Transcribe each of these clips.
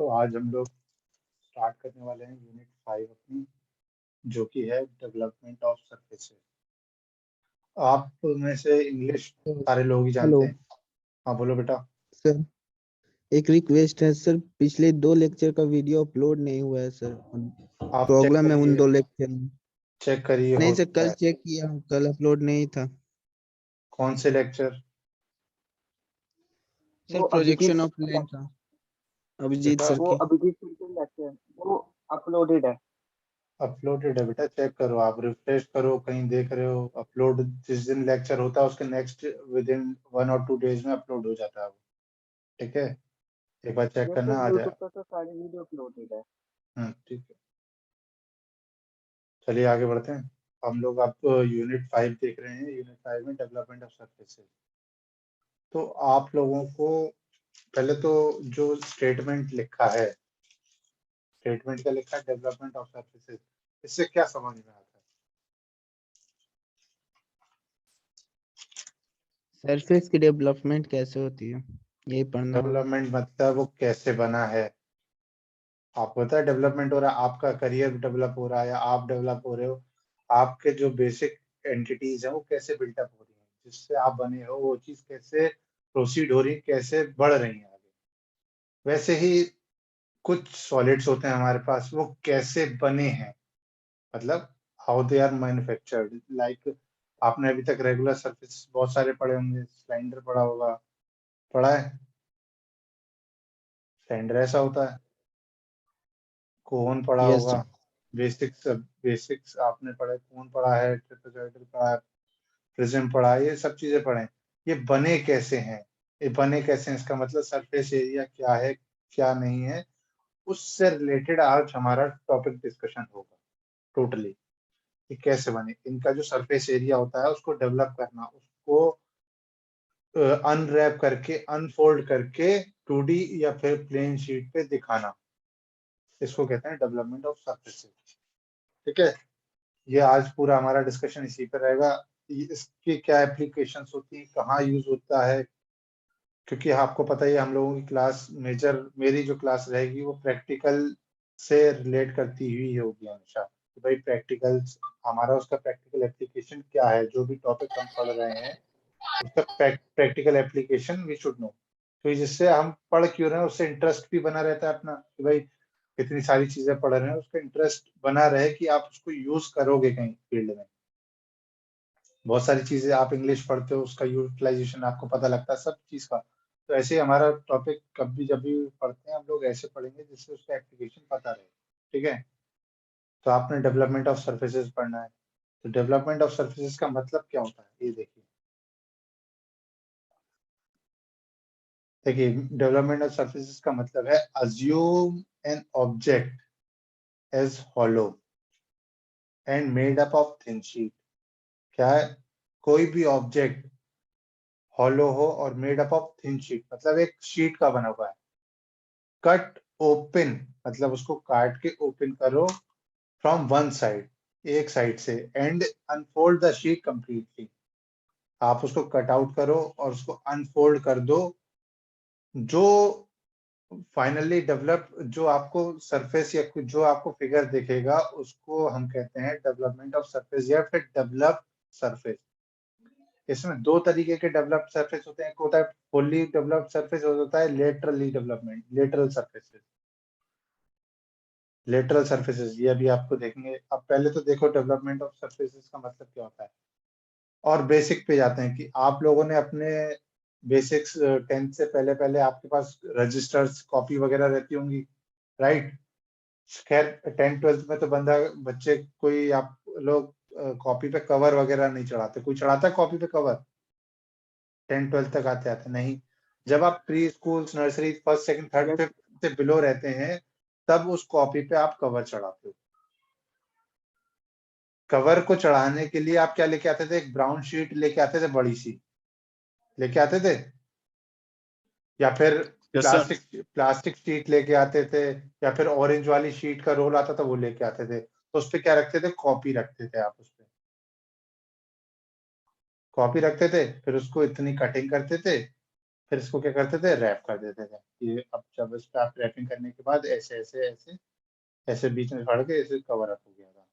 तो आज हम लोग स्टार्ट करने वाले हैं यूनिट 5 अपनी, जो कि है डेवलपमेंट ऑफ सर्फेसेस। आप में से इंग्लिश सारे लोग ही हेलो जानते हैं। हाँ बोलो बेटा। सर, एक रिक्वेस्ट है सर। पिछले 2 लेक्चर का वीडियो अपलोड नहीं हुआ है सर। आप चेक प्रॉब्लम है उन करिए, 2 लेक्चर में। चेक करिए नहीं हो सर, सकता कल है। चेक किया हूँ, कल अपलोड नहीं था कौन से लेक्चर? सर। वो प्रोजेक्शन ऑफ प्लेन था अभिजीत बेटा सर वो की। अभिजीत सर के लेक्चर वो अपलोडेड है। अपलोडेड है बेटा, चेक करो, आप रिफ्रेश करो, कहीं देख रहे हो अपलोड। जिस दिन लेक्चर होता है उसके नेक्स्ट विद इन 1 और 2 डेज में अपलोड हो जाता है वो। ठीक है, एक बार चेक जैसे करना आ जाए। यूट्यूब पर तो सारी वीडियो अपलोडेड है। ठीक है, चलिए आगे बढ़ते हैं। हम लोग अब यूनिट 5 देख रहे हैं। यूनिट 5 में डेवलपमेंट ऑफ सर्फेसेस। तो आप लोगों को पहले तो जो स्टेटमेंट लिखा है, स्टेटमेंट क्या लिखा है, डेवलपमेंट ऑफ सर्फेसेस, इससे क्या समझ में आता है? सरफेस की डेवलपमेंट कैसे होती है, यही पढ़ना होगा। डेवलपमेंट मतलब वो कैसे बना है। आपको पता है डेवलपमेंट हो रहा है, आपका करियर डेवलप हो रहा है या आप डेवलप हो रहे हो, आपके जो बेसिक एंटिटीज है वो कैसे बिल्टअप हो रही है, जिससे आप बने हो वो चीज कैसे प्रोसीड हो रही है, कैसे बढ़ रही है आगे। वैसे ही कुछ सॉलिड्स होते हैं हमारे पास, वो कैसे बने हैं, मतलब how they are manufactured. Like आपने अभी तक रेगुलर सरफेस बहुत सारे पढ़े होंगे, सिलेंडर पढ़ा होगा, पढ़ा है? सिलेंडर ऐसा होता है। कोन पढ़ा यस होगा, सर। बेसिक्स बेसिक्स आपने पढ़ा है, कोन पढ़ा है, ट्रेपेजॉइडल पढ़ा है, प्रिज्म पढ़ा है, ये सब चीजें पढ़े हैं। ये बने कैसे हैं, ये बने कैसे हैं, इसका मतलब सरफेस एरिया क्या है क्या नहीं है, उससे रिलेटेड आज हमारा टॉपिक डिस्कशन होगा टोटली। कि कैसे बने, इनका जो सरफेस एरिया होता है उसको डेवलप करना, उसको अनरैप करके अनफोल्ड करके 2D या फिर प्लेन शीट पे दिखाना, इसको कहते हैं डेवलपमेंट ऑफ सरफेसेस। ठीक है, ये आज पूरा हमारा डिस्कशन इसी पर रहेगा। इसकी क्या एप्लीकेशंस होती है, कहाँ यूज होता है, क्योंकि आपको पता ही है हम लोगों की क्लास मेरी जो क्लास रहेगी वो प्रैक्टिकल से रिलेट करती हुई होगी हमेशा। कि भाई प्रैक्टिकल, हमारा उसका प्रैक्टिकल एप्लीकेशन क्या है, जो भी टॉपिक हम पढ़ रहे हैं उसका practical application we should know. तो जिससे हम पढ़ क्यों रहे हैं, उससे इंटरेस्ट भी बना रहता है अपना, कि भाई इतनी सारी चीजें पढ़ रहे हैं, उसका इंटरेस्ट बना रहे कि आप उसको यूज करोगे कहीं फील्ड में। बहुत सारी चीजें आप इंग्लिश पढ़ते हो, उसका यूटिलाइजेशन आपको पता लगता है सब चीज का। तो ऐसे ही हमारा टॉपिक कभी जब भी पढ़ते हैं हम लोग ऐसे पढ़ेंगे जिससे उसका एप्लीकेशन पता रहे। ठीक है, तो आपने डेवलपमेंट ऑफ सर्फेसेस पढ़ना है। तो डेवलपमेंट ऑफ सर्फेसेस का मतलब क्या होता है, ये देखिए। देखिए, डेवलपमेंट ऑफ सर्फेसेस का मतलब है assume an object as hollow and made up of thin sheet. क्या है, कोई भी ऑब्जेक्ट हॉलो हो और made up of thin sheet, मतलब एक शीट का बना हुआ है। कट ओपन मतलब उसको काट के ओपन करो फ्रॉम वन साइड, एक साइड से, and unfold the sheet completely. आप उसको कट आउट करो और उसको अनफोल्ड कर दो। जो फाइनली डेवलप, जो आपको सरफेस या जो आपको फिगर दिखेगा उसको हम कहते हैं डेवलपमेंट ऑफ सरफेस या फिर डेवलप सरफेस। इसमें दो तरीके के डेवलप सरफेस होते हैं, एक होता है फुल्ली डेवलप्ड सरफेस, होता है laterally development, lateral surfaces. Lateral surfaces ये अभी आपको देखेंगे। अब पहले तो देखो डेवलपमेंट ऑफ सरफेसेस का मतलब क्या होता है, और बेसिक पे जाते हैं। कि आप लोगों ने अपने बेसिक्स 10th से पहले पहले आपके पास रजिस्टर्स कॉपी वगैरह रहती होंगी, राइट? खैर 10th 12th में तो बच्चे कोई आप लोग कॉपी पे कवर वगैरह नहीं चढ़ाते, कोई चढ़ाता है कॉपी पे कवर 10th 12th तक आते आते? नहीं। जब आप pre school, nursery, first second third fifth से बिलो रहते हैं तब उस कॉपी पे आप कवर चढ़ाते हो। कवर को चढ़ाने के लिए आप क्या लेके आते थे, एक ब्राउन शीट लेके आते थे, बड़ी सी लेके आते थे, या फिर प्लास्टिक शीट लेके आते थे, या फिर ऑरेंज वाली शीट का रोल आता था वो लेके आते थे। तो उस पे क्या रखते थे, कॉपी रखते थे। आप उस पे कॉपी रखते थे, फिर उसको इतनी कटिंग करते थे फिर इसको क्या करते थे, रैप कर देते थे। ये अब जब इस पे आप रैपिंग करने के बाद ऐसे ऐसे ऐसे ऐसे बीच में फाड़ के ऐसे कवर अप हो गया था।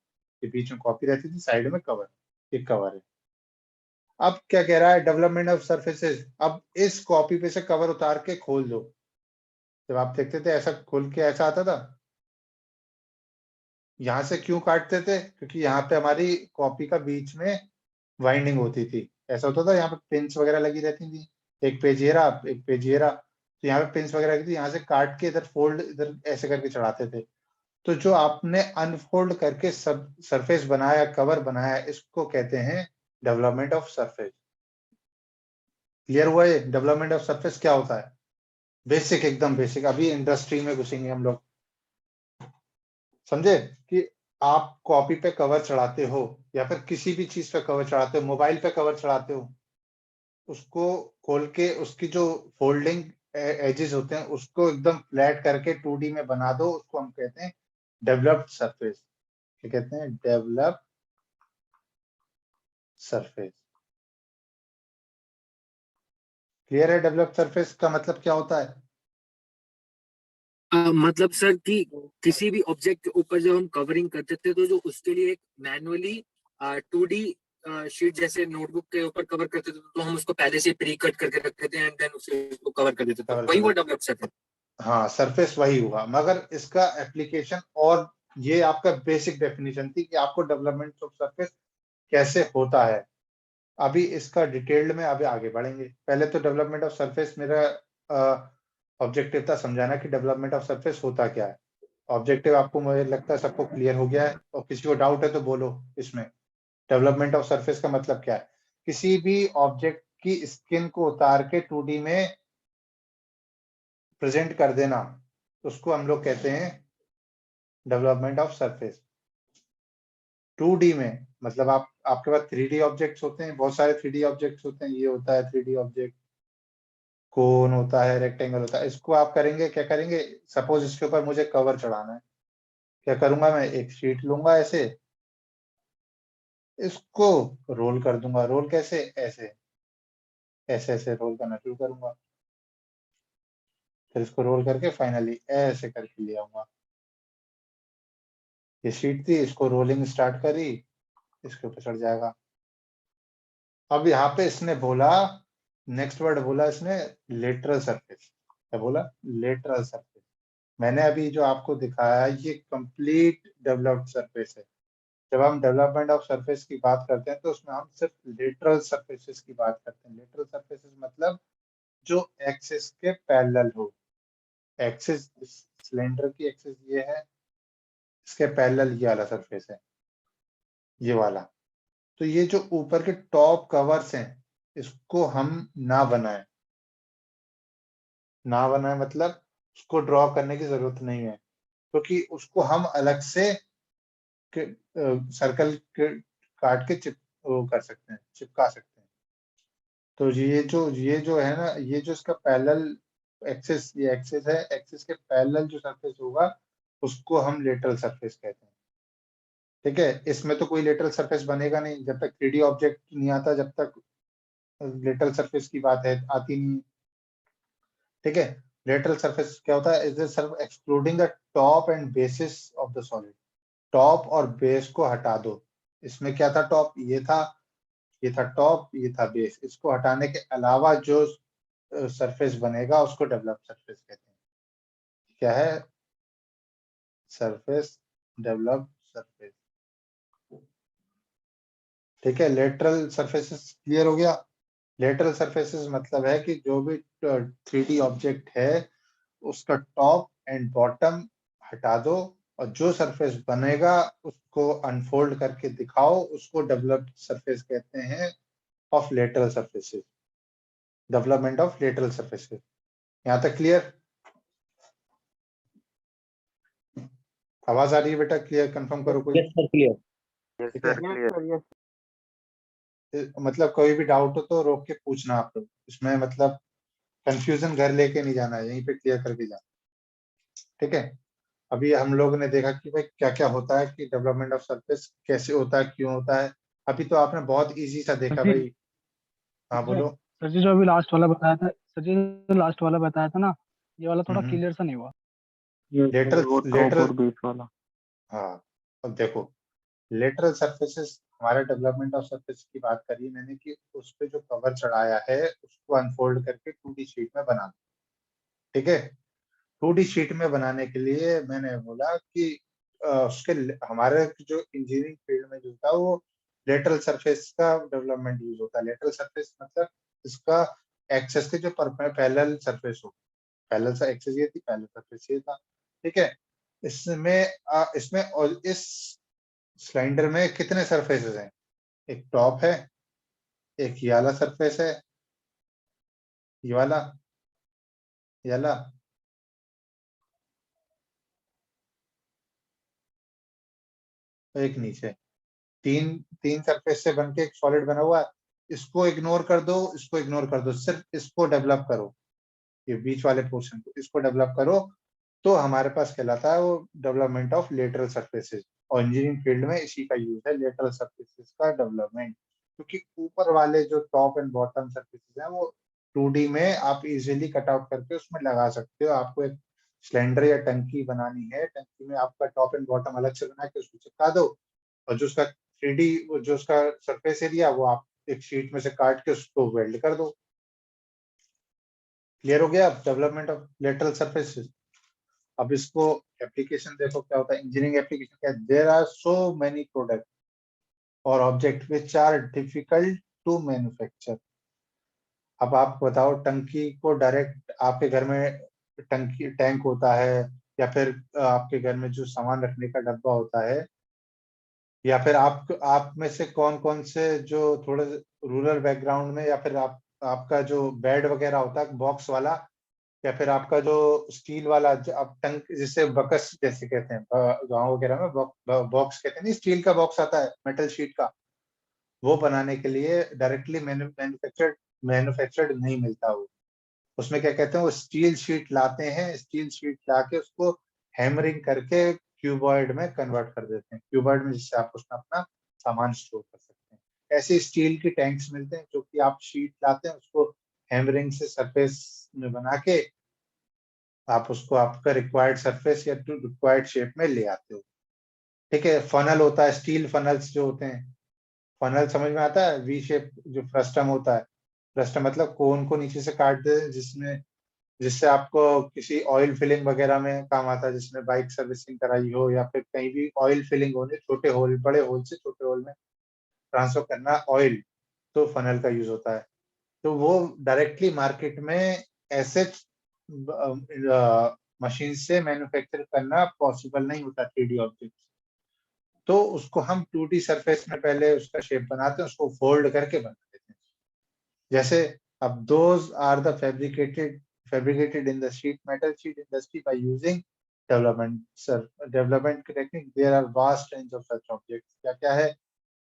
ये बीच में कॉपी रहती थी, साइड में कवर, एक कवर है। अब क्या कह रहा है, डेवलपमेंट ऑफ सर्फेसेस। अब इस कॉपी पे से कवर उतार के खोल दो। जब आप देखते थे ऐसा खोल के ऐसा आता था। यहाँ से क्यों काटते थे, क्योंकि यहाँ पे हमारी कॉपी का बीच में वाइंडिंग होती थी। ऐसा होता था, यहाँ पे पिंस वगैरह लगी रहती थी, एक पेज ये रहा, एक पेज ये रहा, तो यहाँ पे पिंस वगैरह लगी थी, यहाँ से काट के इधर फोल्ड, इधर ऐसे करके चढ़ाते थे। तो जो आपने अनफोल्ड करके सब सरफेस बनाया, कवर बनाया, इसको कहते हैं डेवलपमेंट ऑफ सरफेस। क्लियर हुआ ये डेवलपमेंट ऑफ सरफेस क्या होता है? बेसिक, एकदम बेसिक। अभी इंडस्ट्री में घुसेंगे हम लोग, समझे कि आप कॉपी पे कवर चढ़ाते हो या फिर किसी भी चीज पे कवर चढ़ाते हो, मोबाइल पे कवर चढ़ाते हो, उसको खोल के उसकी जो फोल्डिंग एजेस होते हैं उसको एकदम फ्लैट करके 2D में बना दो, उसको हम कहते हैं डेवलप्ड सरफेस। क्या कहते हैं? Developed surface. क्लियर है डेवलप्ड सरफेस का मतलब क्या होता है? मतलब सर कि किसी भी ऑब्जेक्ट के ऊपर जब हम कवरिंग करते थे तो जो उसके लिए एक मैनुअली 2D शीट जैसे नोटबुक के ऊपर कवर करते थे, तो हम उसको पहले से प्री कट करके रखते थे एंड देन उसको कवर कर देते थे, Cover वही कर वो देते। Develop surface. हाँ, सरफेस वही हुआ, मगर इसका एप्लीकेशन, और ये आपका बेसिक डेफिनेशन थी कि आपको डेवलपमेंट ऑफ सरफेस कैसे होता है। अभी इसका डिटेल्ड में अभी आगे बढ़ेंगे। पहले तो डेवलपमेंट ऑफ सरफेस मेरा ऑब्जेक्टिव था समझाना कि डेवलपमेंट ऑफ सरफेस होता क्या है। ऑब्जेक्टिव आपको, मुझे लगता है सबको क्लियर हो गया है, और किसी को डाउट है तो बोलो। इसमें डेवलपमेंट ऑफ सरफेस का मतलब क्या है? किसी भी ऑब्जेक्ट की स्किन को उतार के 2D में प्रेजेंट कर देना, उसको हम लोग कहते हैं डेवलपमेंट ऑफ सरफेस। 2D में मतलब आपके पास 3D ऑब्जेक्ट्स होते हैं, बहुत सारे 3D ऑब्जेक्ट्स होते हैं। ये होता है 3D ऑब्जेक्ट, कोन होता है, रेक्टेंगल होता है। इसको आप करेंगे, क्या करेंगे, सपोज इसके ऊपर मुझे कवर चढ़ाना है, क्या करूंगा मैं, एक शीट लूंगा ऐसे, इसको रोल कर दूंगा। रोल कैसे? ऐसे ऐसे ऐसे रोल करना शुरू करूंगा, फिर इसको रोल करके फाइनली ऐसे करके ले आऊंगा। ये शीट थी, इसको रोलिंग स्टार्ट करी, इसके ऊपर चढ़ जाएगा। अब यहाँ पे इसने बोला, नेक्स्ट वर्ड बोला इसने, लेटरल सरफेस। क्या बोला? Lateral surface. मैंने अभी जो आपको दिखाया है ये कंप्लीट डेवलप्ड सरफेस है। जब हम डेवलपमेंट ऑफ सरफेस की बात करते हैं तो उसमें हम सिर्फ लेटरल सरफेसेस की बात करते हैं। लेटरल सरफेसेस मतलब जो एक्सिस के पैरेलल हो। एक्सिस, सिलेंडर की एक्सिस ये है, इसके पैरेलल ये वाला सरफेस है, ये वाला। तो ये जो ऊपर के टॉप कवर्स हैं, इसको हम ना बनाएं। ना बनाएं मतलब उसको ड्रॉ करने की जरूरत नहीं है, क्योंकि उसको हम अलग से सर्कल काट के वो कर सकते हैं, चिपका सकते हैं। तो ये जो है ना, ये जो इसका पैरेलल एक्सिस, ये एक्सिस है, एक्सिस के पैरेलल जो सरफेस होगा उसको हम लेटरल सरफेस कहते हैं। ठीक है, इसमें तो कोई लेटरल सरफेस बनेगा नहीं जब तक 3D ऑब्जेक्ट नहीं आता, जब तक लेटरल सरफेस की बात है आती नहीं। ठीक है, लेटरल सरफेस क्या होता है? Is the excluding the top and bases of the solid. Top और बेस को हटा दो। इसमें क्या था? टॉप ये था, ये था टॉप, ये था बेस। इसको हटाने के अलावा जो सरफेस बनेगा उसको डेवलप सरफेस कहते हैं। क्या है? Surface, develop surface. ठीक है, लेटरल सरफेसेस क्लियर हो गया। लेटरल सरफेसेस मतलब है कि जो भी 3D ऑब्जेक्ट है उसका टॉप एंड बॉटम हटा दो, और जो सरफेस बनेगा उसको अनफोल्ड करके दिखाओ, उसको डेवलप्ड सरफेस कहते हैं of lateral surfaces. Development of lateral surfaces. यहाँ तक क्लियर? आवाज आ रही है बेटा? क्लियर, कंफर्म करो कोई। Yes sir, clear. ठीक है, यस सर, यस। मतलब कोई भी डाउट हो तो रोक के पूछना आप लोग। इसमें मतलब कंफ्यूजन घर लेके नहीं जाना है, यहीं पे क्लियर करके जाना। ठीक है, अभी हम लोग ने देखा कि भाई क्या क्या होता है, कि डेवलपमेंट ऑफ सरफेस कैसे होता है, क्यों होता है। अभी तो आपने बहुत इजी सा देखा भाई। हाँ बोलो। सर जी जो अभी लास्ट वाला बताया था सर जी जो लास्ट वाला बताया था ना, ये वाला थोड़ा हम्म। क्लियर सा नहीं हुआ। लेटरल वो टॉप लेटरल और बेस वाला। हाँ, अब देखो, लेटरल सरफेसेस हमारे डेवलपमेंट ऑफ सरफेस की बात करी मैंने कि उस पे जो कवर चढ़ाया है उसको अनफोल्ड करके 2D शीट में बना दो। ठीक है, 2D शीट में बनाने के लिए मैंने बोला कि उसके हमारे जो इंजीनियरिंग फील्ड में जो होता है वो लेटरल सरफेस का डेवलपमेंट यूज होता है। लेटरल सरफेस मतलब इसका एक्सेस के जो पैरेलल सरफेस हो, पैरेलल सा एक्सेस ये थी, पैरेलल सरफेस ये था। ठीक है, इसमें और इस सिलेंडर में कितने सरफेसेस हैं? एक टॉप है, एक ये वाला सरफेस है, ये वाला, ये वाला, एक नीचे। तीन तीन सरफेस से बनके एक सॉलिड बना हुआ है। इसको इग्नोर कर दो, इसको इग्नोर कर दो, सिर्फ इसको डेवलप करो, ये बीच वाले पोर्शन को, इसको डेवलप करो, तो हमारे पास कहलाता है वो डेवलपमेंट ऑफ लेटरल सरफेसेस। और इंजीनियरिंग फील्ड में इसी का यूज है, लेटरल सरफेसेस का डेवलपमेंट। क्योंकि ऊपर वाले जो टॉप एंड बॉटम सरफेसेस हैं वो 2D में आप इजीली कट आउट करके उसमें लगा सकते हो। आपको एक सिलेंडर या टंकी बनानी है, टंकी में आपका टॉप एंड बॉटम अलग से बना के उसको चिपका दो, और जो उसका 3D जो उसका सरफेस एरिया वो आप एक शीट में से काट के उसको वेल्ड कर दो। क्लियर हो गया डेवलपमेंट ऑफ लेटरल सरफेसेस। अब इसको एप्लीकेशन देखो क्या होता है, इंजीनियरिंग एप्लीकेशन क्या है। There are so many product और object which are difficult to manufacture. अब आप बताओ, टंकी को डायरेक्ट आपके घर में टंकी टैंक होता है, या फिर आपके घर में जो सामान रखने का डब्बा होता है, या फिर आप में से कौन कौन से जो थोड़े रूरल बैकग्राउंड में, या फिर आपका जो बेड वगैरह होता है बॉक्स वाला, या फिर आपका जो स्टील वाला जो आप टंक जिसे बकस जैसे कहते हैं गांव वगैरह में बॉक्स कहते हैं, नहीं स्टील का बॉक्स आता है मेटल शीट का, वो बनाने के लिए डायरेक्टली मैन्युफैक्चर्ड नहीं मिलता। वो उसमें क्या कहते हैं, वो स्टील शीट लाते हैं, स्टील शीट लाके उसको हैमरिंग करके क्यूबॉइड में कन्वर्ट कर देते हैं, क्यूबॉइड में, जिससे आप उसमें अपना सामान स्टोर कर सकते हैं। ऐसे स्टील के टैंक्स मिलते हैं जो कि आप शीट लाते हैं, उसको हैमरिंग से सरफेस में बना के आप उसको आपका रिक्वायर्ड सरफेस या रिक्वायर्ड शेप में ले आते हो। ठीक है, फनल होता है, स्टील फनल्स जो होते हैं, फनल समझ में आता है, वी शेप जो फ्रस्टम होता है। फ्रस्टम मतलब कोन को नीचे से काट दे, जिसमें जिससे आपको किसी ऑयल फिलिंग वगैरह में काम आता है, जिसमें बाइक सर्विसिंग कराई हो या फिर कहीं भी ऑयल फिलिंग होने, छोटे होल, बड़े होल से छोटे होल में ट्रांसफर करना ऑयल, तो फनल का यूज होता है। तो वो डायरेक्टली मार्केट में ऐसे मशीन से मैन्युफैक्चर करना पॉसिबल नहीं होता 3D ऑब्जेक्ट। तो उसको हम 2D सरफेस में पहले उसका शेप बनाते हैं, उसको फोल्ड करके बना देते हैं। जैसे अब those are the fabricated in the sheet metal sheet industry by using development technique. There are vast range of such objects. क्या क्या है?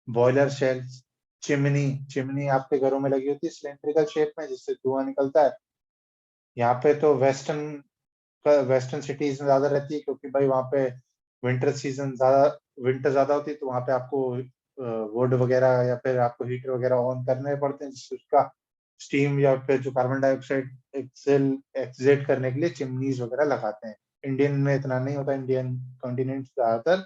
बॉयलर शेल्स, चिमनी आपके घरों में लगी होती है सिलेंड्रिकल शेप में, जिससे धुआं निकलता है। यहाँ पे तो वेस्टर्न सिटीज में ज्यादा रहती है, क्योंकि भाई वहाँ पे विंटर ज्यादा होती है, तो वहाँ पे आपको वुड वगैरह या फिर आपको हीटर वगैरह ऑन करने पड़ते हैं, जिससे उसका स्टीम या फिर जो कार्बन डाइऑक्साइड एक्सेट करने के लिए चिमनीज वगैरह लगाते हैं। इंडियन में इतना नहीं होता, इंडियन कॉन्टिनेंट ज्यादातर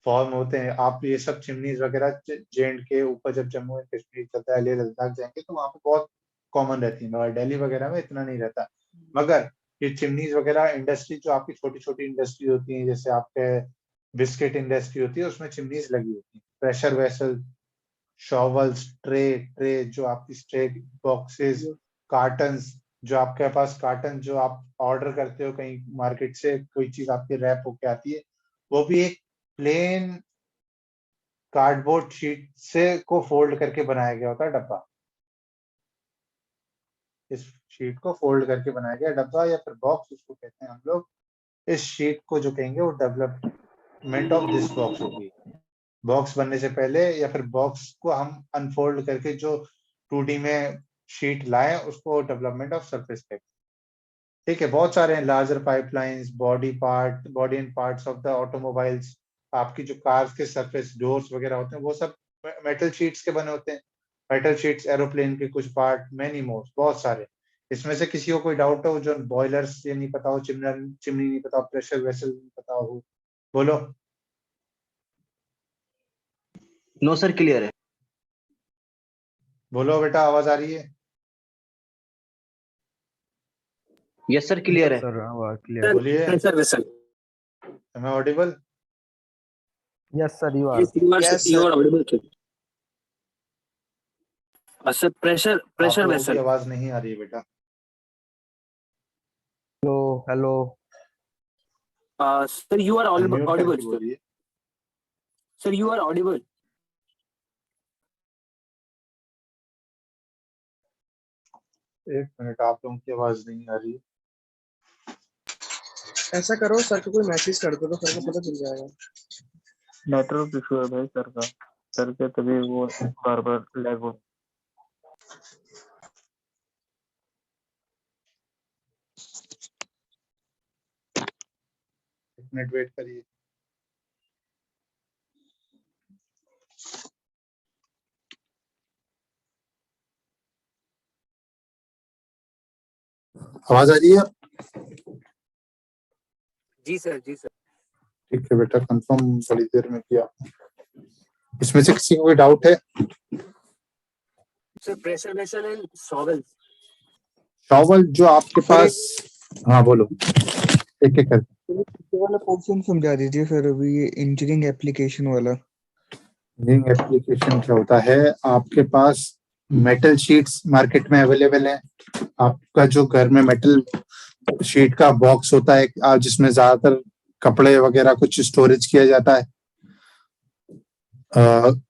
फॉर्म होते हैं। आप ये सब चिमनीज वगैरह जेएंड के ऊपर जब जम्मू एंड कश्मीर चलता है, लेह लद्दाख जाएंगे तो वहाँ पे बहुत कॉमन रहती है, मगर दिल्ली वगैरह में इतना नहीं रहता। मगर ये चिमनीज वगैरह इंडस्ट्री जो आपकी छोटी छोटी इंडस्ट्री होती है, जैसे आपके बिस्किट इंडस्ट्री होती है, उसमें चिमनीज लगी होती है। प्रेशर वेसल, शॉवल्स, ट्रे जो आपकी ट्रे, बॉक्सेस, कार्टन्स, जो आपके पास कार्टन जो आप ऑर्डर करते हो कहीं मार्केट से, कोई चीज आपकी रैप होके आती है, वो भी एक प्लेन कार्डबोर्ड शीट से को फोल्ड करके बनाया गया होता है डब्बा। इस शीट को फोल्ड करके बनाया गया डब्बा या फिर बॉक्स उसको कहते हैं हम लोग। इस शीट को जो कहेंगे वो डेवलपमेंट ऑफ दिस बॉक्स होगी। बॉक्स बनने से पहले या फिर बॉक्स को हम अनफोल्ड करके जो 2D में शीट लाए, उसको डेवलपमेंट ऑफ सरफेस कहते हैं। ठीक है, बहुत सारे हैं, larger pipelines, body and parts of the automobiles. आपकी जो कार्स के सरफेस डोर्स वगैरह होते हैं वो सब मेटल शीट्स के बने होते हैं। मेटल शीट्स, एरोप्लेन के कुछ पार्ट, मेनी मोर, बहुत सारे। इसमें से किसी को कोई डाउट हो, जो बॉयलर्स ये नहीं पता हो, चिमनी नहीं पता हो, प्रेशर वेसल नहीं पता हो, बोलो। नो सर, क्लियर है। बोलो बेटा, आवाज आ रही है? यस सर, क्लियर है। सर आवाज क्लियर। बोलिए, pressure vessel. am I audible? Yes sir, you are. You are audible sir. Pressure आप लोगों की वेसल। आवाज नहीं आ रही है बेटा। Hello hello. Sir you are Unmute audible करके बोलिए। Sir, you are audible. एक मिनट, आप लोगों की आवाज नहीं आ रही। ऐसा करो, सर को कोई मैसेज कर दो तो सर को पता चल जाएगा। नेटवर्क इशू है भाई सर का, सर के तभी वो बार बार लैग हो। एक मिनट वेट करिए। आवाज आ रही है? जी सर, जी सर। ठीक है बेटा, कंफर्म थोड़ी देर में किया। इसमें से किसी को कोई डाउट है? Sir pressure vessel and shovel. Shovel जो आपके पास, हाँ बोलो, एक एक करके। ये वाला पोर्शन समझा दीजिए सर, अभी ये इंजीनियरिंग एप्लीकेशन वाला। इंजीनियरिंग एप्लीकेशन क्या होता है? आपके पास मेटल शीट्स मार्केट में अवेलेबल है। आपका जो घर में मेटल शीट का बॉक्स होता है, जिसमें ज्यादातर कपड़े वगैरह कुछ स्टोरेज किया जाता है।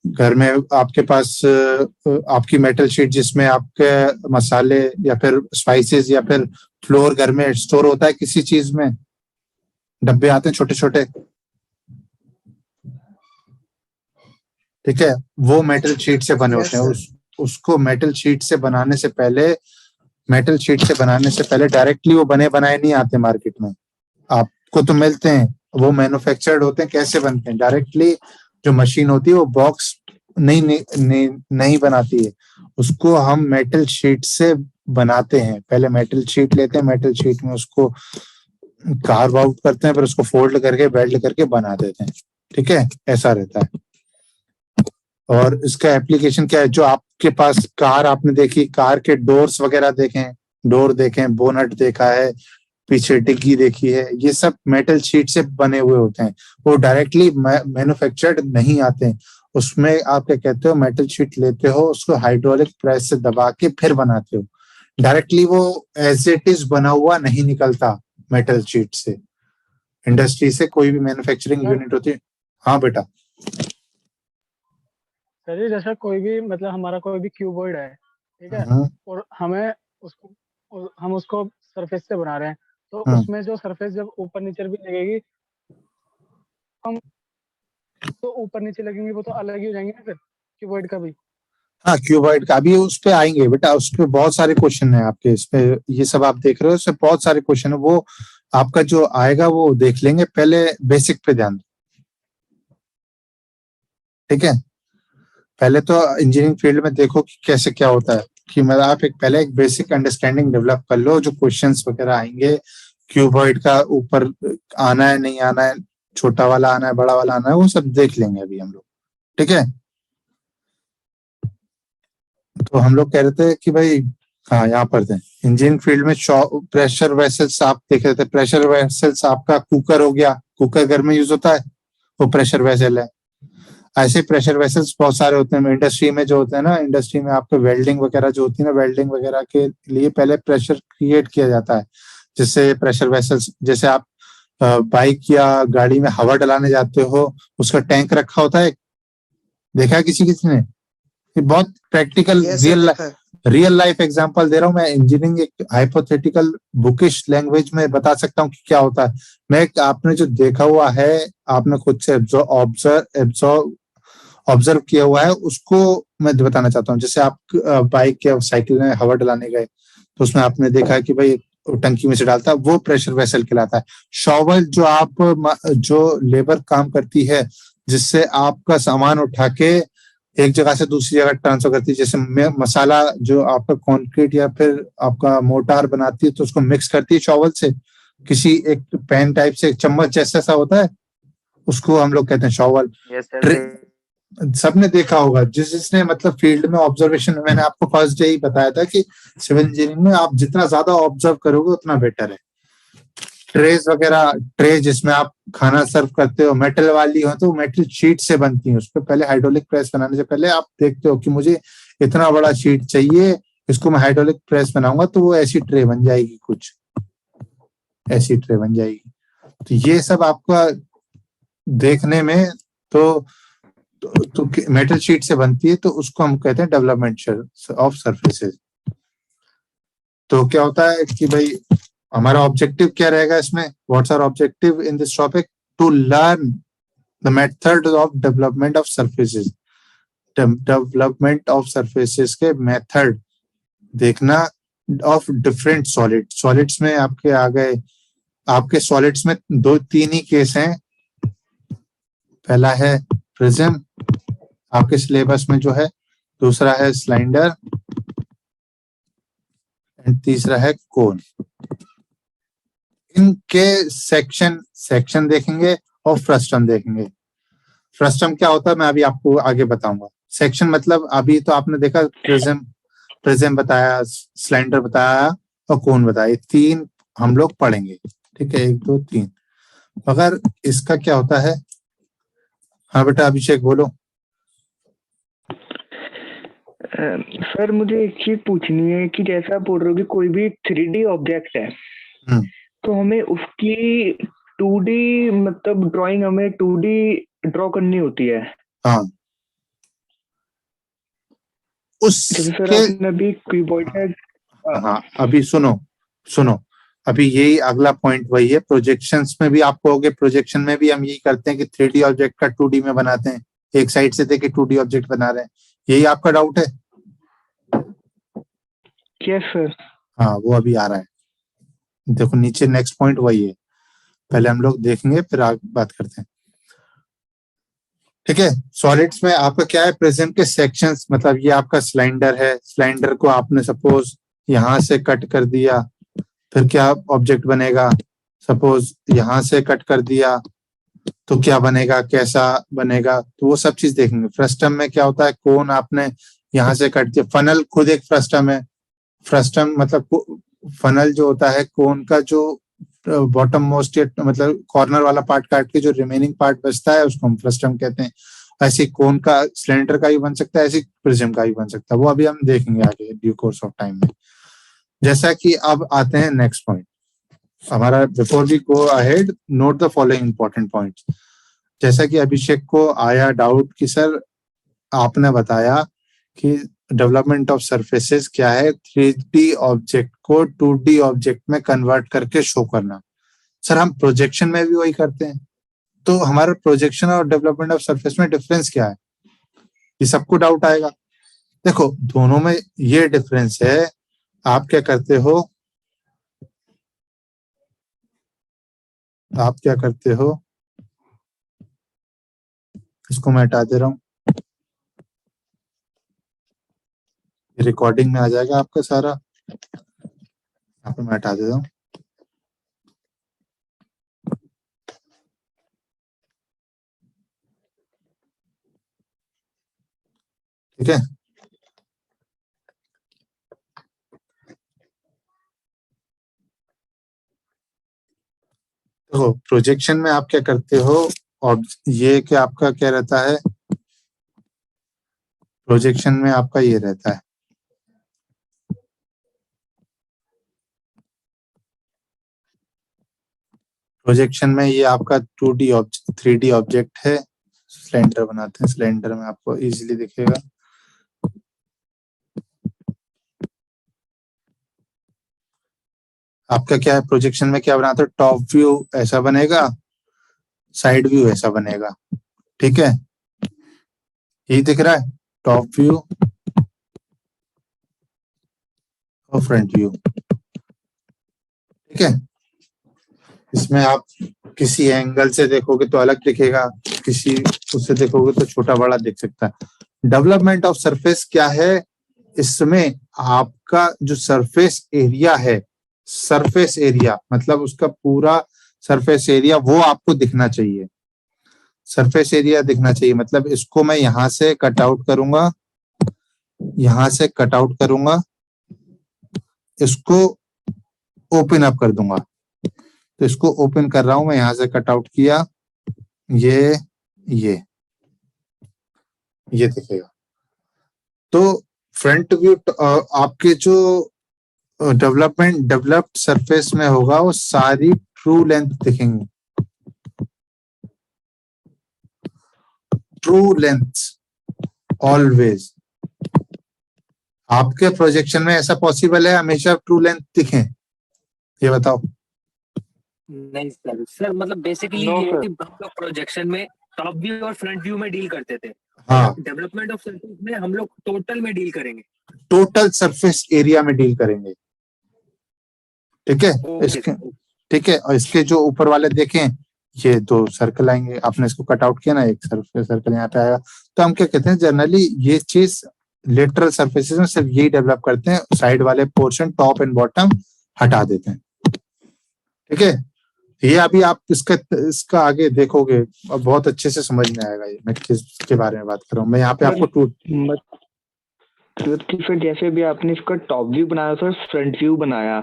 घर में आपके पास आपकी मेटल शीट, जिसमें आपके मसाले या फिर स्पाइसेस या फिर फ्लोर घर में स्टोर होता है किसी चीज में, डब्बे आते हैं छोटे छोटे, ठीक है, वो मेटल शीट से बने होते हैं। उसको मेटल शीट से बनाने से पहले डायरेक्टली वो बने बनाए नहीं आते मार्केट में, आपको तो मिलते हैं, वो मैन्युफैक्चर्ड होते हैं। कैसे बनते हैं? डायरेक्टली जो मशीन होती है वो बॉक्स नहीं बनाती है, उसको हम मेटल शीट से बनाते हैं। पहले मेटल शीट लेते हैं, मेटल शीट में उसको कार्व आउट करते हैं, फिर उसको फोल्ड करके वेल्ड करके बना देते हैं, ठीक है, ऐसा रहता है। और इसका एप्लीकेशन क्या है? जो आपके पास कार आपने देखी, कार के डोर्स वगैरह देखें, डोर देखें, बोनट देखा है, पीछे डिग्गी देखी है, ये सब मेटल शीट से बने हुए होते हैं। वो डायरेक्टली मैन्युफैक्चर्ड नहीं आते हैं। उसमें आप क्या कहते हो, मेटल शीट लेते हो, उसको हाइड्रोलिक प्रेस से दबा के फिर बनाते हो। डायरेक्टली वो एज इट इज बना हुआ नहीं निकलता मेटल शीट से। इंडस्ट्री से कोई भी मैन्युफैक्चरिंग यूनिट होती है। हाँ बेटा। सर जी, जैसा कोई भी मतलब हमारा कोई भी क्यूबॉइड है, ठीक है, और हम उसको सरफेस से बना रहे हैं, तो उसमें जो सरफेस जब ऊपर नीचे भी लगेगी, हम तो ऊपर नीचे लगेंगे वो तो अलग ही हो जाएंगे ना फिर क्यूबॉइड का भी। हाँ, क्यूबॉइड का भी उस पे आएंगे बेटा, उस पे बहुत सारे क्वेश्चन है आपके। इस पे ये सब आप देख रहे हो, इससे बहुत सारे क्वेश्चन है, वो आपका जो आएगा वो देख लेंगे। पहले बेसिक पे ध्यान दो, ठीक है। पहले तो इंजीनियरिंग फील्ड में देखो कि कैसे क्या होता है, कि मतलब आप पहले एक बेसिक अंडरस्टैंडिंग डेवलप कर लो। जो क्वेश्चंस वगैरह आएंगे, क्यूबॉइड का ऊपर आना है नहीं आना है, छोटा वाला आना है बड़ा वाला आना है, वो सब देख लेंगे अभी हम लोग, ठीक है। तो हम लोग कह रहे थे कि भाई, हाँ यहाँ पर थे इंजीनियरिंग फील्ड में प्रेशर वेसल्स आप देख रहे थे। प्रेशर वेसल्स आपका कुकर हो गया, कुकर घर में यूज होता है, वो प्रेशर वेसल है। ऐसे प्रेशर वेसल्स बहुत सारे होते हैं इंडस्ट्री में, जो होते हैं ना, इंडस्ट्री में आपके वेल्डिंग वगैरह जो होती है ना, वेल्डिंग वगैरह के लिए पहले प्रेशर क्रिएट किया जाता है, जिससे प्रेशर वेसल्स, जैसे आप बाइक या गाड़ी में हवा डलाने जाते हो, उसका टैंक रखा होता है, देखा है किसी ने? बहुत प्रैक्टिकल रियल लाइफ एग्जांपल दे रहा हूँ मैं। इंजीनियरिंग एक हाइपोथेटिकल बुकिश लैंग्वेज में बता सकता हूँ कि क्या होता है। मैं आपने जो देखा हुआ है, आपने खुद से ऑब्जर्व किया हुआ है, उसको मैं बताना चाहता हूँ। जैसे आप बाइक या साइकिल में हवा डलाने गए, तो उसमें आपने देखा है कि भाई टंकी में से डालता है, वो प्रेशर वेसल कहलाता है। शॉवल जो लेबर काम करती है, जिससे आपका सामान उठा के एक जगह से दूसरी जगह ट्रांसफर करती है। जैसे मसाला जो आपका कंक्रीट या फिर आपका मोटार बनाती है तो उसको मिक्स करती है शॉवल से, किसी एक पैन टाइप से चम्मच जैसा सा होता है, उसको हम लोग कहते हैं शॉवल। सबने देखा होगा, जिसने मतलब फील्ड में ऑब्जर्वेशन, मैंने आपको फर्स्ट डे ही बताया था कि सिविल इंजीनियरिंग में आप जितना ज्यादा ऑब्जर्व करोगे उतना बेटर है। ट्रेज वगैरह, ट्रे जिसमें आप खाना सर्व करते हो मेटल वाली हो तो मेटल शीट से बनती है, उस पर पहले हाइड्रोलिक प्रेस बनाने से पहले आप देखते हो कि मुझे इतना बड़ा शीट चाहिए, इसको मैं हाइड्रोलिक प्रेस बनाऊंगा तो वो ऐसी ट्रे बन जाएगी, कुछ ऐसी ट्रे बन जाएगी। तो ये सब आपका देखने में तो मेटल शीट से बनती है, तो उसको हम कहते हैं डेवलपमेंट ऑफ सरफेसेस। तो क्या होता है कि भाई हमारा ऑब्जेक्टिव क्या रहेगा इसमें, what's our objective in this topic, to learn the method of development of surfaces. Development of surfaces के मेथड देखना ऑफ डिफरेंट सॉलिड्स में आपके आ गए, आपके सॉलिड्स में तीन ही केस हैं। पहला है प्रिज्म आपके सिलेबस में जो है, दूसरा है सिलेंडर एंड तीसरा है कोन। इनके सेक्शन देखेंगे और फ्रस्टम देखेंगे। फ्रस्टम क्या होता है मैं अभी आपको आगे बताऊंगा। सेक्शन मतलब अभी तो आपने देखा प्रिज्म बताया, सिलेंडर बताया और कोन बताया, तीन हम लोग पढ़ेंगे, ठीक है, 1 2 3। मगर इसका क्या होता है, हाँ बेटा अभिषेक बोलो। सर मुझे एक चीज पूछनी है कि जैसा आप बोल रहे हो कि कोई भी 3D ऑब्जेक्ट है तो हमें उसकी 2D मतलब ड्राइंग हमें 2D ड्रॉ करनी होती है। हाँ जैसे सर आपने अभी क्यूबॉइड है। हाँ अभी सुनो अभी यही अगला पॉइंट वही है। प्रोजेक्शंस में भी आप कहोगे, प्रोजेक्शन में भी हम यही करते हैं कि 3D ऑब्जेक्ट का 2D में बनाते हैं, एक साइड से देखे 2D ऑब्जेक्ट बना रहे हैं। यही आपका डाउट है? Yes sir. हाँ वो अभी आ रहा है, देखो नीचे नेक्स्ट पॉइंट वही है, पहले हम लोग देखेंगे फिर आगे बात करते हैं, ठीक है। सॉलिड्स में आपका क्या है, प्रिज्म के सेक्शंस, मतलब ये आपका सिलेंडर है, सिलेंडर को आपने सपोज यहां से कट कर दिया, फिर क्या ऑब्जेक्ट बनेगा, सपोज यहां से कट कर दिया तो क्या बनेगा, कैसा बनेगा, तो वो सब चीज देखेंगे। फ्रस्टम में क्या होता है, कोन आपने यहाँ से कट दिया, फनल खुद एक फ्रस्टम है। फ्रस्टम मतलब फनल जो होता है, कोन का जो बॉटम मोस्ट मतलब कॉर्नर वाला पार्ट काट के जो रिमेनिंग पार्ट बचता है उसको हम फ्रस्टम कहते हैं। ऐसे कोन का सिलेंडर का भी बन सकता है, ऐसे प्रिज्म का भी बन सकता है, वो अभी हम देखेंगे आगे ड्यू कोर्स ऑफ टाइम में। जैसा कि अब आते हैं नेक्स्ट पॉइंट हमारा। Before we go ahead, note the following important points. जैसा कि अभिषेक को आया डाउट कि सर आपने बताया कि डेवलपमेंट ऑफ सरफेसेस क्या है, 3D ऑब्जेक्ट को 2D ऑब्जेक्ट में कन्वर्ट करके शो करना। सर हम प्रोजेक्शन में भी वही करते हैं, तो हमारा प्रोजेक्शन और डेवलपमेंट ऑफ सरफेस में डिफरेंस क्या है, ये सबको डाउट आएगा। देखो दोनों में ये डिफरेंस है, आप क्या करते हो, इसको मैं हटा दे रहा हूं, रिकॉर्डिंग में आ जाएगा आपका सारा, यहाँ पे मैं हटा देता हूँ। ठीक है, देखो प्रोजेक्शन में आप क्या करते हो, और ये कि आपका क्या रहता है, प्रोजेक्शन में आपका ये रहता है, प्रोजेक्शन में ये आपका 2D ऑब्जेक्ट 3D ऑब्जेक्ट है, सिलेंडर बनाते हैं, सिलेंडर में आपको इजीली दिखेगा। आपका क्या है, प्रोजेक्शन में क्या बनाते हो, टॉप व्यू ऐसा बनेगा, साइड व्यू ऐसा बनेगा, ठीक है, यही दिख रहा है, टॉप व्यू और फ्रंट व्यू, ठीक है। इसमें आप किसी एंगल से देखोगे तो अलग दिखेगा, किसी उससे देखोगे तो छोटा बड़ा दिख सकता है। डेवलपमेंट ऑफ सरफेस क्या है? इसमें आपका जो सरफेस एरिया है, सरफेस एरिया मतलब उसका पूरा सरफेस एरिया वो आपको दिखना चाहिए। सरफेस एरिया दिखना चाहिए मतलब इसको मैं यहां से कट आउट करूंगा, यहां से कट आउट करूंगा, इसको ओपन अप कर दूंगा। तो इसको ओपन कर रहा हूं मैं, यहां से कट आउट किया, ये दिखेगा। तो फ्रंट व्यू आपके जो डेवलप्ड सरफेस में होगा वो सारी ट्रू लेंथ दिखेंगी, ट्रू लेंथ ऑलवेज। आपके प्रोजेक्शन में ऐसा पॉसिबल है हमेशा ट्रू लेंथ दिखे? ये बताओ। नहीं सर, सर मतलब बेसिकली No, ये sir. कि हम लोग प्रोजेक्शन में टॉप व्यू और फ्रंट व्यू में डील करते थे। हाँ, डेवलपमेंट ऑफ सरफेस में हम लोग टोटल में डील करेंगे। टोटल सरफेस एरिया में डील करेंगे। ठीक है, ओके इसके सर। ठीक है, और इसके जो ऊपर वाले देखें ये दो सर्कल आएंगे, आपने इसको कट आउट किया ना, एक सर्कल यहाँ पे आएगा। तो हम क्या कहते हैं जनरली ये चीज लेटरल सरफेसेस में सिर्फ यही डेवलप करते हैं, साइड वाले पोर्शन टॉप एंड बॉटम हटा देते हैं। ठीक है, ये अभी आप इसका आगे देखोगे और बहुत अच्छे से समझ में आएगा ये मैं किसके बारे में बात कर रहा हूँ। मैं यहाँ पे आपको मतलब कि फिर जैसे भी आपने इसका टॉप व्यू बनाया था, फ्रंट व्यू बनाया,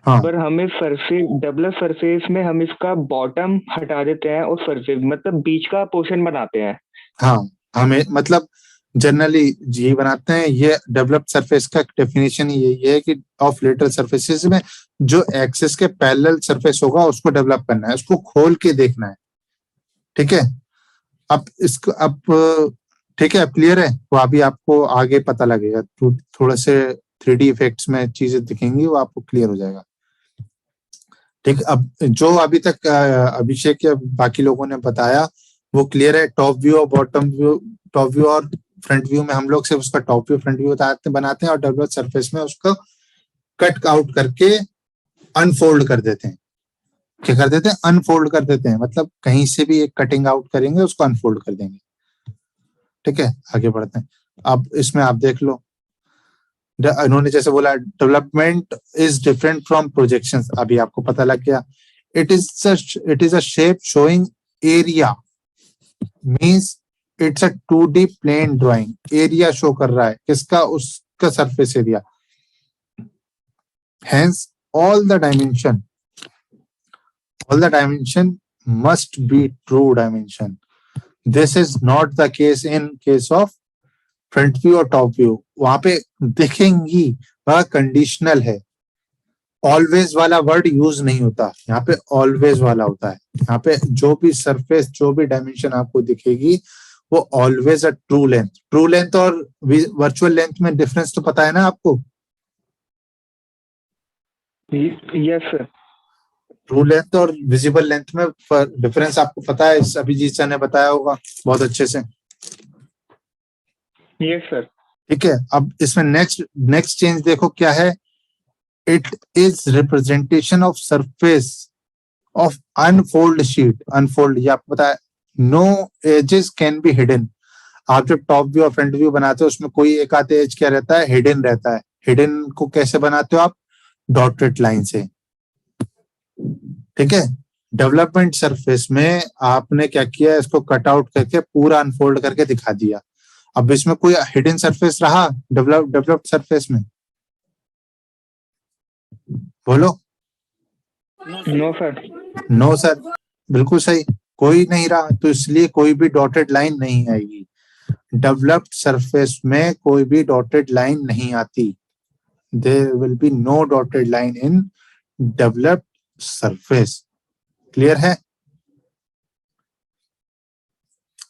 हाँ पर हमें सरफेस डेवलप सरफेस में हम इसका बॉटम हटा देते हैं और सरफेस मतलब बीच का पोर्शन बनाते हैं। हाँ, हमें मतलब जनरली यही बनाते हैं। ये डेवलप्ड सरफेस का डेफिनेशन ही यही है कि ऑफ लेटरल सरफेसेस में जो एक्सिस के पैरेलल सरफेस होगा उसको डेवलप करना है, उसको खोल के देखना है। ठीक है, अब इसको अब ठीक है, अब क्लियर है? वो अभी आपको आगे पता लगेगा, थोड़ा से 3D इफेक्ट्स में चीजें दिखेंगी, वो आपको क्लियर हो जाएगा। ठीक, अब जो अभी तक अभिषेक या बाकी लोगों ने बताया वो क्लियर है। टॉप व्यू और बॉटम व्यू, टॉप व्यू और फ्रंट व्यू में हम लोग सिर्फ उसका टॉप व्यू फ्रंट व्यू बनाते हैं और डेवलप्ड सरफेस में उसको कट आउट करके अनफोल्ड कर देते हैं। क्या कर देते हैं? अनफोल्ड कर देते हैं, मतलब कहीं से भी एक कटिंग आउट करेंगे उसको अनफोल्ड कर देंगे। ठीक है, आगे बढ़ते हैं। अब इसमें आप देख लो, इन्होंने जैसे बोला development is different from projections, अभी आपको पता लग गया। It is a shape showing area, means it's a 2D plane drawing. Area show कर रहा है किसका? उसका surface area. Hence all the dimension must be true dimension. This is not the case in case of front view और top view। वहां पे दिखेंगी, वह कंडीशनल है, ऑलवेज वाला वर्ड यूज नहीं होता, यहाँ पे ऑलवेज वाला होता है। यहाँ पे जो भी सरफेस जो भी डायमेंशन आपको दिखेगी वो always a true length. True length और वर्चुअल लेंथ में डिफरेंस तो पता है ना आपको? Yes sir. ट्रू लेंथ और विजिबल लेंथ में डिफरेंस आपको पता है, अभिजीत सर ने बताया होगा बहुत अच्छे से। Yes sir. ठीक है, अब इसमें नेक्स्ट चेंज देखो क्या है। It is representation of surface of unfold sheet. Unfold ये आपको पता है, no edges can be hidden. आप जब टॉप व्यू और फ्रंट व्यू बनाते हो उसमें कोई एक आधे एज क्या रहता है? हिडन रहता है। हिडन को कैसे बनाते हो आप? डॉटेड लाइन से। ठीक है, डेवलपमेंट सरफेस में आपने क्या किया, इसको कट आउट करके पूरा अनफोल्ड करके दिखा दिया। अब इसमें कोई हिडन सरफेस रहा डेवलप्ड सरफेस में? बोलो। No sir. नो सर, बिल्कुल सही, कोई नहीं रहा, तो इसलिए कोई भी डॉटेड लाइन नहीं आएगी। डेवलप्ड सरफेस में कोई भी डॉटेड लाइन नहीं आती। There will be no dotted line in developed surface. Clear है?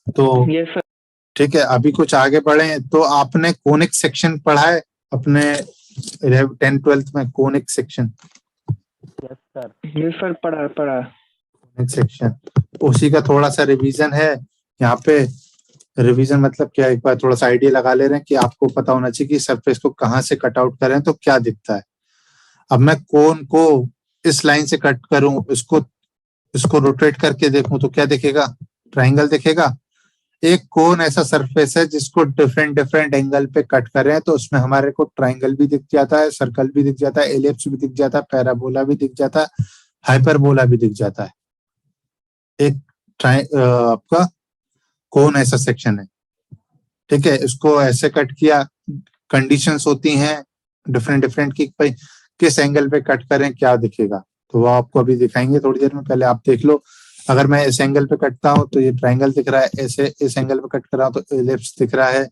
तो यस सर। ठीक है, अभी कुछ आगे बढ़े तो आपने कोनिक सेक्शन पढ़ा है अपने 10th-12th में? Conic section yes sir. Yes sir, पढ़ा। कोनिक सेक्शन उसी का थोड़ा सा रिवीजन है यहाँ पे। रिवीजन मतलब क्या, एक बार थोड़ा सा आइडिया लगा ले रहे हैं कि आपको पता होना चाहिए कि सरफेस को कहाँ से कट आउट करें तो क्या दिखता है। अब मैं कोन को इस लाइन से कट करूं, इसको रोटेट करके देखूं तो क्या दिखेगा? ट्राइंगल दिखेगा। एक कोन ऐसा सरफेस है जिसको डिफरेंट डिफरेंट एंगल पे कट कर रहे हैं, तो उसमें हमारे को ट्राइंगल भी दिख जाता है, सर्कल भी दिख जाता है, एलिप्स भी दिख जाता है, पैराबोला भी दिख जाता है, हाइपरबोला भी दिख जाता है। एक आपका कोन ऐसा सेक्शन है, ठीक है। इसको ऐसे कट किया, कंडीशंस होती हैं डिफरेंट डिफरेंट की भाई किस एंगल पे कट करें क्या दिखेगा, तो वो आपको अभी दिखाएंगे थोड़ी देर में। पहले आप देख लो, अगर मैं इस एंगल पे कटता हूं तो ये ट्रायंगल दिख रहा है, ऐसे इस एंगल पे कट कर रहा हूं तो एलिप्स दिख रहा है,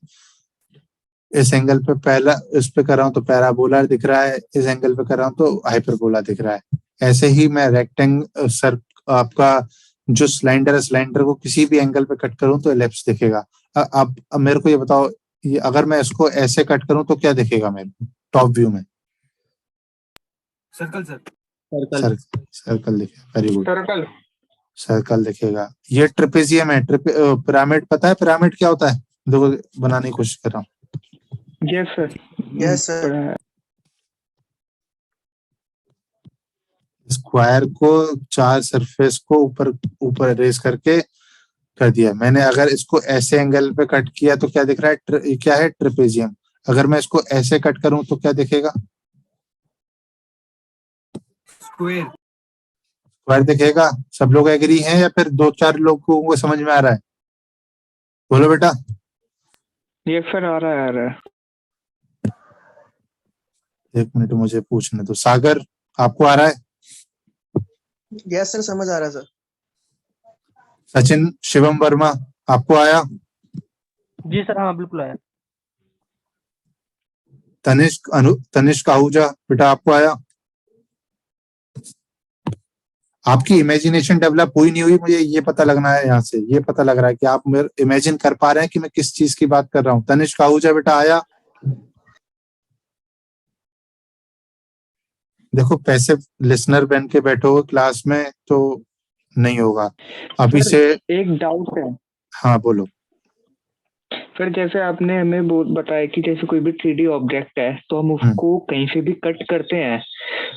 इस एंगल पे पहला इस पे कर रहा हूं तो पैराबोला दिख रहा है, इस एंगल पे कर रहा हूं तो हाइपरबोला दिख रहा है। ऐसे ही मैं रेक्टेंगल सर आपका जो सिलेंडर है, सिलेंडर को किसी भी एंगल पे कट करूं तो एलिप्स दिखेगा। अब मेरे को ये बताओ, ये अगर मैं इसको ऐसे कट करूं तो क्या दिखेगा मेरे को टॉप व्यू में? Circle sir. सर्कल दिखेगा, वेरी गुड, सर्कल। सर्कल दिखेगा। ये ट्रेपेजियम है। पिरामिड पता है पिरामिड क्या होता है? देखो बनाने की कोशिश कर रहा हूँ। Yes sir. Yes sir. Square को चार सरफेस को ऊपर ऊपर रेज करके कर दिया मैंने। अगर इसको ऐसे एंगल पे कट किया तो क्या दिख रहा है? ये क्या है? ट्रेपेजियम। अगर मैं इसको ऐसे कट करूं तो क्या दिखेगा? स्क्वायर। स्क्वायर दिखेगा। सब लोग एग्री हैं या फिर दो चार लोगों को समझ में आ रहा है? बोलो बेटा। यस सर, आ रहा है, आ रहा है। एक मिनट मुझे पूछने दो। सागर, आपको आ रहा है? यस सर, समझ आ रहा है सर। सचिन शिवम वर्मा, आपको आया? जी सर, हाँ बिल्कुल आया। तनिष्क आहूजा बेटा, आपको आया? आपकी इमेजिनेशन डेवलप हुई नहीं हुई, मुझे ये पता लगना है। यहाँ से ये पता लग रहा है कि आप मेरे इमेजिन कर पा रहे हैं कि मैं किस चीज की बात कर रहा हूँ। तनिष्क आहूजा बेटा आया? देखो पैसे लिसनर बन के बैठो क्लास में तो नहीं होगा अभी सर, से। एक डाउट है हाँ बोलो। सर। जैसे आपने हमें बताया कि जैसे कोई भी 3D ऑब्जेक्ट है तो हम उसको कहीं से भी कट करते हैं,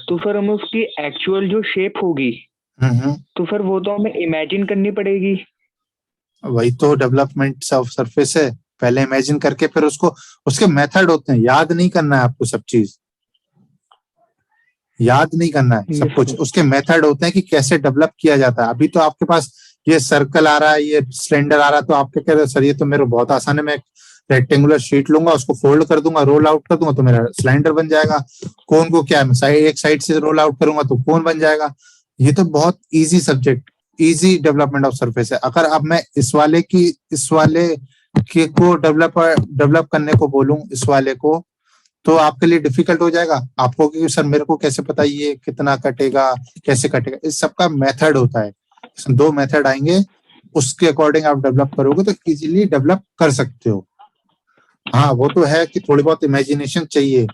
तो फिर हमें उसकी एक्चुअल जो शेप होगी तो फिर वो तो हमें इमेजिन करनी पड़ेगी। वही तो डेवलपमेंट ऑफ सरफेस है। पहले इमेजिन करके फिर उसको, उसके मेथड होते हैं, याद नहीं करना है आपको सब चीज, याद नहीं करना है सब कुछ। उसके मेथड होते हैं कि कैसे डेवलप किया जाता है। अभी तो आपके पास ये सर्कल आ रहा है, ये सिलेंडर आ रहा है, तो आपके कह रहे सर ये तो मेरे बहुत आसान है, मैं रेक्टेंगुलर शीट लूंगा, उसको फोल्ड कर दूंगा, रोल आउट कर दूंगा तो मेरा सिलेंडर बन जाएगा। कोन को क्या है, एक साइड से रोल आउट करूंगा तो कोन बन जाएगा। ये तो बहुत easy subject, easy development of surface है। अगर अब मैं इस वाले के को डेवलप करने को बोलूं, इस वाले को, तो आपके लिए डिफिकल्ट हो जाएगा आपको कि सर मेरे को कैसे पता ये कितना कटेगा, कैसे कटेगा। इस सबका मेथड होता है, इसमें दो मेथड आएंगे, उसके अकॉर्डिंग आप डेवलप करोगे तो इजीली डेवलप कर सकते हो। हाँ वो तो है कि थोड़ी बहुत इमेजिनेशन चाहिए,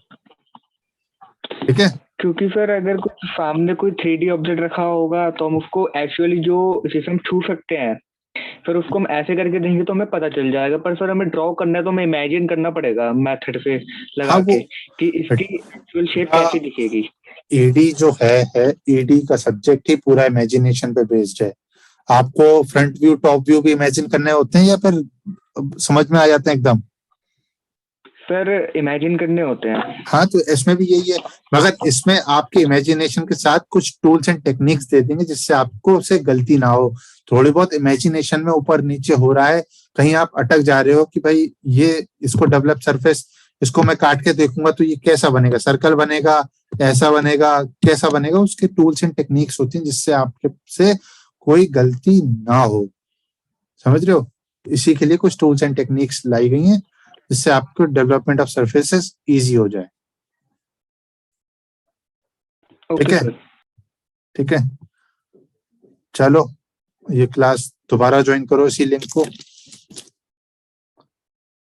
ठीक है। क्योंकि सर अगर कुछ सामने कोई 3D ऑब्जेक्ट रखा होगा तो हम उसको एक्चुअली जो जिसे हम छू सकते हैं, फिर उसको हम ऐसे करके देंगे तो हमें पता चल जाएगा। पर सर हमें ड्रॉ करना है तो हमें इमेजिन करना पड़ेगा मेथड से लगा के कि इसकी एक्चुअल शेप कैसे दिखेगी। ईडी जो है ईडी का सब्जेक्ट ही पूरा इमेजिनेशन पे बेस्ड है। आपको फ्रंट व्यू टॉप व्यू भी इमेजिन करने होते हैं या फिर समझ में आ जाते हैं एकदम? सर इमेजिन करने होते हैं। हाँ तो इसमें भी यही है, मगर इसमें आपके इमेजिनेशन के साथ कुछ टूल्स एंड टेक्निक्स दे देंगे जिससे आपको से गलती ना हो। थोड़ी बहुत इमेजिनेशन में ऊपर नीचे हो रहा है, कहीं आप अटक जा रहे हो कि भाई ये इसको डेवलप सरफेस, इसको मैं काट के देखूंगा तो ये कैसा बनेगा, सर्कल बनेगा, ऐसा बनेगा, कैसा बनेगा, उसके टूल्स एंड टेक्निक्स होती हैं जिससे आपके से कोई गलती ना हो। समझ रहे हो? इसी के लिए कुछ टूल्स एंड टेक्निक्स लाई गई हैं जिससे आपको डेवलपमेंट ऑफ सरफेसेस इजी हो जाए। ठीक है, ठीक है। चलो ये क्लास दोबारा ज्वाइन करो इसी लिंक को।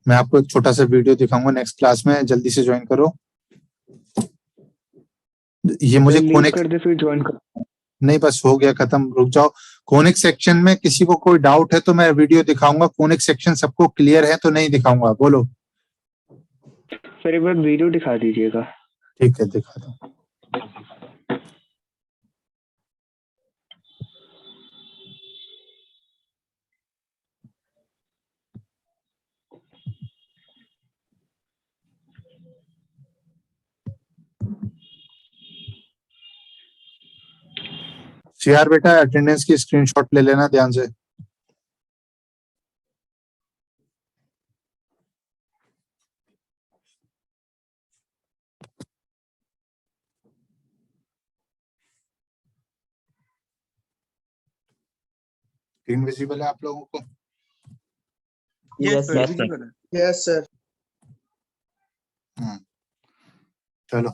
मैं आपको एक छोटा सा वीडियो दिखाऊंगा नेक्स्ट क्लास में, जल्दी से ज्वाइन करो। ये मुझे कोनिक कर दे फिर ज्वाइन कर। नहीं, बस हो गया खत्म, रुक जाओ। कोनिक सेक्शन में किसी को कोई डाउट है तो मैं वीडियो दिखाऊंगा। कोनिक सेक्शन सबको क्लियर है तो नहीं दिखाऊंगा? बोलो। सर एक बार वीडियो दिखा दीजिएगा। ठीक है, दिखा दो। सीआर बेटा अटेंडेंस की स्क्रीनशॉट ले लेना ध्यान से। स्क्रीन विजिबल है आप लोगों को? Yes sir. Yes sir. चलो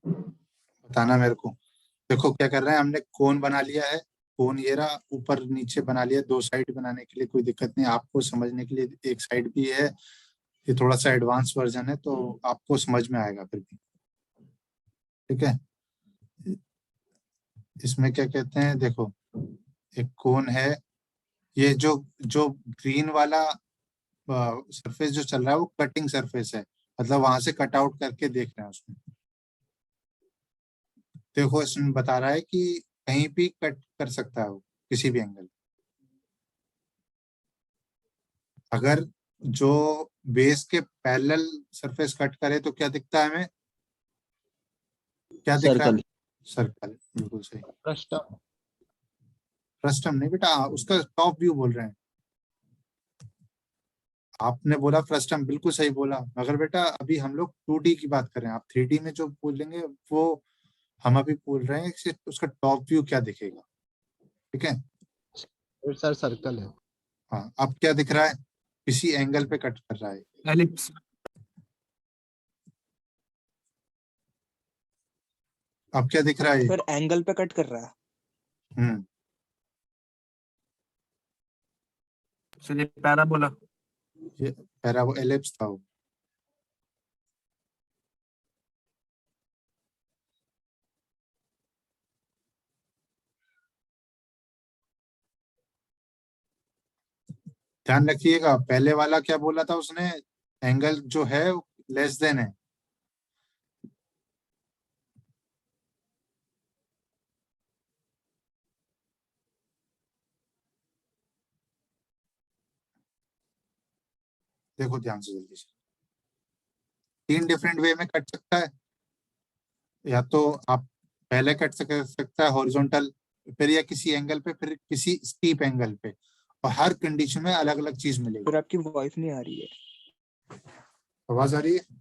बताना मेरे को। देखो क्या कर रहे हैं, हमने कोन बना लिया है। कोन ये रहा, ऊपर नीचे बना लिया। 2 साइड बनाने के लिए कोई दिक्कत नहीं, आपको समझने के लिए एक साइड भी है। ये थोड़ा सा एडवांस वर्जन है तो आपको समझ में आएगा फिर भी, ठीक है। इसमें क्या कहते हैं, देखो एक कोन है। ये जो जो ग्रीन वाला सरफेस जो चल रहा है वो कटिंग सरफेस है, मतलब वहां से कट आउट करके देख रहे हैं उसमें। देखो इसमें बता रहा है कि कहीं भी कट कर सकता है वो, किसी भी एंगल। अगर जो बेस के पैरेलल सरफेस कट करे तो क्या दिखता है हमें? क्या दिख रहा है? सर्कल, बिल्कुल सही। फ्रस्टम नहीं बेटा, उसका टॉप व्यू बोल रहे हैं। आपने बोला फ्रस्टम, बिल्कुल सही बोला, मगर बेटा अभी हम लोग 2D की बात कर रहे हैं। आप 3D में जो बोलेंगे वो हम अभी बोल रहे हैं कि उसका टॉप व्यू क्या दिखेगा, ठीक है। सर सर्कल है। हाँ, अब क्या दिख रहा है? किसी एंगल पे कट कर रहा है। एलिप्स। अब क्या दिख रहा है? फिर एंगल पे कट कर रहा है। चलिए पैराबोला। ये पैरा वो एलिप्स था वो। ध्यान रखिएगा, पहले वाला क्या बोला था उसने? एंगल जो है लेस देन है। देखो ध्यान से जल्दी से, 3 डिफरेंट वे में कट सकता है। या तो आप पहले कट सकता है हॉरिजॉन्टल, फिर या किसी एंगल पे, फिर किसी स्टीप एंगल पे, और हर कंडीशन में अलग अलग चीज मिलेगी। फिर आपकी वॉइस नहीं आ रही है। आवाज आ रही है?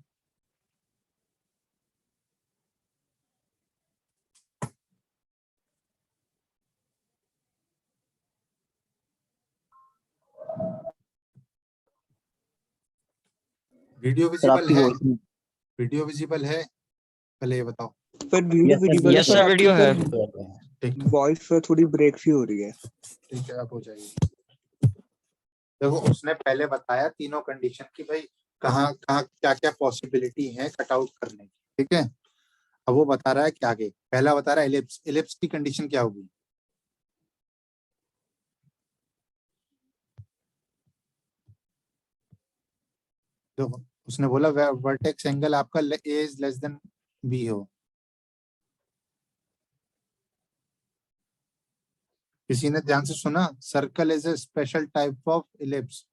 वीडियो विजिबल है? वीडियो विजिबल है? पहले ये बताओ। पर video visible yes sir, video है। ठीक वॉइस पर थोड़ी ब्रेक सी हो रही है। ठीक है, अब हो जाएगी। देखो उसने पहले बताया तीनों कंडीशन की, भाई कहाँ कहाँ क्या क्या पॉसिबिलिटी है कट आउट करने की, ठीक है। अब वो बता रहा है कि आगे पहला बता रहा है एलिप्स। एलिप्स की कंडीशन क्या होगी? देखो उसने बोला वर्टेक्स एंगल आपका ए इज लेस देन बी हो। किसी ने ध्यान से सुना? Circle is a special type of ellipse.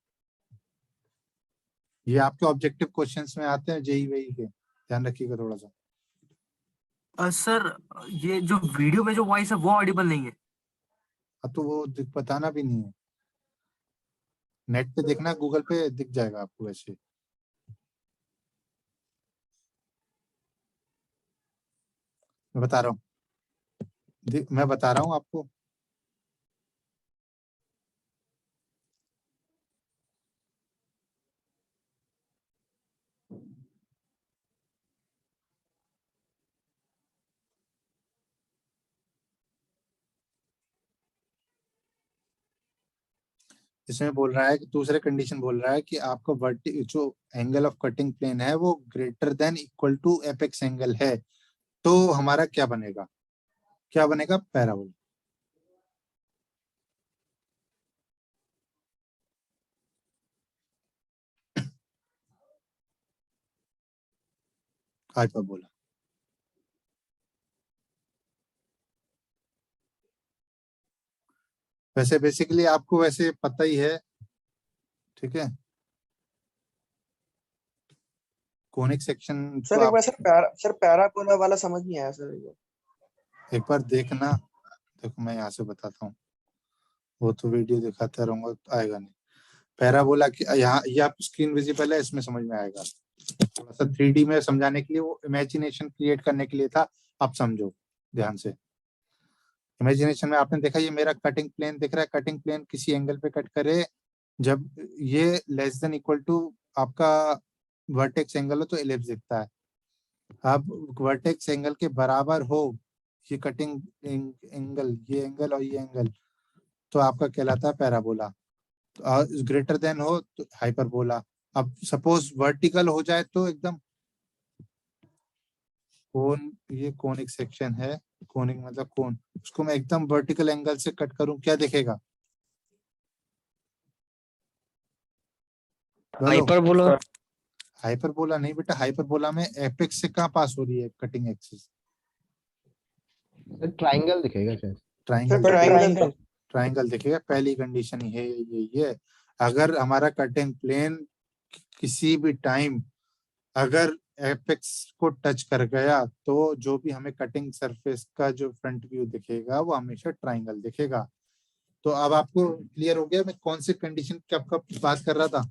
ये आपके ऑब्जेक्टिव क्वेश्चंस में आते हैं, जेई वेई के, ध्यान रखिएगा थोड़ा सा। सर ये जो वीडियो में जो वॉइस है वो ऑडिबल नहीं है। अब तो वो बताना भी नहीं है, नेट पे देखना, गूगल पे दिख जाएगा आपको वैसे। मैं बता रहा हूँ, मैं बता रहा हूँ आपको। इसमें बोल रहा है कि दूसरे कंडीशन बोल रहा है कि आपका वर्टी जो एंगल ऑफ कटिंग प्लेन है वो greater than equal to apex angle है, तो हमारा क्या बनेगा? क्या बनेगा? पैराबोला। हाइपरबोला। वैसे बेसिकली आपको वैसे पता ही है, ठीक है। कोनिक सेक्शन सर एक बार सर पैराबोला वाला समझ नहीं आया सर। एक बार देखना, देखो मैं यहाँ से बताता हूँ, वो तो वीडियो दिखाता रहूंगा तो आएगा नहीं। पैराबोला की यहाँ ये आप स्क्रीन विजिबल है, इसमें समझ में आएगा। थोड़ा सा 3D में समझाने के लिए, वो इमेजिनेशन क्रिएट करने के लिए था। आप समझो ध्यान से। इमेजिनेशन में आपने देखा, ये मेरा कटिंग प्लेन दिख रहा है, कटिंग प्लेन किसी एंगल पे कट करे, जब ये लेस देन इक्वल टू आपका वर्टेक्स एंगल हो तो एलिप्स दिखता है। अब वर्टेक्स एंगल के बराबर हो ये कटिंग एंगल, ये एंगल और ये एंगल, तो आपका कहलाता है पैराबोला। ग्रेटर देन हो तो हाइपरबोला। अब सपोज वर्टिकल हो जाए तो एकदम कोन, ये कोनिक सेक्शन है, कोनिक मतलब कोन, उसको मैं एकदम वर्टिकल एंगल से कट करूं, क्या दिखेगा? हाइपरबोला। हाइपरबोला नहीं बेटा, हाइपरबोला में एपेक्स से कहाँ पास हो रही है कटिंग एक्सिस? ट्राइंगल दिखेगा शायद। ट्राइंगल, ट्राइंगल दिखेगा। पहली कंडीशन ही है ये अगर हमारा कटिंग प्लेन किसी भी टाइम अगर एपेक्स को टच कर गया तो जो भी हमें कटिंग सरफेस का जो फ्रंट व्यू दिखेगा वो हमेशा ट्राइंगल दिखेगा। तो अब आपको क्लियर हो गया मैं कौन सी कंडीशन की आपका बात कर रहा था?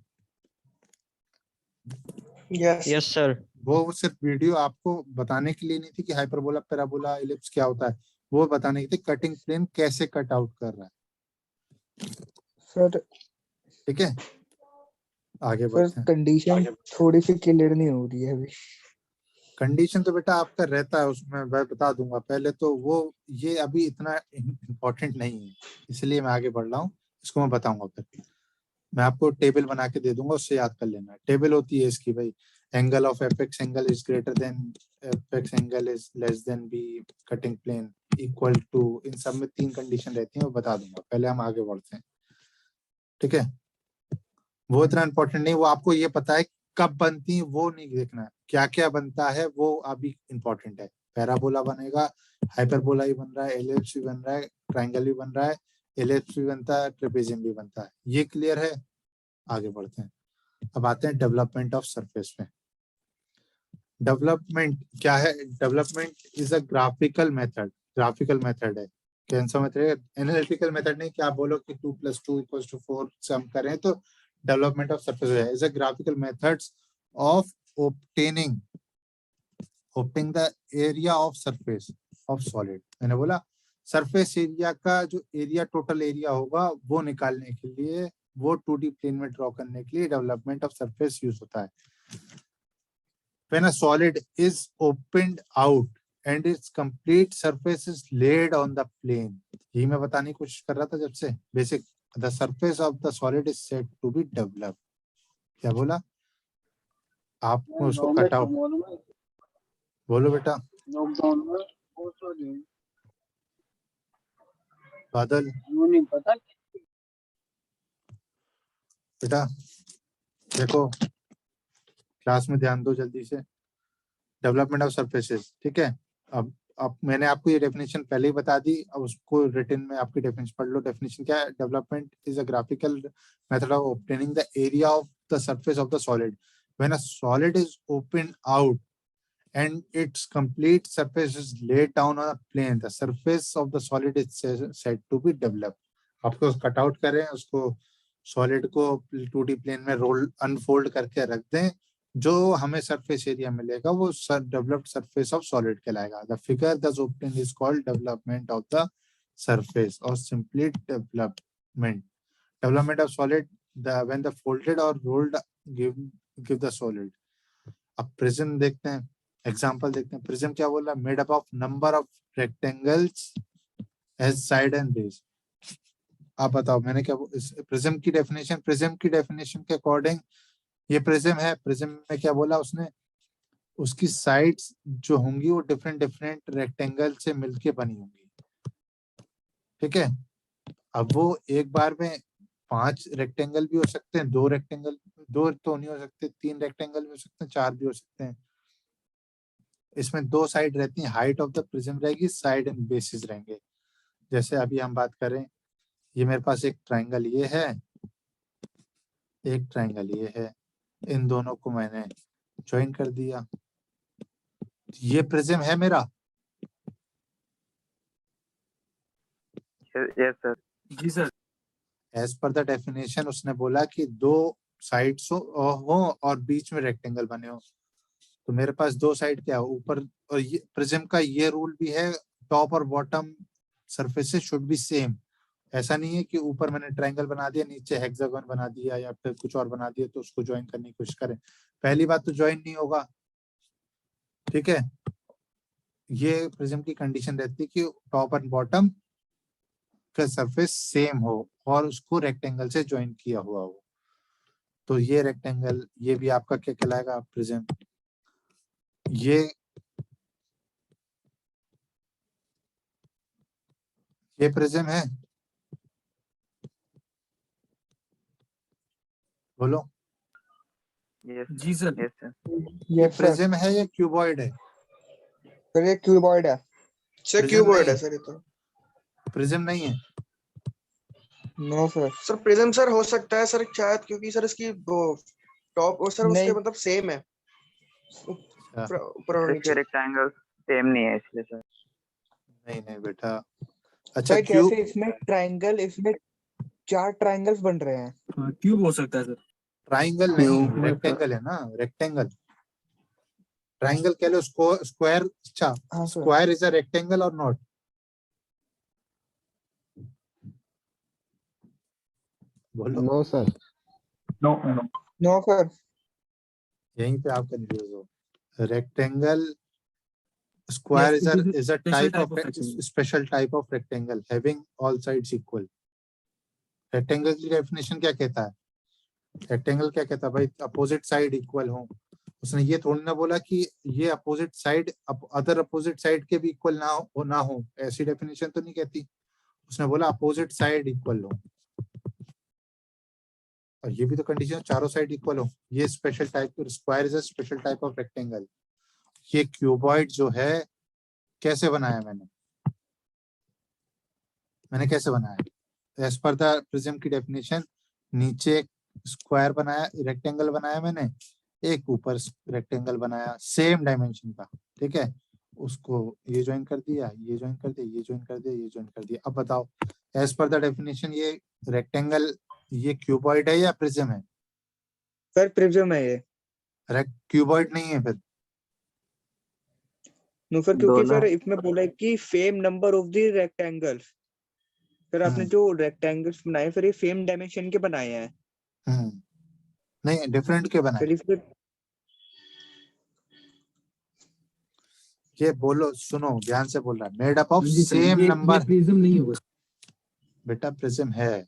Yes sir. वो सिर्फ वीडियो आपको बताने के लिए नहीं थी कि हाइपरबोला, पैराबोला, इलिप्स क्या होता है, वो बताने की थी कटिंग प्लेन कैसे कट आउट कर रहा है। सर ठीक है, आगे बढ़ते हैं। कंडीशन थोड़ी सी क्लियर नहीं हो रही है अभी। कंडीशन तो बेटा आपका रहता है, उसमें मैं बता दूंगा। पहले तो वो ये अभी इतना इम्पोर्टेंट नहीं है, इसलिए मैं आगे बढ़ रहा हूँ, इसको मैं बताऊंगा। फिर मैं आपको टेबल बना के दे दूंगा, उससे याद कर लेना। टेबल होती है इसकी भाई, angle of apex angle is greater than apex angle is less than B, cutting plane equal to, इन सब में 3 कंडीशन रहती हैं, वो बता दूंगा। पहले हम आगे बढ़ते हैं, ठीक है? वो इतना इंपॉर्टेंट नहीं, वो आपको ये पता है कब बनती है वो नहीं देखना है, क्या क्या बनता है वो अभी इंपॉर्टेंट है। पैराबोला बनेगा, हाइपरबोला भी बन रहा है, एलिप्स भी बन रहा है, ट्राइंगल भी बन रहा है, एलिप्स भी बनता है, ट्रेपेजियम भी बनता है। ये क्लियर है? आगे बढ़ते हैं। अब आते हैं डेवलपमेंट ऑफ सरफेस में। डेवलपमेंट क्या है? Development is a graphical method. Graphical method है, कौन सा मेथड है? एनालिटिकल मेथड नहीं कि आप बोलो कि 2 + 2 = 4 सम करें तो डेवलपमेंट ऑफ सरफेस है। Is a graphical methods of obtaining the area of surface of solid. मैंने बोला सरफेस एरिया का जो एरिया, टोटल एरिया होगा वो निकालने के लिए, वो 2D प्लेन में ड्रॉ करने के लिए डेवलपमेंट ऑफ सरफेस यूज होता है। When a solid is opened out and its complete surface is laid on the plane, यही मैं बताने की कोशिश कर रहा था जब से। Basic, the surface of the solid is said to be developed। क्या बोला? आपको उसको कट आउट बोलो बेटा। बादल बेटा देखो, क्लास में ध्यान दो जल्दी से। डेवलपमेंट ऑफ सरफेसेस, ठीक है? अब मैंने आपको ये डेफिनेशन पहले ही बता दी, अब उसको रिटन में आपकी डेफिनेशन पढ़ लो। डेफिनेशन क्या है? Development is a graphical method of obtaining the area of the surface of the solid when a solid is open out and its complete surface is laid down on a plane, the surface of the solid is said to be developed। आपको cut out करें, उसको solid को 2D plane में role unfold करके रख दें, जो हमें सरफेस एरिया मिलेगा वो डेवलप्ड सरफेस ऑफ सॉलिड कहलाएगा। The figure thus obtained is called development of the surface or simply development। development of solid when the folded or rolled give the solid। अब prism देखते हैं, example देखते हैं। Prism क्या बोला? Made up of number of rectangles as side and base. आप बताओ मैंने क्या प्रिज्म की डेफिनेशन के अकॉर्डिंग ये प्रिज्म है। प्रिज्म में क्या बोला उसने? उसकी साइड्स जो होंगी वो डिफरेंट रेक्टेंगल से मिलके बनी होंगी, ठीक है? अब वो एक बार में 5 रेक्टेंगल भी हो सकते हैं, 2 रेक्टेंगल, 2 तो नहीं हो सकते, 3 रेक्टेंगल भी हो सकते हैं, 4 भी हो सकते हैं। इसमें 2 साइड रहती हैं, हाइट ऑफ द प्रिज्म रहेगी, साइड एंड बेसिस रहेंगे। जैसे अभी हम बात करें, ये मेरे पास एक ट्राइंगल ये है, एक ट्राइंगल ये है, इन दोनों को मैंने ज्वाइन कर दिया, ये प्रिज्म है मेरा। Yes sir. जी sir. As per the definition उसने बोला कि दो साइड्स हो और बीच में रेक्टेंगल बने हो। तो मेरे पास दो साइड क्या हो, ऊपर, और ये प्रिज्म का ये रूल भी है, टॉप और bottom surfaces should be same. ऐसा नहीं है कि ऊपर मैंने ट्रायंगल बना दिया, नीचे हेक्सागन बना दिया या फिर कुछ और बना दिया तो उसको ज्वाइन करने की कोशिश करें। पहली बात तो ज्वाइन नहीं होगा, ठीक है। ये प्रिज्म की कंडीशन रहती है कि टॉप एंड बॉटम का सरफेस सेम हो और उसको रेक्टेंगल से ज्वाइन किया हुआ हो। तो ये रेक्टेंगल, ये भी आपका क्या कहलाएगा, प्रिज्म। ये प्रिज्म है, बोलो। यस जी सर। Yes sir. ये यस सर। प्रिज्म है या क्यूबॉइड है? सर ये क्यूबॉइड है। सर Prism क्यूबॉइड नहीं। है सर, ये तो प्रिज्म नहीं है। No sir. Sir prism sir हो सकता है सर शायद, क्योंकि सर इसकी वो टॉप और सर उसके नहीं। मतलब सेम है, ऊपर ऊपर और इसके नीचे। रेक्टेंगल सेम नहीं है इसलिए सर। नहीं नहीं बेटा। अच्छा सर क्यूब, जैसे इसमें ट्रायंगल, इसमें 4 ट्रायंगल्स बन रहे हैं। हाँ, क्यूब हो सकता है सर। ट्राइंगल क्यूब नहीं, रेक्टेंगल है ना, रेक्टेंगल। ट्राइंगल कह लो, स्क्वायर। अच्छा, हाँ sir. Square is a rectangle और नॉट? बोलो। No sir. No no. No sir. यहीं पे आप कंफ्यूज हो। Rectangle, square Yes, is it is is a special type type of of rectangle. special type of rectangle having all sides equal. Rectangle की definition क्या कहता है? Rectangle क्या कहता है भाई? अपोजिट साइड इक्वल हो। उसने ये थोड़ी ना बोला कि ये opposite side other opposite side के भी इक्वल ना हो, ऐसी डेफिनेशन तो नहीं कहती। उसने बोला अपोजिट साइड इक्वल हो, और ये भी तो कंडीशन, चारों साइड इक्वल हो। ये special type, square is a special type of rectangle. ये क्यूबॉइड जो है, कैसे बनाया मैंने कैसे बनाया? एज पर द प्रिज्म की डेफिनेशन, नीचे एक स्क्वायर बनाया, रेक्टेंगल बनाया मैंने, एक ऊपर रेक्टेंगल बनाया सेम डायमेंशन का, ठीक है। उसको ये ज्वाइन कर दिया, ये ज्वाइन कर दिया, ये ज्वाइन कर दिया, ये ज्वाइन कर दिया। अब बताओ, एज पर द डेफिनेशन ये रेक्टेंगल, ये क्यूबॉइड है या प्रिज्म है? सर प्रिज्म है ये। क्यूबॉइड नहीं है फिर? नो सर, क्योंकि दोनों। सर इसमें बोला है कि same number of the rectangles. Sir आपने जो रेक्टेंगल्स बनाए फिर ये सेम डायमेंशन के बनाए हैं। नहीं, डिफरेंट के बनाए। फिर इसमें ये बोलो, सुनो ध्यान से बोल रहा है, मेड अप ऑफ जी सर, सेम ये नंबर। प्रिज्म नहीं होगा। बेटा प्रिज्म है,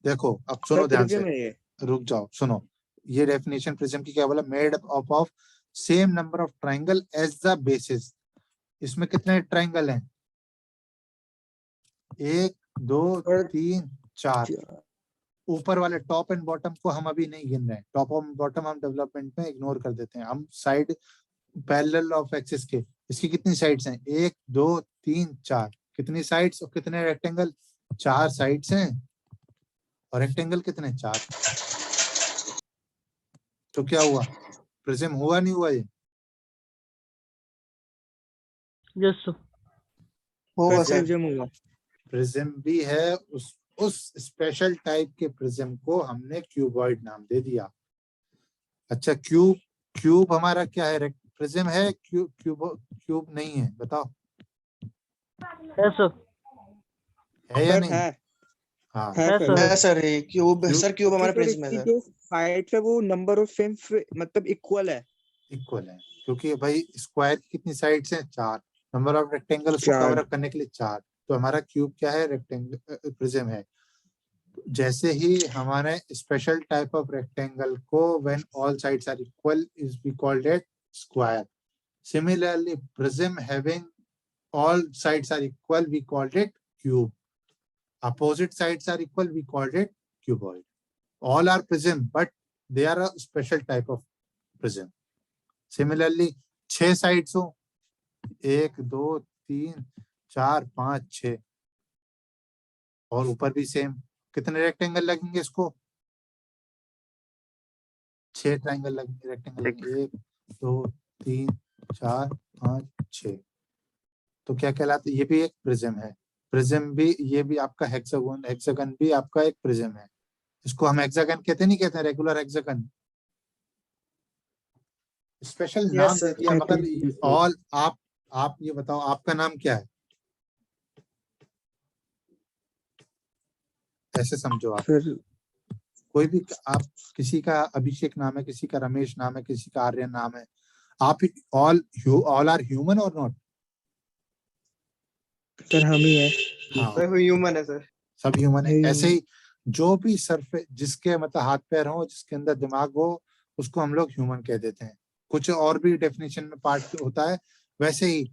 देखो अब सर सुनो ध्यान से, प्रिज्म है ये। रुक जाओ सुनो। ये डेफिनेशन प्रिज्म की क्या बोला? Made up of same number of triangle as the basis. इसमें कितने ट्राइंगल हैं? 1 2 और 3 4। ऊपर वाले टॉप एंड बॉटम को हम अभी नहीं गिन रहे हैं, टॉप और बॉटम हम डेवलपमेंट में इग्नोर कर देते हैं। हम साइड पैरेलल ऑफ एक्सिस के, इसकी कितनी साइड्स हैं? 1 2 3 4। कितनी साइड्स और कितने रेक्टेंगल? 4 साइड्स हैं और रेक्टेंगल कितने? 4। तो क्या हुआ? प्रिज्म हुआ नहीं हुआ? ये यस सर। होगा प्रिज्म, सर, प्रिज्म होगा। प्रिज्म भी है। उस स्पेशल टाइप के प्रिज्म को हमने क्यूबॉइड नाम दे दिया। अच्छा, क्यूब हमारा क्या है? प्रिज्म है, क्यूब नहीं है? बताओ, यस सर। है या सर नहीं? है। हाँ, है है सर। सर। है सर, ये क्यूब क्यूब- सर, क्यूब हमारा क्योंकि सर प्रिज्म है इसकी सर। जो साइड्स है वो नंबर ऑफ सेम मतलब इक्वल है। इक्वल है, क्योंकि भाई स्क्वायर की कितनी साइड्स हैं? 4। नंबर ऑफ रेक्टेंगल उसको 4। कवर अप करने के लिए 4। तो हमारा क्यूब क्या है? रेक्टेंगल, प्रिज्म है। जैसे ही हमारे स्पेशल टाइप ऑफ रेक्टेंगल को when all sides are equal is we called it square. Similarly prism having all sides are equal, we called it cube. Opposite sides are equal, we called it cuboid. All are prism, but they are a special type of prism. Similarly, 6 sides हो, 1 2 3 4 5 6, और ऊपर भी same. कितने rectangle लगेंगे इसको? 6 triangle लगेंगे, rectangle लगेंगे। 1 2 3 4 5 6। तो क्या कहलाता है? ये भी एक प्रिज्म है। प्रिज्म भी, ये भी आपका हेक्सागोन, हेक्सागन भी आपका एक प्रिज्म है। इसको हम हेक्सागन कहते नहीं कहते, रेगुलर हेक्सागन, स्पेशल नाम यस दे सर। दिया। मगर ऑल, आप ये बताओ आपका नाम क्या है, ऐसे समझो आप। सर कोई भी आप, किसी का अभिषेक नाम है, किसी का रमेश नाम है, किसी का आर्यन नाम है, आप ऑल आर ह्यूमन और नॉट? सर हम ही है। हाँ, सर ह्यूमन है सर। सब ह्यूमन है। है ऐसे human। ही जो भी सरफेस, जिसके मतलब हाथ पैर हो, जिसके अंदर दिमाग हो, उसको हम लोग ह्यूमन कह देते हैं। कुछ और भी डेफिनेशन में पार्ट होता है। वैसे ही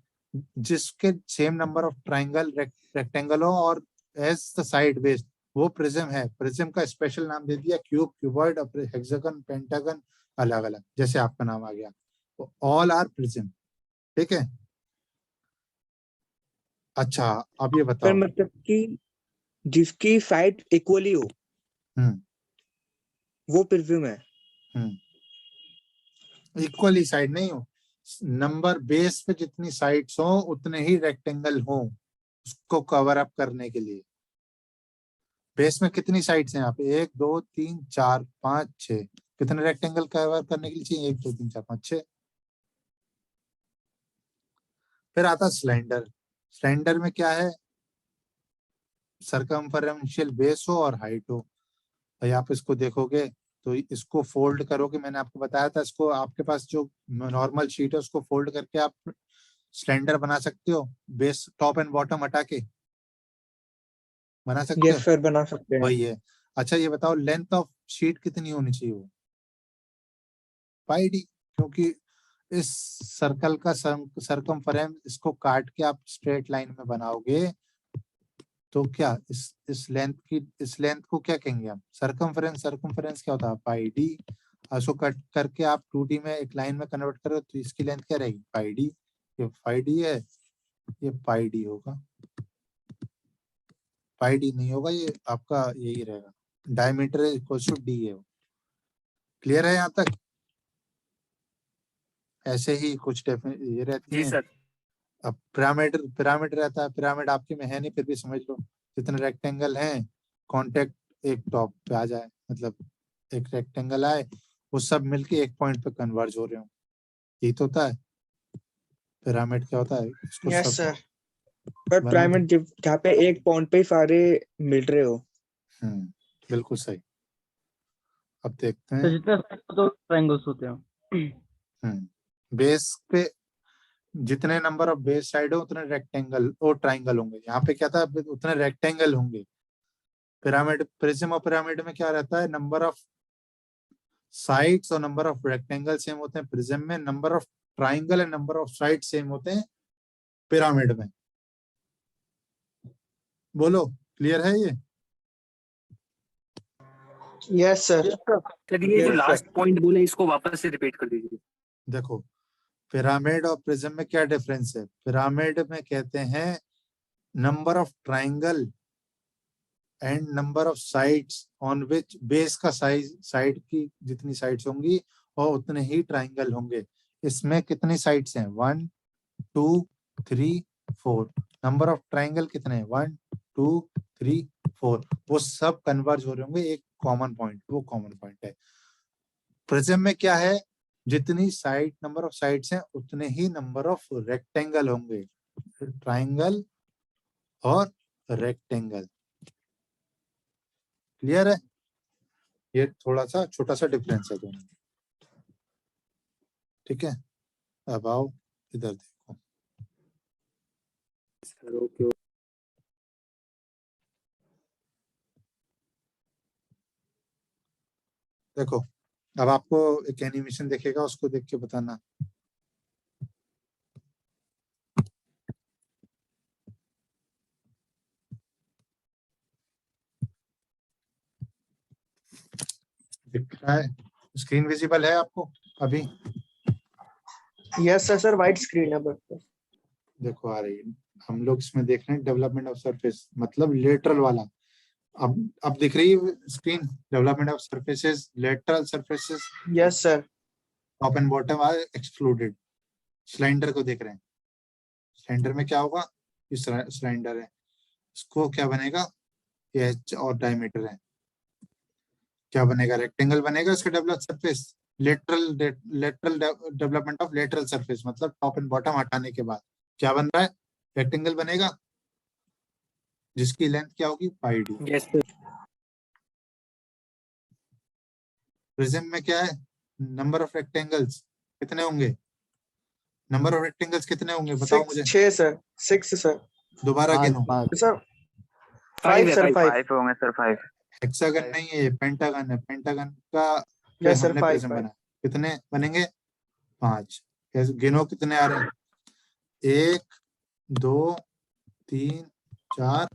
जिसके same number of triangle, rectangle हो और एज द साइड बेस, वो प्रिज्म है। प्रिज्म का स्पेशल नाम दे दिया, क्यूब, क्यूबॉइड, हेक्सागन, पेंटागन, अलग अलग, जैसे आपका नाम आ गया। तो ऑल आर प्रिज्म, ठीक है। अच्छा, अब ये सर बताओ। मतलब कि जिसकी साइड इक्वली हो हम्म वो प्रिज्म है। इक्वली साइड नहीं हो, नंबर बेस पे जितनी साइड्स हो उतने ही रेक्टेंगल हो, उसको कवर अप करने के लिए। बेस में कितनी साइड्स हैं यहाँ पे, 1 2 3 4 5 6, कितने रेक्टेंगल कवर करने के लिए चाहिए, 1 2 3 4 5 6। फिर आता सिलेंडर। सिलेंडर में क्या है, सरकमफेरेंशियल बेस हो और हाइट हो। भाई आप इसको देखोगे तो इसको फोल्ड करोगे, मैंने आपको बताया था, इसको आपके पास जो नॉर्मल शीट है उसको फोल्ड करके आप सिलेंडर बना सकते हो, बेस टॉप एंड बॉटम हटा के बना सकते हो। यस सर बना सकते हैं। वही है। अच्छा ये बताओ, लेंथ ऑफ शीट कितनी होनी चाहिए, वो पाई डी, क्योंकि इस सर्कल का सरकमफेरेंस, इसको काट के आप स्ट्रेट लाइन में बनाओगे तो क्या इस लेंथ को क्या कहेंगे हम, सरकमफेरेंस। सरकमफेरेंस क्या होता है, पाई डी। इसको कट करके आप 2D में एक लाइन में कन्वर्ट करो तो इसकी लेंथ क्या रहेगी, पाई डी। ये पाई डी है, ये पाई डी होगा, पाई डी नहीं होगा, ये आपका यही रहेगा, डायमीटर इक्वल्स टू डी है। क्लियर है यहाँ तक? ऐसे ही कुछ ये रहती जी हैं। सर। अब पिरामिड, पिरामिड रहता है, पिरामिड आपके में है नहीं, फिर भी समझ लो जितने रेक्टेंगल हैं, कॉन्टेक्ट एक टॉप पे आ जाए, मतलब एक रेक्टेंगल आए, वो सब मिलके एक पॉइंट पे कन्वर्ज हो रहे हो, यही तो होता है पिरामिड। क्या होता है इसको यस सब सर। पर बना प्राइमरी जहाँ पे एक पॉइंट पे ही सारे मिल रहे हो। बिल्कुल सही। अब देखते तो हैं। जितने तो ट्रायंगल्स होते हैं। बेस पे जितने नंबर ऑफ बेस साइड हो उतने रेक्टेंगल और ट्राइंगल होंगे। यहाँ पे क्या था, उतने रेक्टेंगल होंगे। पिरामिड, प्रिज्म और पिरामिड में क्या रहता है, नंबर ऑफ साइड्स और नंबर ऑफ रेक्टेंगल सेम होते हैं प्रिज्म में, number of triangle and number of side same होते हैं पिरामिड में। बोलो, क्लियर है ये? Yes sir. सर ये जो Yes, लास्ट पॉइंट बोले इसको वापस से रिपीट कर दीजिए। देखो, पिरामिड और प्रिज्म में क्या डिफरेंस है। पिरामिड में कहते हैं number of triangle and number of sides on which, base का साइज, साइड की जितनी साइड्स होंगी और उतने ही ट्राइंगल होंगे। इसमें कितनी साइड्स हैं, 1 2 3 4। नंबर ऑफ ट्राइंगल कितने हैं, 1 2 3 4। वो सब कन्वर्ज हो रहे होंगे एक कॉमन पॉइंट, वो कॉमन पॉइंट है। प्रिज्म में क्या है, जितनी साइड, नंबर ऑफ साइड्स हैं उतने ही नंबर ऑफ रेक्टेंगल होंगे, ट्राइंगल और रेक्टेंगल। क्लियर है? ये थोड़ा सा छोटा सा डिफरेंस है दोनों में, ठीक है। अब आओ इधर देखो, ओके। देखो अब आपको एक एनिमेशन दिखेगा, उसको देख के बताना। दिख रहा है, स्क्रीन विजिबल है आपको अभी? Yes sir. Sir white screen है बट देखो आ रही है। हम लोग इसमें देख रहे हैं डेवलपमेंट ऑफ सरफेस, मतलब लेटरल वाला। अब दिख रही है screen, development of surfaces, lateral surfaces, yes sir. Top and bottom are excluded. Cylinder को देख रहे हैं, सिलेंडर में क्या होगा, इस सिलेंडर है, इसको क्या बनेगा, ये h और डायमीटर है, क्या बनेगा, रेक्टेंगल बनेगा इसका develop surface, lateral development of lateral surface, मतलब टॉप एंड बॉटम हटाने के बाद क्या बन रहा है, रेक्टेंगल बनेगा जिसकी लेंथ क्या होगी, पाई डी। Yes sir. प्रिज्म में क्या है, नंबर ऑफ रेक्टेंगल्स कितने होंगे, नंबर ऑफ रेक्टेंगल्स कितने होंगे बताओ मुझे, 6 सर, 6 सर, दोबारा गिनो। सर 5 सर, 5 5 होंगे सर, 5। हेक्सागन नहीं है, ये पेंटागन है, पेंटागन का यस सर, हमने 5 प्रिज्म बनाया, कितने बनेंगे, 5। गिनो कितने आ रहे हैं, 1 2 3 4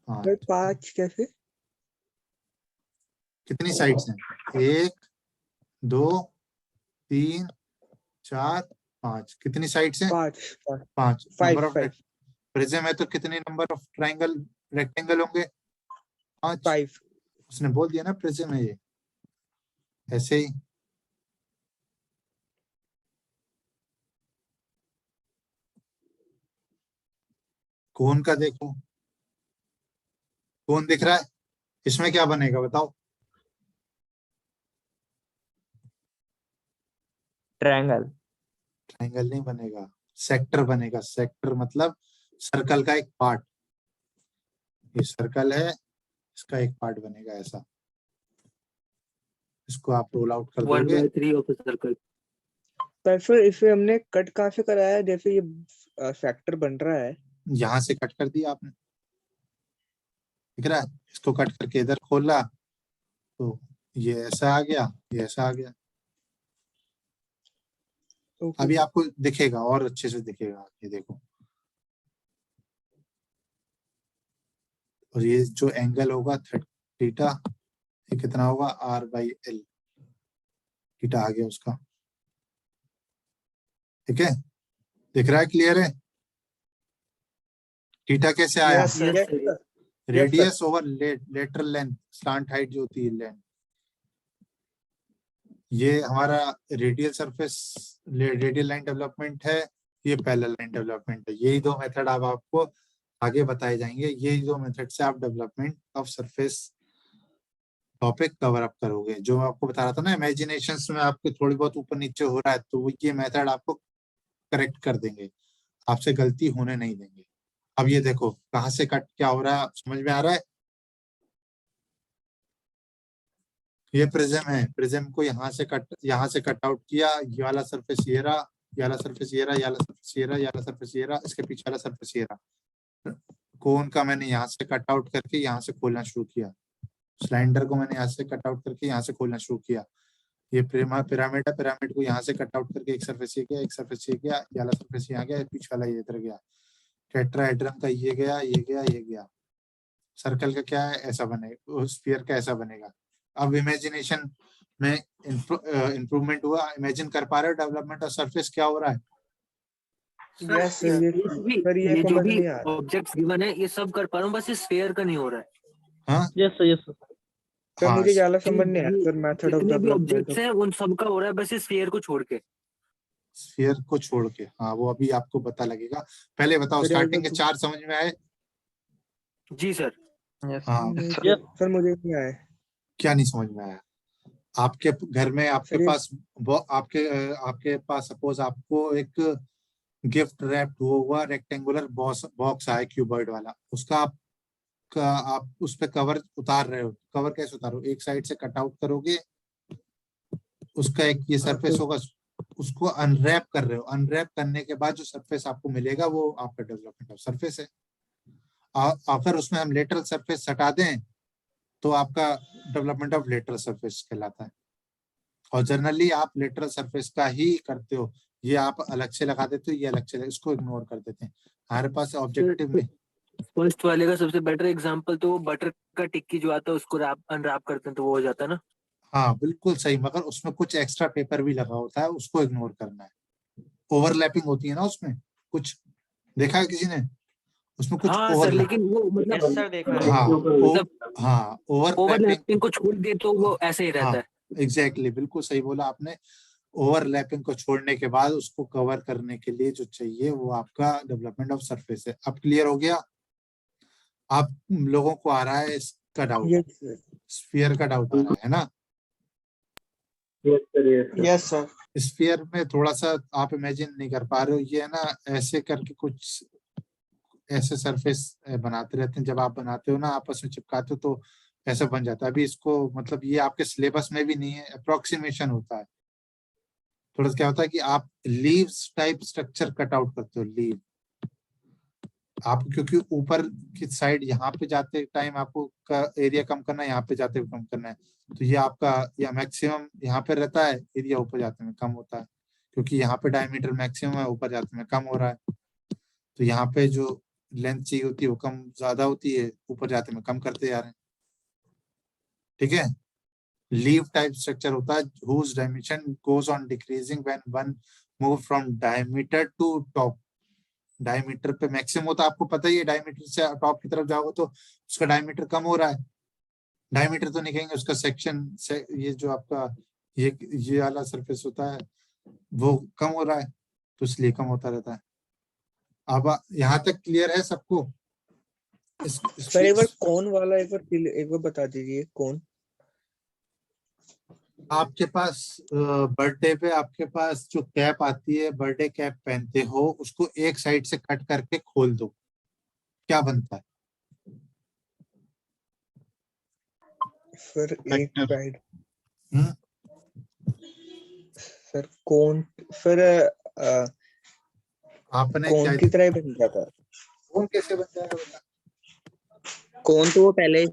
5। 5 कैसे? कितनी साइड्स हैं, 1 2 3 4 5, कितनी साइड्स हैं, 5 5। 5 नंबर ऑफ प्रिज्म है तो कितने नंबर ऑफ ट्राइंगल रेक्टेंगल होंगे, 5। 5। उसने बोल दिया ना प्रिज्म है ये, ऐसे ही कोन का देखो, कोन दिख रहा है, इसमें क्या बनेगा बताओ, ट्रायंगल। ट्राइंगल नहीं बनेगा, सेक्टर बनेगा, सेक्टर मतलब सर्कल का एक पार्ट, ये सर्कल है इसका एक पार्ट बनेगा ऐसा, इसको आप रोल आउट कर दोगे। 1/3 ऑफ द सर्कल। पर फिर इसे हमने कट कहाँ से कराया है, जैसे ये फैक्टर बन रहा है, यहाँ से कट कर दिया आपने, दिख रहा है, इसको कट करके इधर खोला तो ये ऐसा आ गया, ये ऐसा आ गया। अभी आपको दिखेगा और अच्छे से दिखेगा, ये देखो, और ये जो एंगल होगा थीटा, ये कितना होगा, r/l, थीटा आ गया उसका, ठीक है, दिख रहा है, क्लियर है, थीटा कैसे आया, yes sir, radius over lateral length, slant height जो होती है लेंथ, ये हमारा radial surface, radial line development है, ये पैरेलल लाइन डेवलपमेंट है। यही दो मेथड अब आपको आगे बताए जाएंगे, यही दो मेथड से आप development of surface topic cover up करोगे। जो मैं आपको बता रहा था ना, इमेजिनेशन में आपके थोड़ी बहुत ऊपर नीचे हो रहा है तो ये मेथड आपको करेक्ट कर देंगे, आपसे गलती होने नहीं देंगे। अब ये देखो कहाँ से कट क्या हो रहा है, समझ में आ रहा है, ये प्रिज्म है, प्रिज्म को यहाँ से कट आउट किया, ये वाला सरफेस ये रहा, ये वाला सरफेस ये रहा, ये वाला सरफेस ये रहा, ये वाला सरफेस ये रहा, इसके पीछे वाला सरफेस ये रहा। कोन का मैंने यहाँ से कट आउट करके यहाँ से खोलना शुरू किया, सिलेंडर को मैंने यहाँ से कट आउट करके यहाँ से खोलना शुरू किया, ये पिरामिड है, पिरामिड को यहाँ से कट आउट करके एक सरफेस ये गया, एक सरफेस ये गया, ये वाला सरफेस यहाँ गया, पीछे वाला ये इधर गया, टेट्राहेड्रन का ये गया, ये गया, ये गया, सर्कल का क्या है, ऐसा बनेगा, स्फीयर का ऐसा बनेगा। अब इमेजिनेशन में इंप्रूवमेंट हुआ, इमेजिन कर पा रहे हो डेवलपमेंट ऑफ सरफेस क्या हो रहा है। यस सर, ये जो भी ऑब्जेक्ट्स गिवन है ये सब कर पा रहा हूँ, बस इस स्फीयर का नहीं हो रहा है। हाँ यस सर, यस सर। तो मुझे ज्यादा समझ नहीं आया sir method of development. Objects हैं उन सब का हो रहा है बस इस स्फीयर को छोड़ के, स्फीयर को छोड़ के, हाँ वो अभी आपको पता लगेगा। पहले बताओ स्टार्टिंग के 4 समझ में आए। जी सर। हाँ सर मुझे नहीं आया, क्या नहीं समझ में आया, आपके घर में आपके पास आपके पास सपोज आपको एक गिफ्ट रैप्ड हुआ रेक्टेंगुलर बॉक्स आया क्यूबॉइड वाला, उसका आप उस पे कवर उतार रहे हो, कवर कैसे उतारो, एक साइड से कट आउट करोगे, उसका एक ये सरफेस होगा, उसको अनरैप कर रहे हो, अनरैप करने के बाद जो सरफेस आपको मिलेगा वो आपका डेवलपमेंट ऑफ सरफेस है। अगर उसमें हम लेटरल सरफेस हटा दें तो आपका डेवलपमेंट ऑफ लेटरल सरफेस कहलाता है, और जनरली आप लेटरल सरफेस का ही करते हो, ये आप अलग से लगा देते हो, ये अलग से, इसको इग्नोर कर देते हैं। हमारे पास ऑब्जेक्टिव में फर्स्ट वाले का सबसे बेटर एग्जांपल तो बटर का टिक्की जो आता है उसको अनरैप करते हैं तो वो हो जाता है ना। हाँ बिल्कुल सही, मगर उसमें कुछ एक्स्ट्रा पेपर भी लगा होता है, उसको इग्नोर करना है, ओवरलैपिंग होती है ना उसमें, कुछ देखा है किसी ने उसमें कुछ हाँ सर, लेकिन वो मतलब ओवरलैपिंग को छोड़ दे तो वो ऐसे ही रहता है। एग्जैक्टली, बिल्कुल सही बोला आपने, ओवरलैपिंग को छोड़ने के बाद उसको कवर करने के लिए जो चाहिए वो आपका डेवलपमेंट ऑफ सरफेस है। अब क्लियर हो गया। आप लोगों को आ रहा है इसका डाउट, यस सर। स्फीयर का डाउट आ रहा है ना? Yes sir, yes sir. Yes sir. Sphere में थोड़ा सा आप इमेजिन नहीं कर पा रहे हो, ये है ना ऐसे करके कुछ ऐसे सरफेस बनाते रहते हैं, जब आप बनाते हो ना आपस में चिपकाते हो तो ऐसा बन जाता है। अभी इसको मतलब ये आपके सिलेबस में भी नहीं है, अप्रोक्सीमेशन होता है। थोड़ा सा क्या होता है कि आप leaves type structure cut out करते हो, लीव आप, क्योंकि ऊपर की साइड यहाँ पे जाते टाइम आपको का एरिया कम करना है, यहाँ पे जाते हुए कम करना है, तो ये आपका या मैक्सिमम यहाँ पे रहता है, एरिया ऊपर जाते में कम होता है, क्योंकि यहाँ पे डायमीटर मैक्सिमम है, ऊपर जाते में कम हो रहा है। तो यहाँ पे जो लेंथ चाहिए होती है वो कम ज्यादा होती है, ऊपर जाते में कम करते जा रहे हैं। ठीक है, लीव टाइप स्ट्रक्चर होता है whose dimension goes on decreasing when one move from diameter to top। Diameter पे मैक्सिमम होता है, आपको पता ही है, डायमीटर से टॉप की तरफ जाओगे तो उसका डायमीटर कम हो रहा है। डायमीटर तो नहीं कहेंगे, उसका सेक्शन से ये जो आपका ये वाला सरफेस होता है वो कम हो रहा है, तो इसलिए कम होता रहता है। अब यहाँ तक क्लियर है सबको? सर एक बार कौन वाला एक बार बता दीजिए, कौन? आपके पास बर्थडे पे आपके पास जो कैप आती है, बर्थडे कैप पहनते हो, उसको एक साइड से कट करके खोल दो, क्या बनता है? सर एक साइड। हम्म, सर कौन? फिर आपने कौन की तरह ही बन जाता है। कौन कैसे बन जाएगा बेटा? कौन तो वो पहले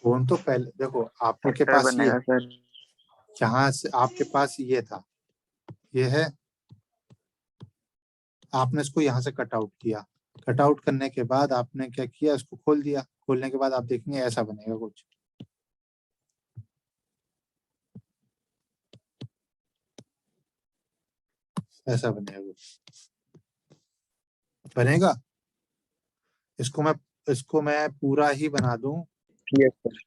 कौन तो पहले देखो आपके सेक्टर पास ये बनेगा सर। जहां से आपके पास ये था, ये है, आपने इसको यहाँ से कट आउट किया, कट आउट करने के बाद आपने क्या किया, इसको खोल दिया, खोलने के बाद आप देखेंगे ऐसा बनेगा कुछ, ऐसा बनेगा कुछ, बनेगा। इसको मैं पूरा ही बना दूं, यस सर।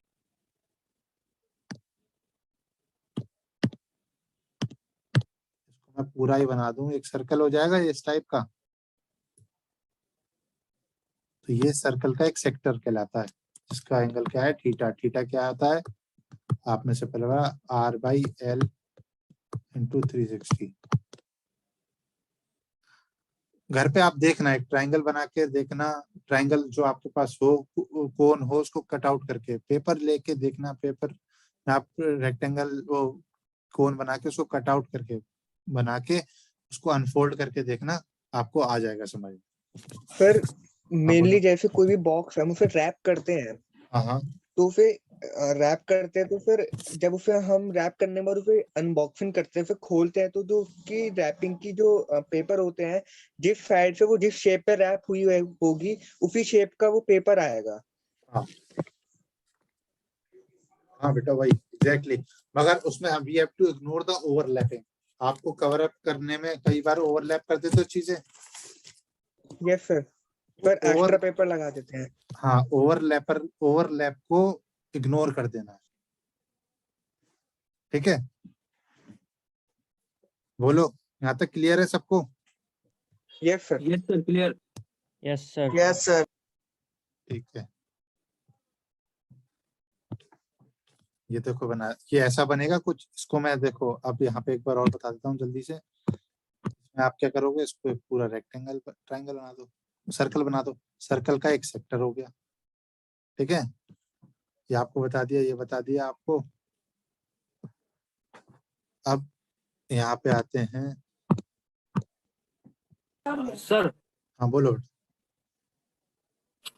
मैं पूरा ही बना दूं, एक सर्कल हो जाएगा ये इस टाइप का। तो ये सर्कल का एक सेक्टर कहलाता है, जिसका एंगल क्या है, थीटा। थीटा क्या आता है, आप में से पहले R/L इंटू 360। घर पे आप देखना, एक ट्राइंगल बना के देखना, ट्राइंगल जो आपके पास हो, कोन हो, उसको कट आउट करके पेपर लेके देखना, पेपर में आप रेक्टेंगल वो कोन बना के उसको कट आउट करके बना के उसको अनफोल्ड करके देखना, आपको आ जाएगा समझ। फिर मेनली जैसे कोई भी बॉक्स हम उसे रैप करते हैं, हाँ तो फिर रैप करते हैं, तो फिर जब उसे हम रैप करने के बाद उसे अनबॉक्सिंग करते हैं, फिर खोलते हैं, तो जो उसकी रैपिंग की जो पेपर होते हैं, जिस साइड से वो जिस शेप पे रैप हुई होगी उसी शेप का वो पेपर आएगा। हाँ बेटा वही एग्जैक्टली। मगर उसमें we have to ignore the overlapping. आपको कवर अप करने में कई बार ओवरलैप कर देते हो चीजें। यस सर, पर एक्स्ट्रा पेपर लगा देते हैं। हाँ, ओवरलैप को इग्नोर कर देना है, ठीक है? बोलो, यहाँ तक क्लियर है सबको? Yes sir. Yes sir, clear. Yes sir. Yes sir. ठीक है, ये देखो बना, ये ऐसा बनेगा कुछ। इसको मैं देखो अब यहाँ पे एक बार और बता देता हूँ जल्दी से। इसमें आप क्या करोगे, इसको एक पूरा रेक्टेंगल ट्राइंगल बना दो, सर्कल बना दो, सर्कल का एक सेक्टर हो गया, ठीक है? ये आपको बता दिया, ये बता दिया आपको। अब यहाँ पे आते हैं सर। हाँ बोलो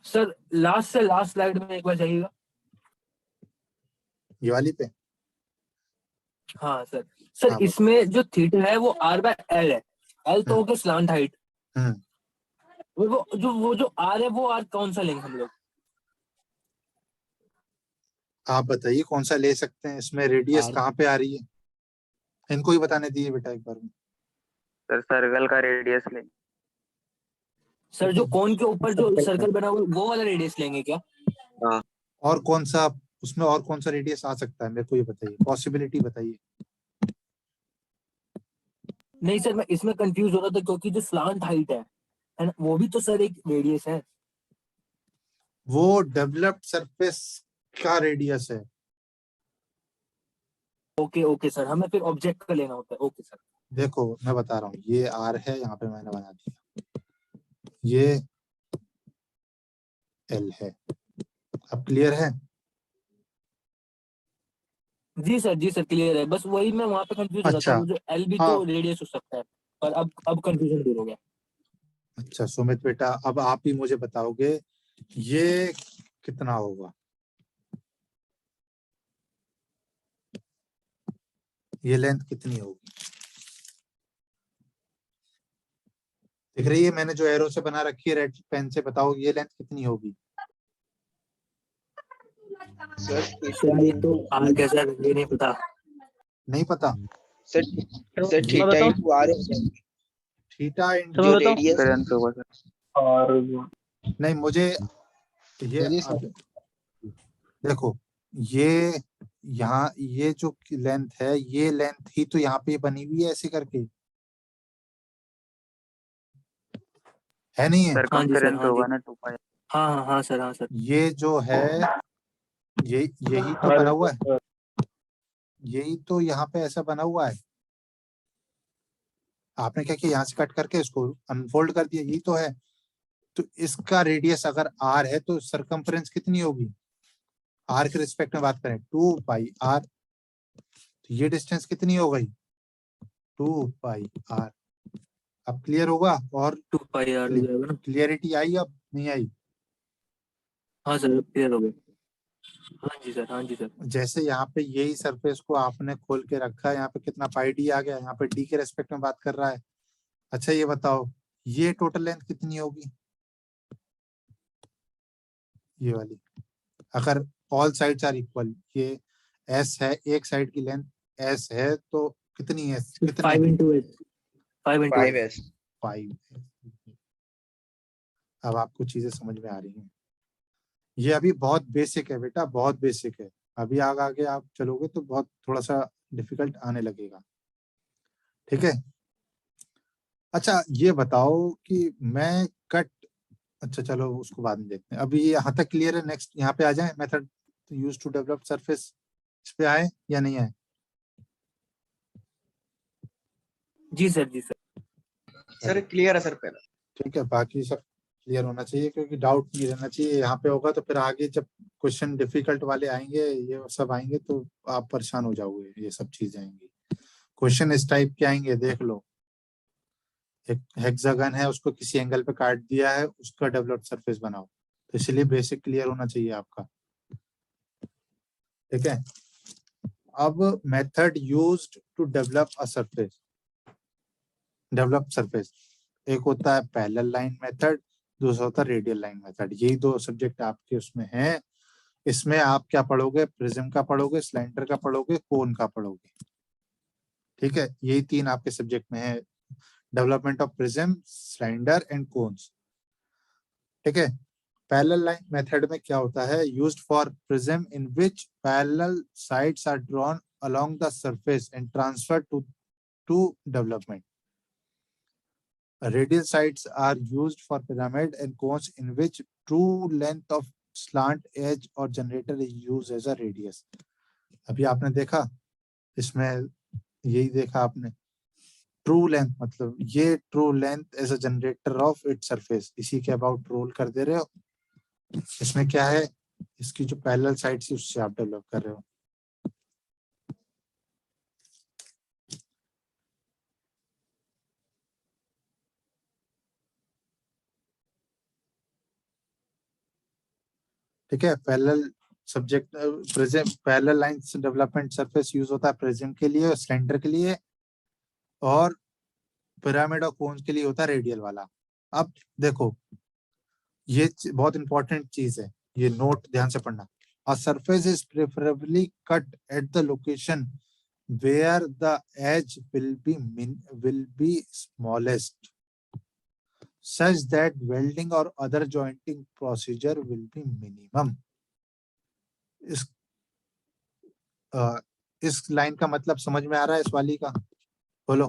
सर लास्ट से लास्ट स्लाइड में एक बार जाइएगा। ये वाली पे। हाँ सर। सर हाँ, इसमें जो थीटा है वो R/L है। L तो हो गया स्लांट हाइट। वो जो R है वो R कौन सा लेंगे हम लोग? आप बताइए कौन सा ले सकते हैं, इसमें रेडियस कहाँ पे आ रही है, इनको ही बताने दीजिए बेटा एक बार में। सर सर्कल का रेडियस लेंगे। सर जो कोन के ऊपर जो सर्कल बना हुआ वो वाला रेडियस लेंगे क्या? हाँ। और कौन सा उसमें और कौन सा रेडियस आ सकता है, मेरे को ये बताइए, पॉसिबिलिटी बताइए। नहीं सर, मैं इसमें कंफ्यूज हो रहा था क्योंकि जो स्लांट हाइट है ना, वो भी तो सर एक रेडियस है। वो डेवलप्ड सरफेस का रेडियस है। ओके ओके सर, हमें फिर ऑब्जेक्ट का लेना होता है। Okay sir. देखो मैं बता रहा हूँ, ये आर है, यहाँ पे मैंने बना दिया, ये एल है। अब क्लियर है? जी सर क्लियर है। बस वही मैं वहां पे कंफ्यूज हो रहा था, अच्छा, मुझे एल भी हाँ, तो रेडियस हो सकता है, पर अब कंफ्यूजन दूर हो गया। अच्छा सुमित बेटा, अब आप ही मुझे बताओगे ये कितना होगा, ये लेंथ कितनी होगी? दिख रही है मैंने जो एरो से बना रखी है रेड पेन से, बताओ ये लेंथ कितनी होगी? सर सर ये तो आर कैसा है ये नहीं पता। नहीं पता? सर तो सर मैं थीटा बताऊं, इंटू आर थीटा तो जो मैं बताऊं रेडियस करंट होगा सर। और नहीं, मुझे ये अब देखो, ये यहाँ ये जो लेंथ है, ये लेंथ ही तो यहाँ पे बनी हुई है ऐसे करके, है नहीं है? सर हाँ जी सर, करंट हाँ जी, होगा ना 2 पाई। हाँ सर, हाँ सर। ये जो है, यही तो बना हुआ है, यही तो यहाँ पे ऐसा बना हुआ है। आपने क्या किया, यहाँ से कट करके इसको अनफोल्ड कर दिया, यही तो है। तो इसका रेडियस अगर आर है तो सरकमफ्रेंस कितनी होगी? आर के रिस्पेक्ट में बात करें, 2 पाई आर, तो ये डिस्टेंस कितनी हो गई? 2 पाई आर। अब क्लियर होगा? और 2 पाई आर हो जाएगा ना। क्लियरिटी आई अब नहीं आई? हाँ सर, क्लियर हो गया। हाँ जी सर, हाँ जी सर। जैसे यहाँ पे यही सरफेस को आपने खोल के रखा है, यहाँ पे कितना पाई डी आ गया, यहाँ पे डी के रेस्पेक्ट में बात कर रहा है। अच्छा ये बताओ, ये टोटल लेंथ कितनी होगी, ये वाली, अगर ऑल साइड्स आर इक्वल, ये एस है, एक साइड की लेंथ एस है, तो कितनी है, कितने? 5 into 8, 5 into 8। 5s 5। अब आपको चीजें समझ में आ रही हैं। ये अभी बहुत बेसिक है बेटा, बहुत बेसिक है। अभी आगे आगे आप चलोगे तो बहुत थोड़ा सा डिफिकल्ट आने लगेगा, ठीक है? अच्छा ये बताओ कि मैं कट, अच्छा चलो उसको बाद में देखते हैं, अभी यहाँ तक क्लियर है? नेक्स्ट यहाँ पे आ जाए, method use to develop surface, इस पे आए या नहीं आए? जी सर, जी सर। सर क्लियर है सर पहले। ठीक है, बाकी सब क्लियर होना चाहिए, क्योंकि डाउट नहीं रहना चाहिए। यहाँ पे होगा तो फिर आगे जब क्वेश्चन डिफिकल्ट वाले आएंगे, ये सब आएंगे, तो आप परेशान हो जाओगे। ये सब चीजें आएंगी, क्वेश्चन इस टाइप के आएंगे, देख लो। एक हेक्सागन है, उसको किसी एंगल पे काट दिया है, उसका डेवलप्ड सरफेस बनाओ, तो इसलिए बेसिक क्लियर होना चाहिए आपका, ठीक है? अब method used to develop a surface, develop surface, एक होता है पैरेलल लाइन मेथड, दूसरा होता है रेडियल लाइन मेथड। यही दो सब्जेक्ट आपके उसमें हैं। इसमें आप क्या पढ़ोगे, प्रिज्म का पढ़ोगे, सिलेंडर का पढ़ोगे, कोन का पढ़ोगे, ठीक है? यही तीन आपके सब्जेक्ट में है, development of prism, cylinder and cones, ठीक है? पैरेलल लाइन मेथड में क्या होता है, used for prism in which parallel sides are drawn along the surface and transfer to development. Radial sides are used for pyramid and cones in which true length of slant edge or generator is used as a radius. अभी आपने देखा इसमें, यही देखा आपने, true length मतलब ये true length as a generator of it surface, इसी के अबाउट रोल कर दे रहे हो। इसमें क्या है, इसकी जो पैरेलल साइड से उससे आप डेवलप कर रहे हो। ठीक है, parallel subject prism, parallel line development surface use होता है प्रिज्म के लिए और सिलेंडर के लिए, और पिरामिड और कोन्स के लिए होता है रेडियल वाला। अब देखो ये बहुत इंपॉर्टेंट चीज है, ये नोट ध्यान से पढ़ना। A surface is preferably cut at the location where the edge will be smallest such that welding or other jointing procedure will be minimum. इस लाइन का मतलब समझ में आ रहा है, इस वाली का? बोलो।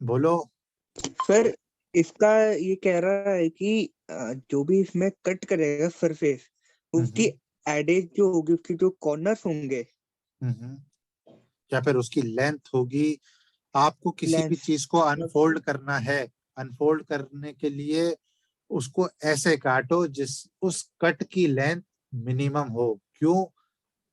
बोलो। सर इसका ये कह रहा है कि जो भी इसमें कट करेगा सरफेस, उसकी एडेज जो होगी, उसकी जो कॉर्नर्स होंगे, या फिर उसकी लेंथ होगी। आपको किसी भी लेंथ, चीज को अनफोल्ड करना है, अनफोल्ड करने के लिए उसको ऐसे काटो जिस उस कट की लेंथ मिनिमम हो। क्यों?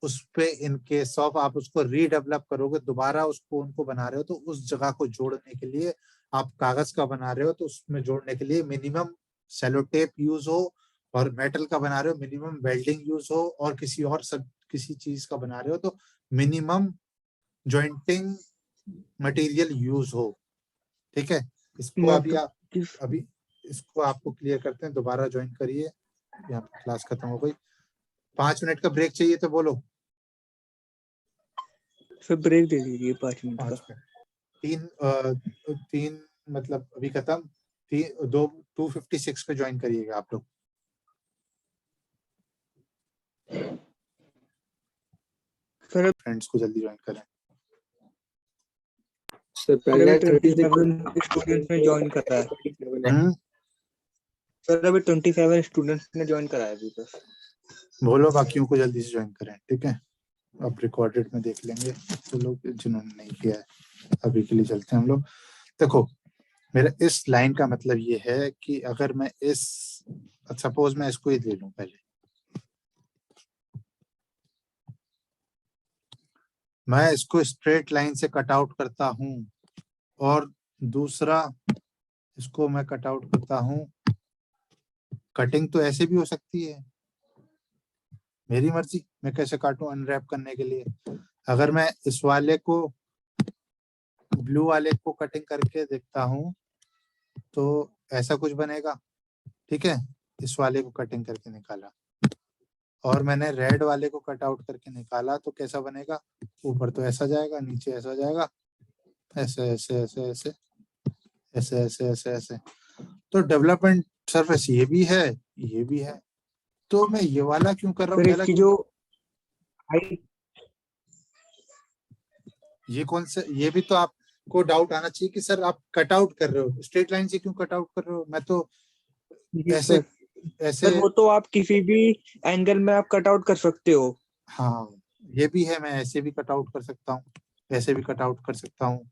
उस पे इन केस ऑफ आप उसको रीडेवलप करोगे, दोबारा उसको उनको बना रहे हो, तो उस जगह को जोड़ने के लिए आप कागज का बना रहे हो तो उसमें जोड़ने के लिए मिनिमम सेलो टेप यूज हो, और मेटल का बना रहे हो मिनिमम वेल्डिंग यूज हो, और किसी चीज का बना रहे हो तो मिनिमम जॉइंटिंग मटेरियल यूज हो। ठीक है, इसको अभी इसको आपको क्लियर करते हैं। दोबारा ज्वाइन करिए, यहाँ पे क्लास खत्म हो गई। 5 मिनट का ब्रेक चाहिए तो बोलो। फिर ब्रेक दे दीजिए 5 मिनट का। 5 मिनट। तीन मतलब अभी खत्म। 2:56 पे ज्वाइन करिएगा आप लोग। सर फ्रेंड्स को जल्दी ज्वाइन करें। सर पहले 27 स्टूडेंट्स ने ज्वाइन करा है। सर अभी 27 स्टूडेंट्स ने ज्वाइन करा है अभी बस। बोलो बाकियों को जल्दी से ज्वाइन करें। ठीक है, अब रिकॉर्डेड में देख लेंगे तो लोग जिन्होंने नहीं किया है। अभी के लिए चलते हैं हम लोग। देखो, मेरा इस लाइन का मतलब ये है कि अगर मैं सपोज मैं इसको ही ले लूं, पहले मैं इसको स्ट्रेट लाइन से कट आउट करता हूं, और दूसरा इसको मैं कट आउट करता हूं। कटिंग तो ऐसे भी हो सकती है, मेरी मर्जी मैं कैसे काटूं अनरैप करने के लिए। अगर मैं इस वाले को ब्लू वाले को कटिंग करके देखता हूं तो ऐसा कुछ बनेगा। ठीक है, इस वाले को कटिंग करके निकाला, और मैंने रेड वाले को कट आउट करके निकाला तो कैसा बनेगा? ऊपर तो ऐसा जाएगा, नीचे ऐसा जाएगा, ऐसे ऐसे ऐसे ऐसे ऐसे ऐसे ऐसे ऐसे। तो डेवलपमेंट सरफेस ये भी है, ये भी है, तो मैं ये वाला क्यों कर रहा हूँ? इसकी जो हाइट, ये कौन से, ये भी तो आपको डाउट आना चाहिए कि सर आप कट आउट कर रहे हो, स्ट्रेट लाइन से क्यों कट आउट कर रहे हो? मैं तो ऐसे ऐसे। सर वो तो आप किसी भी एंगल में आप कट आउट कर सकते हो। हाँ, ये भी है, मैं ऐसे भी कट आउट कर सकता हूँ, ऐसे भी कट आउट कर सकता हूँ।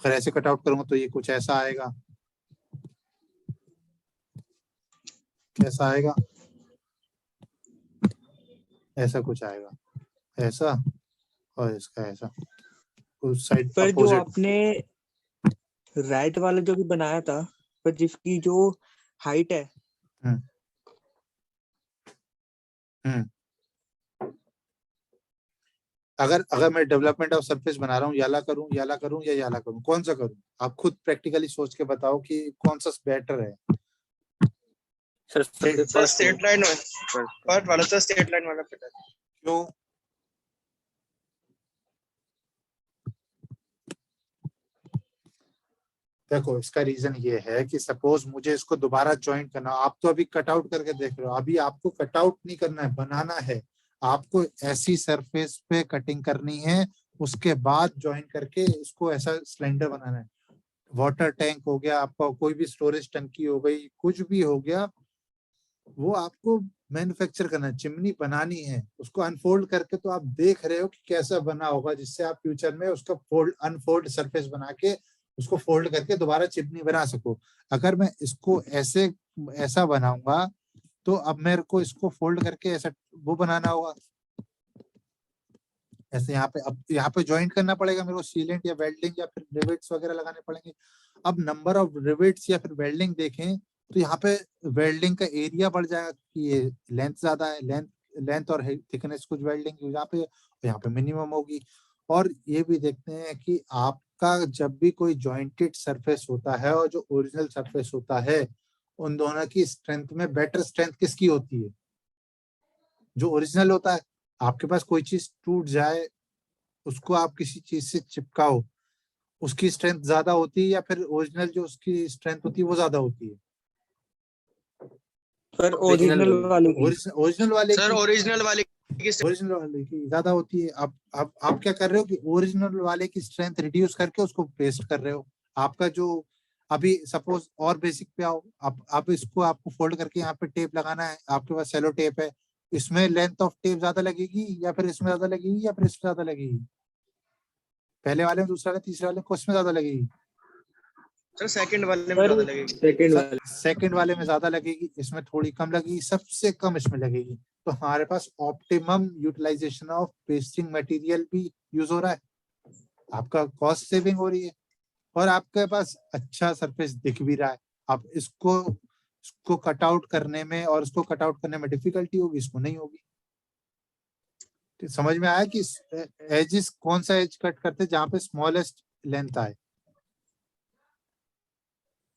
अगर ऐसे कट आउट करूंगा तो ये कुछ ऐसा आएगा। कैसा आएगा? ऐसा कुछ आएगा, ऐसा, और इसका ऐसा उस साइड पर जो अपोजिट। आपने राइट वाला जो भी बनाया था, पर जिसकी जो हाइट है, अगर मैं डेवलपमेंट ऑफ सरफेस बना रहा हूँ, याला करूँ या याला करूँ, कौन सा करूँ? आप खुद प्रैक्टिकली सोच के बताओ कि कौन सा बेटर है। सर स्ट्रेट लाइन पार्ट वाला, सर स्ट्रेट लाइन वाला बेटर। क्यों? देखो, इसका रीजन ये है कि सपोज मुझे इसको दोबारा ज्वाइन करना, आप तो अभी कट आउट करके देख रहे हो, अभी आपको कट आउट नहीं करना है, बनाना है। आपको ऐसी सरफेस पे कटिंग करनी है, उसके बाद ज्वाइन करके इसको ऐसा सिलेंडर बनाना है। वाटर टैंक हो गया आपका, कोई भी स्टोरेज टंकी हो गई, कुछ भी हो गया, वो आपको मैन्युफैक्चर करना है, चिमनी बनानी है। उसको अनफोल्ड करके तो आप देख रहे हो कि कैसा बना होगा, जिससे आप फ्यूचर में उसका अनफोल्ड सरफेस बना के उसको फोल्ड करके दोबारा चिमनी बना सको। अगर मैं इसको ऐसा बनाऊंगा तो अब मेरे को इसको फोल्ड करके ऐसा वो बनाना होगा, ऐसे यहाँ पे ज्वाइंट करना पड़ेगा मेरे को, सीलेंट या वेल्डिंग या फिर रिवेट्स वगैरह लगाने पड़ेंगे। अब नंबर ऑफ रिवेट्स या फिर वेल्डिंग देखें तो यहाँ पे वेल्डिंग का एरिया बढ़ जाएगा कि ये लेंथ ज्यादा है, लेंथ और थिकनेस कुछ वेल्डिंग यहाँ पे मिनिमम होगी। और ये भी देखते हैं कि आपका जब भी कोई जॉइंटेड सरफेस होता है और जो ओरिजिनल सरफेस होता है, उन दोनों की स्ट्रेंथ में बेटर स्ट्रेंथ किसकी होती है? जो ओरिजिनल होता है। आपके पास कोई चीज टूट जाए, उसको आप किसी चीज से चिपकाओ, उसकी स्ट्रेंथ ज्यादा होती है या फिर ओरिजिनल जो उसकी स्ट्रेंथ होती है वो ज्यादा होती है? सर ओरिजिनल वाले की ज्यादा होती है। आप क्या कर रहे हो कि ओरिजिनल वाले की स्ट्रेंथ रिड्यूस करके उसको पेस्ट कर रहे हो। आपका जो अभी सपोज और बेसिक पे आओ, अब इसको आपको फोल्ड करके यहाँ पे टेप लगाना है, आपके पास सेलो टेप है, इसमें लेंथ ऑफ टेप ज्यादा लगेगी या फिर इसमें ज्यादा लगेगी या फिर इसमें ज्यादा लगेगी? पहले वाले में, दूसरे वाले, तीसरे वाले को इसमें ज्यादा लगेगी? सर सेकंड वाले में ज्यादा लगेगी। सेकंड वाले में ज्यादा लगेगी, इसमें थोड़ी कम लगेगी, सबसे कम इसमें लगेगी। तो हमारे पास optimum utilization of pasting material भी यूज हो रहा है, आपका कॉस्ट सेविंग हो रही है, और आपके पास अच्छा सरफेस दिख भी रहा है। अब इसको कट आउट करने में और इसको कट आउट करने में डिफिकल्टी होगी, इसको नहीं होगी। तो समझ में आया कि एजेस, कौन सा एज कट करते जहां पे स्मॉलेस्ट लेंथ आए?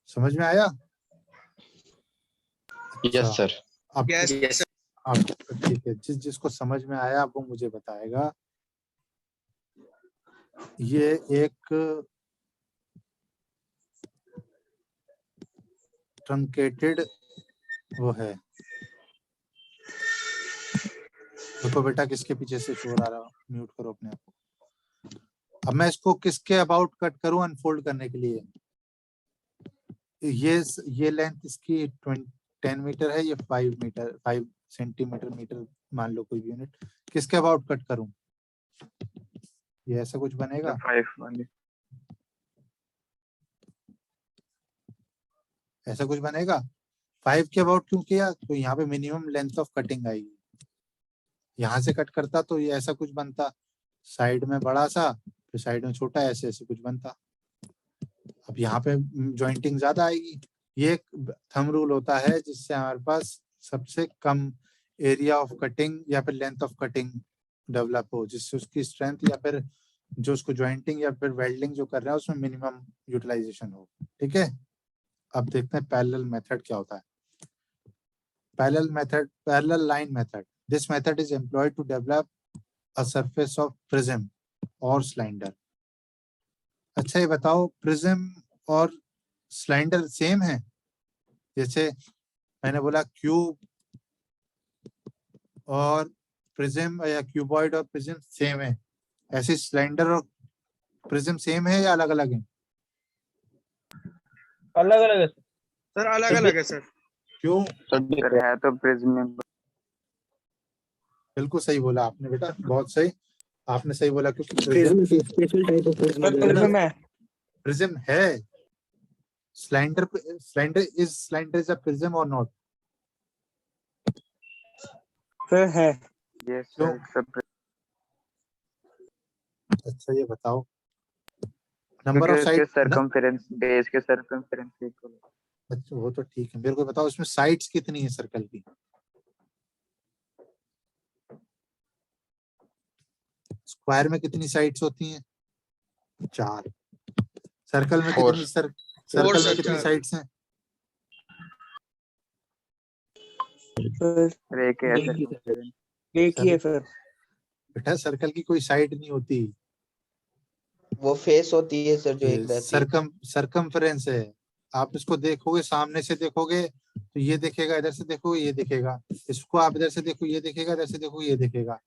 समझ में आया? Yes sir. अब यस अब ठीक है, जिसको समझ में आया वो मुझे बताएगा। ये एक ट्रंकेटेड वो है, देखो बेटा किसके पीछे से शोर आ रहा, म्यूट करो अपने आप को। अब मैं इसको किसके अबाउट कट करूं अनफोल्ड करने के लिए? ये लेंथ इसकी 10 मीटर है, ये 5 सेंटीमीटर मीटर मान लो कोई भी यूनिट, किसके अबाउट कट करूं? ये ऐसा कुछ बनेगा? 5 वाली। ऐसा कुछ बनेगा? 5 के अबाउट क्यों किया? तो यहाँ पे मिनिमम लेंथ ऑफ कटिंग आएगी। यहाँ से कट करता तो ये ऐसा कुछ बनता, साइड में बड़ा सा, फिर साइड में छोटा, ऐसे ऐसे कुछ बनता। अब यहाँ पे जॉइंटिंग ज्यादा आएगी। ये एक थंब रूल होता है जिससे हमारे पास सबसे कम एरिया ऑफ कटिंग या फिर लेंथ ऑफ कटिंग डेवलप हो, जिससे उसकी स्ट्रेंथ या फिर जो उसको जॉइंटिंग या फिर वेल्डिंग जो कर रहा है उसमें मिनिमम यूटिलाइजेशन हो। ठीक है, अब देखते हैं पैरेलल मेथड क्या होता है। Parallel method, parallel line method, this method is employed to develop a surface of prism और सिलेंडर। अच्छा ये बताओ, प्रिज्म और सिलेंडर सेम है? जैसे मैंने बोला क्यूब और प्रिज्म या क्यूबॉइड और प्रिज्म सेम है, ऐसे सिलेंडर और प्रिज्म सेम है या अलग अलग है? अलग अलग है सर, अलग अलग है सर। क्यों? सर, है तो प्रिज्म में। बिल्कुल सही बोला आपने बेटा, बहुत सही, आपने सही बोला, क्योंकि स्पेशल टाइप ऑफ प्रिज्म है। सिलेंडर इज अ प्रिज्म और नॉट? सर है। यस क्यों? सर, सब अच्छा ये बताओ, नंबर ऑफ इसके साइड, सर्कमफेरेंस, बेस के सर्कमफेरेंस इक्वल है। अच्छा वो तो ठीक है, मेरे को बताओ इसमें साइड्स कितनी है सर्कल की? स्क्वायर में कितनी साइड्स होती हैं? 4। सर्कल में कितनी सर्कल में कितनी साइड्स हैं? एक है सर्कमफेरेंस। एक ही है सर। बेटा सर्कल की कोई साइड नहीं होती, वो फेस होती है सर जो एक रहती है। सर्कमफेरेंस है। आप इसको देखोगे, सामने से देखोगे तो ये दिखेगा, इधर से देखोगे ये दिखेगा, इसको आप इधर से देखो ये दिखेगा, इधर से देखो ये दिखेगा।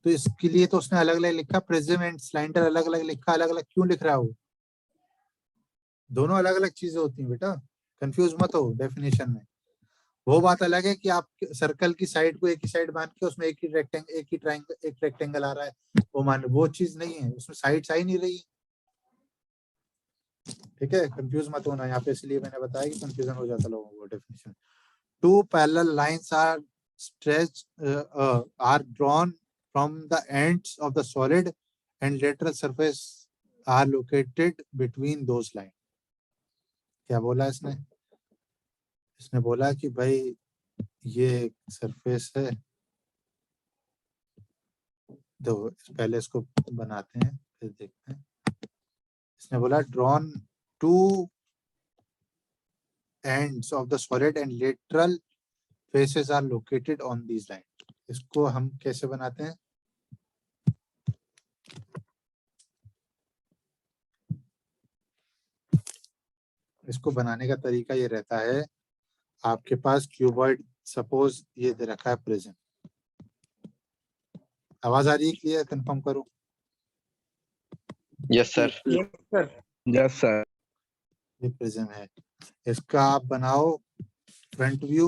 तो इसके लिए तो उसने अलग अलग लिखा, प्रिज्म एंड सिलेंडर अलग अलग लिखा, अलग अलग क्यों लिख रहा है वो? दोनों अलग अलग चीजें होती हैं बेटा, कंफ्यूज मत हो डेफिनेशन में। वो बात अलग है कि आप सर्कल की साइड को एक ही साइड मान के उसमें एक ही रेक्टेंगल आ रहा है, वो मान, वो चीज नहीं है, उसमें साइड्स आ ही नहीं रही। ठीक है, कंफ्यूज मत होना यहाँ पे, इसलिए मैंने बताया कि कंफ्यूजन हो जाता लोगों को definition. 2 parallel lines are stretched are drawn from the ends of the solid and lateral surface are located between those lines. क्या बोला इसने? इसने बोला कि भाई ये सरफेस है, तो पहले इसको बनाते हैं फिर देखते हैं। इसने बोला drawn two ends of the solid and lateral faces are located on these lines. इसको हम कैसे बनाते हैं? इसको बनाने का तरीका ये रहता है, आपके पास क्यूबॉइड, सपोज ये दे रखा है प्रिज्म, आवाज आ रही है क्लियर? कंफर्म करो। Yes sir. Yes sir. ये प्रिज्म है, इसका आप बनाओ फ्रंट व्यू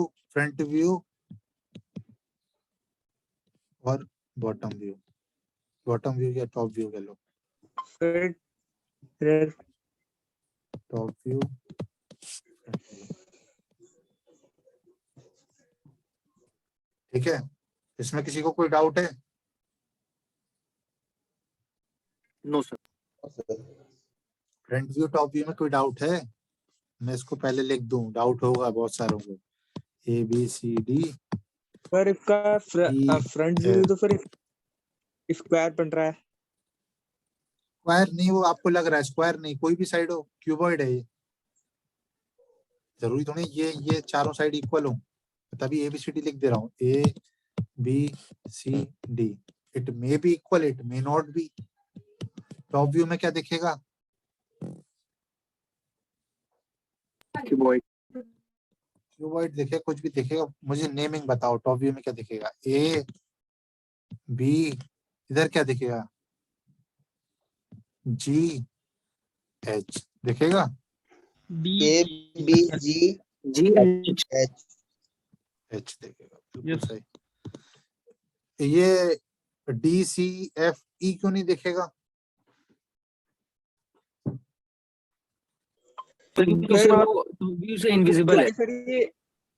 और बॉटम व्यू या टॉप व्यू कह लो, फिर टॉप व्यू। ठीक है, इसमें किसी को कोई डाउट है? No sir. Front view top view में कोई डाउट है? मैं इसको पहले लिख दूं, डाउट होगा बहुत सारों को। ABCD। पर इसका फ्रंट व्यू तो फिर स्क्वायर बन रहा है। स्क्वायर नहीं, वो आपको लग रहा है स्क्वायर नहीं, कोई भी साइड हो, क्यूबॉइड है ये। जरूरी तो नहीं ये चारों साइड इक्वल हो, तभी ABCD लिख दे रहा हूँ। ABCD, it may be equal, it may not be. Top view में क्या दिखेगा? क्यूबॉइड। क्यूबॉइड दिखे, कुछ भी दिखेगा, मुझे नेमिंग बताओ। टॉप व्यू में क्या दिखेगा? AB, इधर क्या दिखेगा? GH दिखेगा। ABGH H दिखेगा, बिल्कुल सही। ये DCFE क्यों नहीं दिखेगा? व्यू से इनविजिबल है सर। ये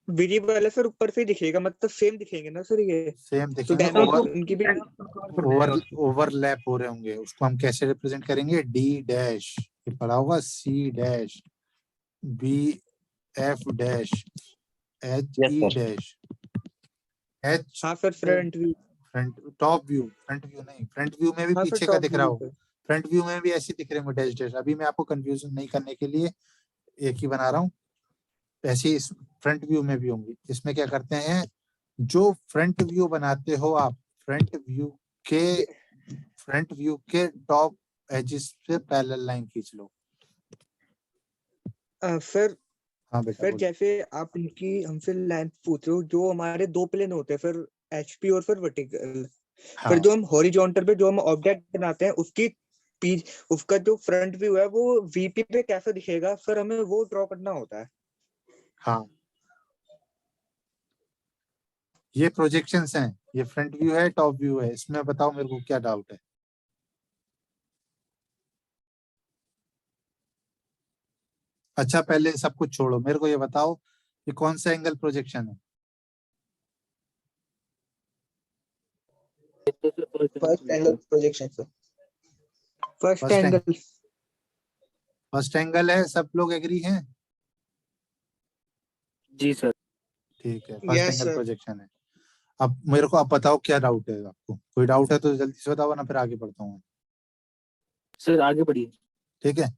विजिबल है सर, ऊपर से दिखेगा, मतलब सेम दिखेंगे ना सर? ये सेम तो दिखेगा, उनकी भी ओवरलैप हो रहे होंगे। उसको हम कैसे रिप्रेजेंट करेंगे? D डैश, ये पढ़ा होगा, C dash, BF dash, HE dash, H। हाँ sir, front view. Top view, front view नहीं, फ्रंट व्यू में भी हाँ सर, पीछे का टॉप दिख रहा व्यू होगा। फ्रंट व्यू में भी ऐसे दिख रहे होंगे, डैश डैश। अभी मैं आपको कंफ्यूजन नहीं करने के लिए एक ही बना रहा हूँ, ऐसे इस फ्रंट व्यू में भी होंगे। इसमें क्या करते हैं, जो फ्रंट व्यू बनाते हो आप, फ्रंट व्यू के टॉप एजिस पे पैरेलल लाइन खींच लो। सर हाँ बेटा, फिर बोलो। जैसे आप उनकी हमसे लेंथ पूछ रहे हो, जो हमारे दो प्लेन होते हैं, फिर HP और फिर वर्टिकल। हाँ, फिर जो हम हॉरिजॉन्टल पे जो हम ऑब्जेक्ट बनाते हैं, उसका जो फ्रंट व्यू है वो VP पे कैसे दिखेगा, फिर हमें वो ड्रॉ करना होता है। हाँ, ये प्रोजेक्शंस हैं, ये फ्रंट व्यू है, टॉप व्यू है। इसमें बताओ मेरे को क्या डाउट है? अच्छा, पहले सब कुछ छोड़ो, मेरे को ये बताओ ये कौन सा एंगल प्रोजेक्शन है? First angle projection sir. First angle है, सब लोग एग्री हैं? जी सर। ठीक है, फर्स्ट एंगल प्रोजेक्शन है। अब मेरे को आप बताओ क्या डाउट है आपको? कोई डाउट है तो जल्दी से बताओ ना, फिर आगे बढ़ता हूँ। सर आगे बढ़िए। ठीक है,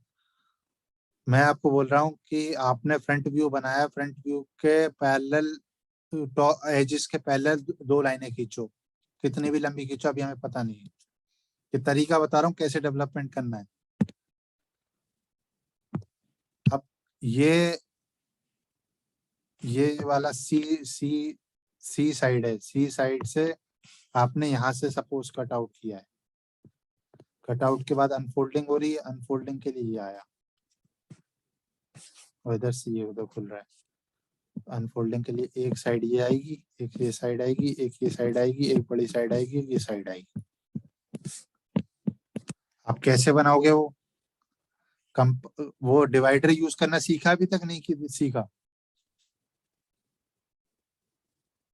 मैं आपको बोल रहा हूँ कि आपने फ्रंट व्यू बनाया, फ्रंट व्यू के पैरेलल एजिस के पैरेलल दो लाइनें खींचो, कितनी भी लंबी खींचो, अभी हमें पता नहीं है। ये तरीका बता रहा हूँ कैसे डेवलपमेंट करना है। अब ये वाला सी साइड है, सी साइड से आपने यहाँ से सपोज कट आउट किया है, कट आउट के बाद अनफोल्डिंग हो रही है, अनफोल्डिंग के लिए ये आया और इधर से ये उधर खुल रहा है। अनफोल्डिंग के लिए एक साइड ये आएगी, एक ये साइड आएगी, एक ये साइड आएगी, एक बड़ी साइड आएगी, ये साइड आएगी। आप कैसे बनाओगे वो डिवाइडर यूज करना सीखा अभी तक? नहीं सीखा?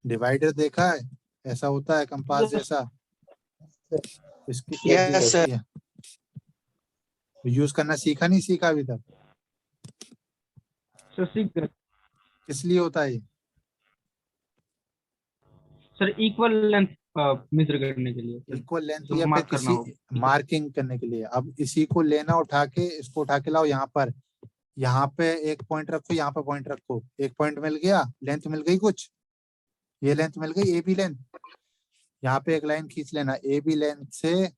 डिवाइडर देखा है, ऐसा होता है कंपास जैसा, इसकी यूज करना सीखा? नहीं सीखा अभी तक? किस लिए होता है ये? सर इक्वल लेंथ मेजर करने के लिए, इक्वल लेंथ या फिर किसी मार्किंग करने के लिए। अब इसी को लेना, उठा के इसको उठा के लाओ यहाँ पर, यहाँ पे एक पॉइंट रखो, यहाँ पे पॉइंट रखो, एक पॉइंट मिल गया, लेंथ मिल गई कुछ, ये लेंथ मिल गई AB लेंथ। यहाँ पे एक लाइन खींच लेना AB लेंथ से,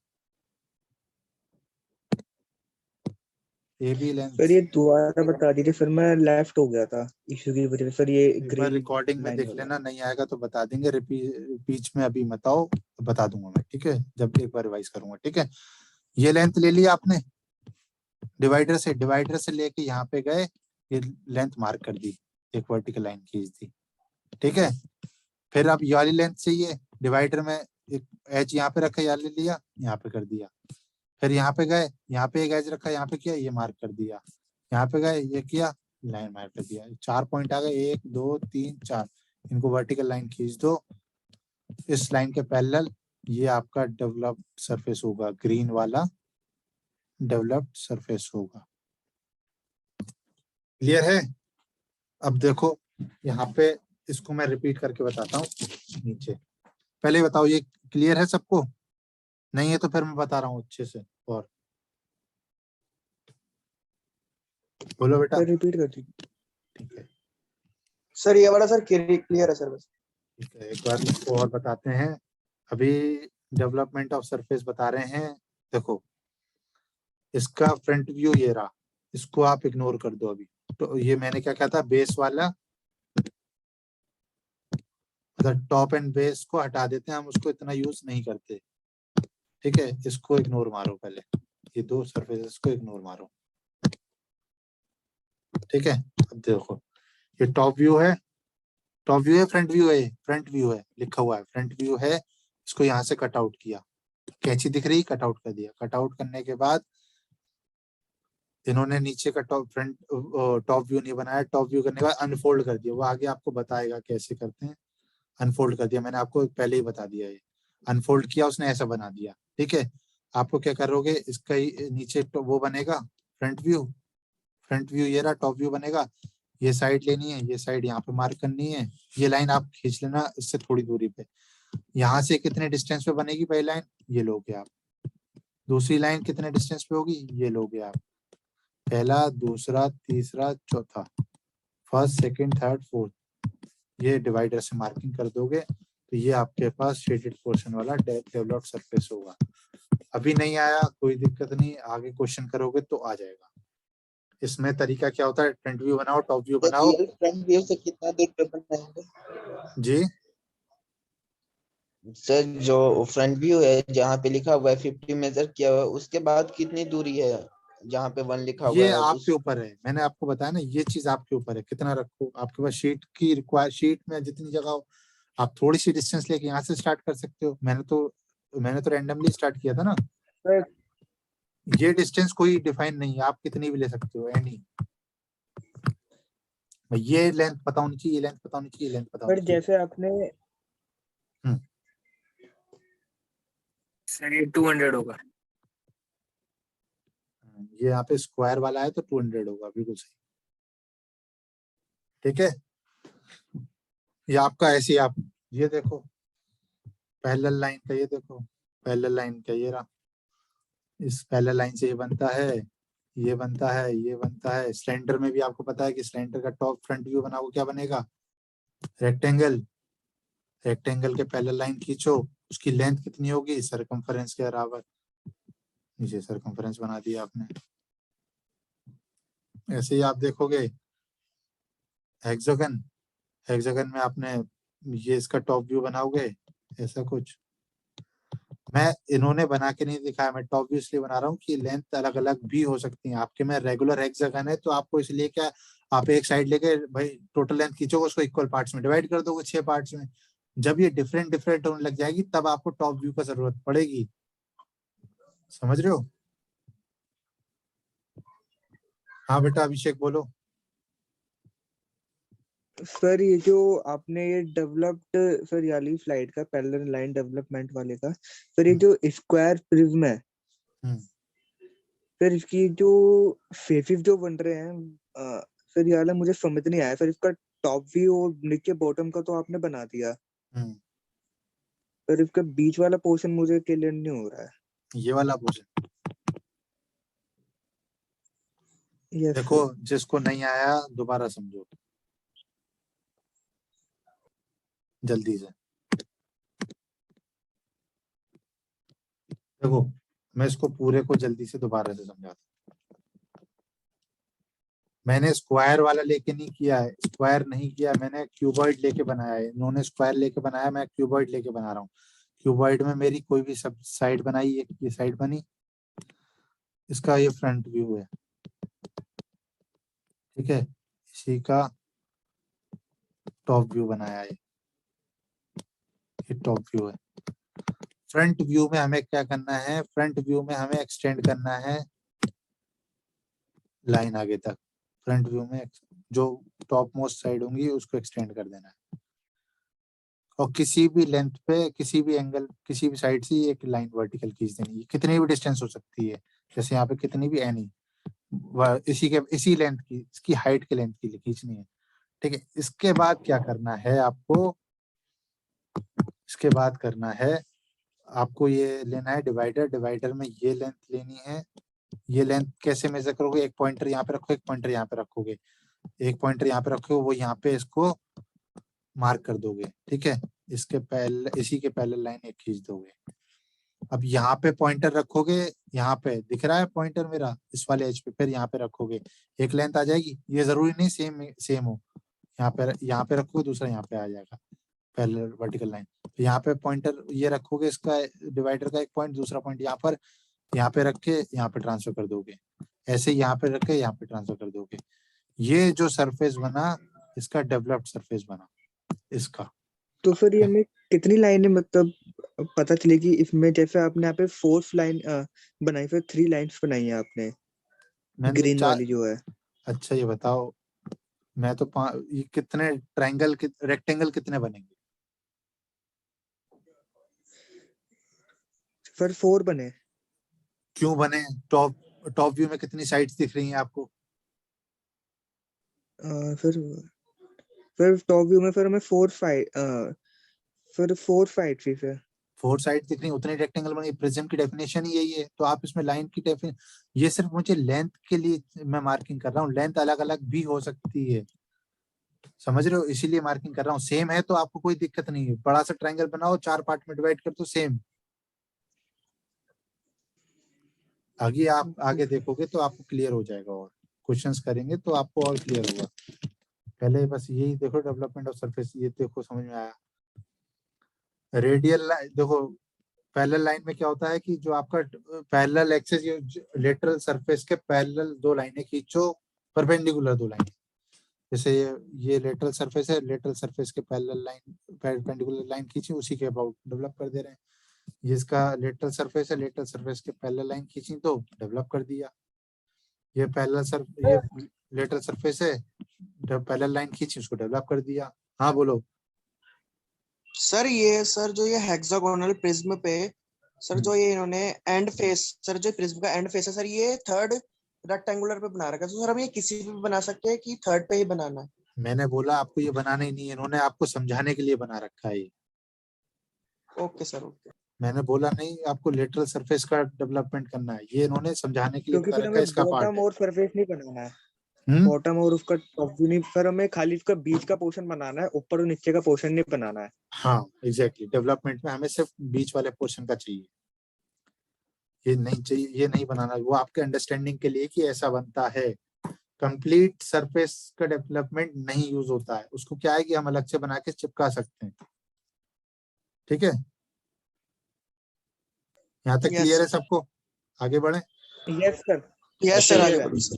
AB लेंथ। सर ये दोबारा बता दीजिए, फिर मैं लेफ्ट हो गया था इशू की वजह से। सर ये ग्रीन रिकॉर्डिंग में देख लेना, नहीं आएगा तो बता देंगे, बीच में अभी मत आओ, बता दूंगा मैं, ठीक है, जब एक बार रिवाइज करूंगा। ठीक है, ये लेंथ ले लिया आपने, डिवाइडर से लेके यहाँ पे गए, ये लेंथ मार्क कर दी, एक वर्टिकल लाइन खींच दी, ठीक है। फिर अब ये वाली लेंथ चाहिए, डिवाइडर में एक एज यहाँ पे रखा, यहाँ ले लिया, यहाँ पे कर दिया। फिर यहाँ पे गए, यहाँ पे एक एज रखा, यहाँ पे किया, ये मार्क कर दिया। यहाँ पे गए, ये किया, लाइन मार्क कर दिया। 4 पॉइंट आ गए, 1 2 3 4, इनको वर्टिकल लाइन खींच दो इस लाइन के पैरेलल। ये आपका डेवलप्ड सरफेस होगा, ग्रीन वाला डेवलप्ड सरफेस होगा। क्लियर है? अब देखो यहाँ पे, इसको मैं रिपीट करके बताता हूँ नीचे। पहले बताओ ये क्लियर है सबको? नहीं है तो फिर मैं बता रहा हूँ अच्छे से। और बोलो बेटा। रिपीट कर दीजिए। ठीक है सर, ये वाला सर क्लियर है सर बस। ठीक है, एक बार इसको और बताते हैं। अभी डेवलपमेंट ऑफ सरफेस बता रहे हैं। देखो इसका फ्रंट व्यू ये रहा, इसको आप इग्नोर कर दो अभी। तो ये मैंने क्या कहा था, बेस वाला, मतलब टॉप एंड बेस को हटा देते हैं, हम उसको इतना यूज नहीं करते, ठीक है। इसको इग्नोर मारो पहले, ये दो सरफेसेस को इग्नोर मारो, ठीक है। अब देखो ये टॉप व्यू है, टॉप व्यू है, फ्रंट व्यू है, फ्रंट व्यू है लिखा हुआ है, फ्रंट व्यू है। इसको यहाँ से कट आउट किया, कैंची दिख रही, कट आउट कर दिया। कट आउट करने के बाद इन्होंने नीचे का टॉप व्यू नहीं बनाया, टॉप व्यू करने के बाद अनफोल्ड कर दिया। वो आगे आपको बताएगा कैसे करते हैं। अनफोल्ड कर दिया, मैंने आपको पहले ही बता दिया। ये अनफोल्ड किया उसने, ऐसा बना दिया, ठीक है। आपको क्या करोगे, इसका ही नीचे वो बनेगा फ्रंट व्यू। फ्रंट व्यू ये रहा, टॉप व्यू बनेगा। ये साइड लेनी है, ये साइड यहाँ पे मार्क करनी है। ये लाइन आप खींच लेना इससे थोड़ी दूरी पे। यहाँ से कितने डिस्टेंस पे बनेगी पहली लाइन, ये लोगे आप। दूसरी लाइन कितने डिस्टेंस पे होगी, ये लोगे आप। पहला, दूसरा, तीसरा, चौथा, फर्स्ट, सेकंड, थर्ड, फोर्थ, ये डिवाइडर से मार्किंग कर दोगे तो ये आपके पास शेडेड पोर्शन वाला डेवलप्ड सरफेस होगा। अभी नहीं आया कोई दिक्कत नहीं, आगे क्वेश्चन करोगे तो आ जाएगा। इसमें तरीका क्या होता है, फ्रंट व्यू बनाओ, टॉप व्यू बनाओ। फ्रंट व्यू से कितना दूर पे बनना है जी सर? जो फ्रंट व्यू है जहाँ पे लिखा हुआ है 50 मेजर किया हुआ है, उसके बाद कितनी दूरी है जहाँ पे 1 लिखा हुआ ये है? आपके ऊपर है, मैंने आपको बताया ना, ये चीज आपके ऊपर है कितना रखो। आपके पास शीट की रिक्वायर, शीट में जितनी जगह हो, आप थोड़ी सी डिस्टेंस लेके यहाँ से स्टार्ट कर सकते हो। मैंने तो रैंडमली स्टार्ट किया था ना। ये डिस्टेंस कोई डिफाइन नहीं है, आप कितनी भी ले सकते हो, एनी। ये लेंथ पता होनी चाहिए, ये लेंथ पता होनी चाहिए, ये लेंथ पता होनी चाहिए। जैसे आपने सर ये 200 होगा। ये यहाँ पे स्क्वायर वाला है तो 200 होगा, बिल्कुल सही, ठीक है। ये आपका ऐसे ही, आप ये देखो पैरेलल लाइन का, ये देखो पैरेलल लाइन का, ये रहा। इस पैरेलल लाइन से ये बनता है, ये बनता है, ये बनता है। सिलेंडर में भी आपको पता है कि सिलेंडर का टॉप फ्रंट व्यू बनाओ, क्या बनेगा, रेक्टेंगल। रेक्टेंगल के पैरेलल लाइन खींचो, उसकी लेंथ कितनी होगी, सरकमफेरेंस के बराबर। नीचे सरकमफेरेंस बना दिया आपने। ऐसे ही आप देखोगे हेक्सागन, हेक्सागन में आपने ये इसका टॉप व्यू बनाओगे, ऐसा कुछ। मैं इन्होंने बना के नहीं दिखाया, मैं टॉप व्यू इसलिए बना रहा हूँ कि लेंथ अलग अलग भी हो सकती है आपके में। रेगुलर हेक्सागन है तो आपको इसलिए क्या, आप एक साइड लेके भाई टोटल लेंथ खींचोगे, उसको इक्वल पार्ट्स में डिवाइड कर दोगे, 6 पार्ट्स में। जब ये डिफरेंट डिफरेंट होने लग जाएगी तब आपको टॉप व्यू का जरूरत पड़ेगी, समझ रहे हो? हाँ बेटा अभिषेक बोलो। सर ये जो आपने ये डेवलप्ड, सर ये वाली स्लाइड का पैरेलल लाइन डेवलपमेंट वाले का, सर ये जो स्क्वायर प्रिज्म है, सर इसकी जो फेसेस जो बन रहे हैं, सर ये वाला मुझे समझ नहीं आया सर। इसका टॉप व्यू और नीचे बॉटम का तो आपने बना दिया, सर इसका बीच वाला पोर्शन मुझे क्लियर नहीं हो रहा है। ये वाला पोर्शन देखो, जिसको नहीं आया दोबारा समझो जल्दी से। देखो मैं इसको पूरे को जल्दी से दोबारा से समझाता हूँ। मैंने स्क्वायर वाला लेके नहीं किया है, स्क्वायर नहीं किया, मैंने क्यूबॉइड लेके बनाया है। इन्होंने स्क्वायर लेके बनाया, मैं क्यूबॉइड लेके बना रहा हूँ। क्यूबॉइड में मेरी कोई भी सब साइड बनाई, ये साइड बनी, इसका ये फ्रंट व्यू है, ठीक है, इसी का टॉप व्यू बनाया है, ये टॉप व्यू है। फ्रंट व्यू में हमें क्या करना है, फ्रंट व्यू में हमें एक्सटेंड करना है लाइन आगे तक। फ्रंट व्यू में जो टॉप मोस्ट साइड होंगी उसको एक्सटेंड कर देना है, और किसी भी लेंथ पे, किसी भी एंगल, किसी भी साइड से एक लाइन वर्टिकल खींच देनी है। कितनी भी डिस्टेंस हो सकती है, जैसे यहाँ पे कितनी भी एनी, इसी लेंथ की, इसकी हाइट के लेंथ की खींचनी है। ठीक है, इसके बाद क्या करना है आपको, इसके बाद करना है आपको ये लेना है डिवाइडर। डिवाइडर में ये लेंथ लेनी है। ये लेंथ कैसे मेजर करोगे, एक पॉइंटर यहाँ पे रखो, एक पॉइंटर यहाँ पे रखोगे, एक पॉइंटर यहाँ पे रखो, वो यहाँ पे इसको मार्क कर दोगे। ठीक है, इसके पहले, इसी के पहले लाइन एक खींच दोगे। अब यहाँ पे पॉइंटर रखोगे, यहाँ पे दिख रहा है पॉइंटर मेरा इस वाले एज पे, फिर यहाँ पे रखोगे, एक लेंथ आ जाएगी। ये जरूरी नहीं सेम हो, यहाँ पे रखोगे, दूसरा यहाँ पे आ जाएगा पहले वर्टिकल लाइन। यहाँ पे पॉइंटर ये रखोगे, इसका डिवाइडर का एक पॉइंट, दूसरा पॉइंट यहाँ पे रख के यहाँ पे ट्रांसफर कर दोगे। ऐसे यहाँ पे रख के यहाँ पे ट्रांसफर कर दोगे। ये जो सरफेस बना, इसका डेवलप्ड सरफेस बना इसका। तो फिर ये हमें कितनी लाइनें मतलब पता चलेगी इसमें? जैसे आपने यहाँ पे 4 लाइन बनाई, फिर 3 लाइंस बनाई है आपने, ग्रीन वाली जो है। अच्छा ये बताओ, मैं तो ये कितने ट्रायंगल, रेक्टेंगल कितने बनेंगे? फिर 4 बने। क्यों बने? टॉप व्यू में कितनी साइड्स दिख रही हैं आपको? फिर टॉप व्यू में फिर हमें 4 साइड थी फिर 4 साइड दिख रही, उतने रेक्टेंगल बनेंगे। प्रिज्म की डेफिनेशन ही यही है। तो आप इसमें लाइन की डेफिनेशन, ये सिर्फ मुझे लेंथ के लिए मैं मार्किंग कर रहा हूँ, लेंथ अलग अलग भी हो सकती है, समझ रहे हो, इसीलिए मार्किंग कर रहा हूँ। सेम है तो आपको कोई दिक्कत नहीं है, बड़ा सा ट्रायंगल बनाओ, 4 पार्ट में डिवाइड कर दो, सेम। आगे आप आगे देखोगे तो आपको क्लियर हो जाएगा, और क्वेश्चंस करेंगे तो आपको और क्लियर होगा। पहले बस यही देखो, डेवलपमेंट ऑफ सरफेस, ये देखो समझ में आया। रेडियल देखो, पैरेलल लाइन में क्या होता है कि जो आपका पैरेलल एक्सिस, लेटरल सरफेस के पैरेलल 2 लाइनें खींचो, परपेंडिकुलर 2 लाइनें। जैसे ये लेटरल सरफेस है, लेटरल सरफेस के पैरेलल लाइन, परपेंडिकुलर लाइन खींची, उसी के अबाउट डेवलप कर दे रहे हैं। ये इसका लेटरल सरफेस है, लेटरल सरफेस के पैरेलल लाइन खींची तो डेवलप कर दिया। ये ये लेटरल सरफेस है, पैरेलल लाइन खींची, उसको डेवलप कर दिया। हाँ बोलो सर जो ये हेक्सागोनल प्रिज्म पे सर जो ये इन्होंने एंड फेस, सर जो प्रिज्म का एंड फेस है सर, ये थर्ड रेक्टेंगुलर पे बना रखा है। तो सर हम ये किसी भी बना सकते हैं कि थर्ड पे ही बनाना है? मैंने बोला आपको ये बनाना ही नहीं है, इन्होंने आपको समझाने के लिए बना रखा है ये। Okay sir, okay. मैंने बोला नहीं आपको लेटरल सरफेस का डेवलपमेंट करना है, ये इन्होंने समझाने के लिए क्योंकि बता फिर रखा है, हमें इसका पार्ट बॉटम है। और सरफेस नहीं बनाना है, हम्म, बॉटम और उसका टॉप व्यू नहीं, फिर हमें खाली उसका बीच का पोर्शन बनाना है, ऊपर और नीचे का पोर्शन नहीं बनाना है। हाँ एग्जैक्टली, डेवलपमेंट में हमें सिर्फ बीच वाले पोर्शन का चाहिए, ये नहीं चाहिए, ये नहीं बनाना। वो आपके अंडरस्टैंडिंग के लिए कि ऐसा बनता है। कंप्लीट सरफेस का डेवलपमेंट नहीं यूज होता है, उसको क्या है कि हम अलग से बना के चिपका सकते हैं। ठीक है, यहाँ तक क्लियर है सबको? आगे बढ़े। यस सर, यस सर, आगे है। बढ़ो सर।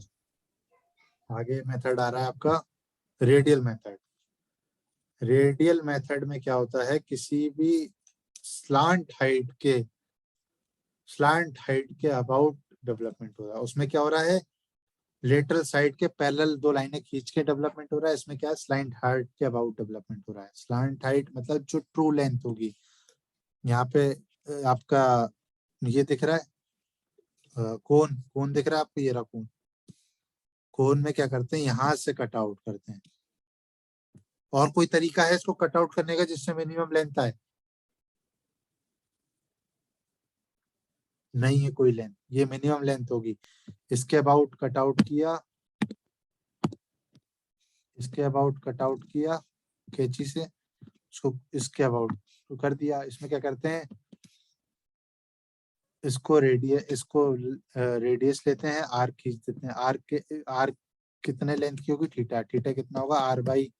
आगे मेथड आ रहा है आपका रेडियल मेथड। रेडियल मेथड में क्या होता है, किसी भी स्लांट हाइट के अबाउट डेवलपमेंट हो रहा है। उसमें क्या हो रहा है, लेटरल साइड के पैरेलल 2 लाइनें खींच के डेवलपमेंट हो रहा है। इसमें क्या है, स्लांट हाइट के अबाउट डेवलपमेंट हो रहा है। स्लांट हाइट मतलब जो ट्रू लेंथ होगी। यहाँ पे आपका ये दिख रहा है, कोन दिख रहा है आपको, ये रहा कोन। कोन में क्या करते हैं, यहाँ से कट आउट करते हैं। और कोई तरीका है इसको कट आउट करने का जिससे मिनिमम लेंथ आए? नहीं है कोई लेंथ, ये मिनिमम लेंथ होगी। इसके अबाउट कट आउट किया, इसके अबाउट कट आउट किया कैंची से, उसको इसके अबाउट कर दिया। इसमें क्या करते हैं, इसको रेडियस लेते हैं, आर्क खींच देते हैं। आर्क कितने लेंथ की होगी, थीटा कितना होगा, r बाई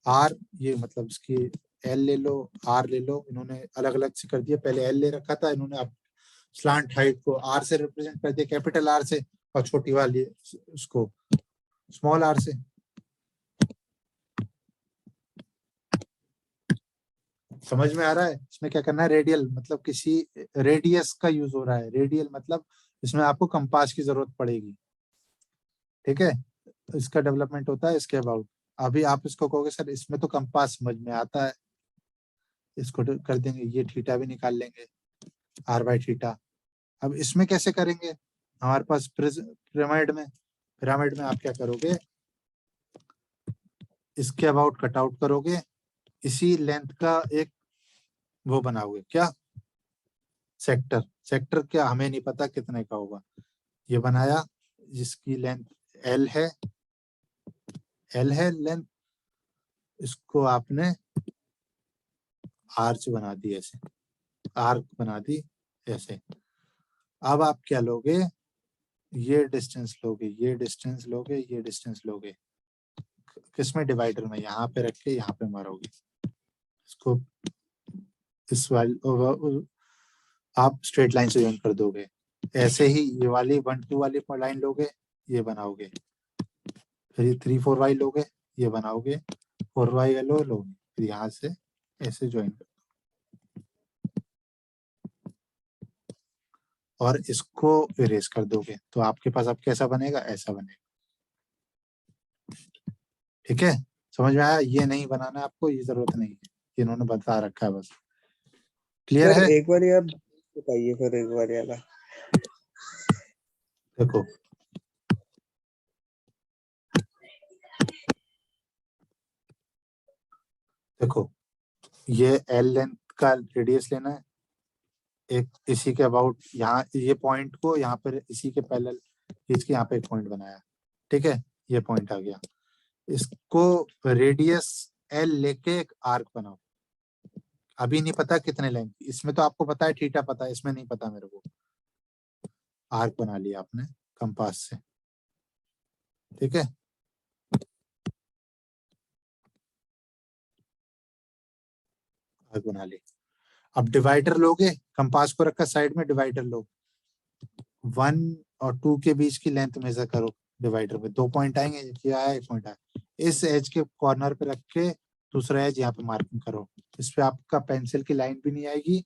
आर। ये मतलब इसकी एल ले लो, आर ले लो, इन्होंने अलग अलग से कर दिया। पहले एल ले रखा था इन्होंने, अब स्लांट हाइट को आर से रिप्रेजेंट कर दिया, कैपिटल आर से, और छोटी वाली उसको स्मॉल आर से। समझ में आ रहा है? इसमें क्या करना है, रेडियल मतलब किसी रेडियस का यूज हो रहा है। रेडियल मतलब इसमें आपको कंपास की जरूरत पड़ेगी, ठीक है। इसका डेवलपमेंट होता है इसके अबाउट। अभी आप इसको कहोगे सर इसमें तो कंपास समझ में आता है, इसको कर देंगे, ये थीटा भी निकाल लेंगे, आर बाई थीटा। अब इसमें कैसे करेंगे, हमारे पास पिरामिड में आप क्या करोगे, इसके अबाउट कट आउट करोगे, इसी लेंथ का एक वो बनाओगे, क्या सेक्टर क्या हमें नहीं पता कितने का होगा, ये बनाया जिसकी लेंथ एल है लेंथ, इसको आपने आर्च बना दी, ऐसे आर्क बना दी ऐसे। अब आप क्या लोगे, ये डिस्टेंस लोगे, ये डिस्टेंस लोगे, ये डिस्टेंस लोगे, किसमें, डिवाइडर में, यहाँ पे रख के यहाँ पे मारोगे इसको, इस वाली आप स्ट्रेट लाइन से ज्वाइन कर दोगे। ऐसे ही ये वाली 1-2 वाली लाइन लोगे, ये बनाओगे, फिर ये 3-4 वाई लोगे, ये बनाओगे, 4 वाई लोगे, फिर यहाँ से ऐसे ज्वाइन कर और इसको इरेज कर दोगे, तो आपके पास अब कैसा बनेगा, ऐसा बनेगा। ठीक है, समझ में आया? ये नहीं बनाना आपको, ये जरूरत नहीं है, इन्होंने बता रखा है बस। क्लियर सर है? एक बार आप बताइए फिर एक बार वाला। देखो ये एल लेंथ का रेडियस लेना है, एक इसी के अबाउट यहाँ ये पॉइंट को यहाँ पर इसी के पैरेलल इसके यहाँ पे एक पॉइंट बनाया, ठीक है, ये पॉइंट आ गया, इसको रेडियस एल लेके एक आर्क बनाओ। अभी नहीं पता कितने लेंथ, इसमें तो आपको पता है थीटा पता है, इसमें नहीं पता मेरे को। आर्क बना लिया आपने कंपास से, ठीक है। आर्क बना ली। अब डिवाइडर लोगे, कंपास को रखा साइड में, डिवाइडर लो, 1 और 2 के बीच की लेंथ मेजर करो डिवाइडर में, 2 पॉइंट आएंगे, ये आया, एक पॉइंट आया, इस एज के कॉर्नर पे रख के दूसरा एज यहाँ पे मार्किंग करो, इस पे आपका पेंसिल की लाइन भी नहीं आएगी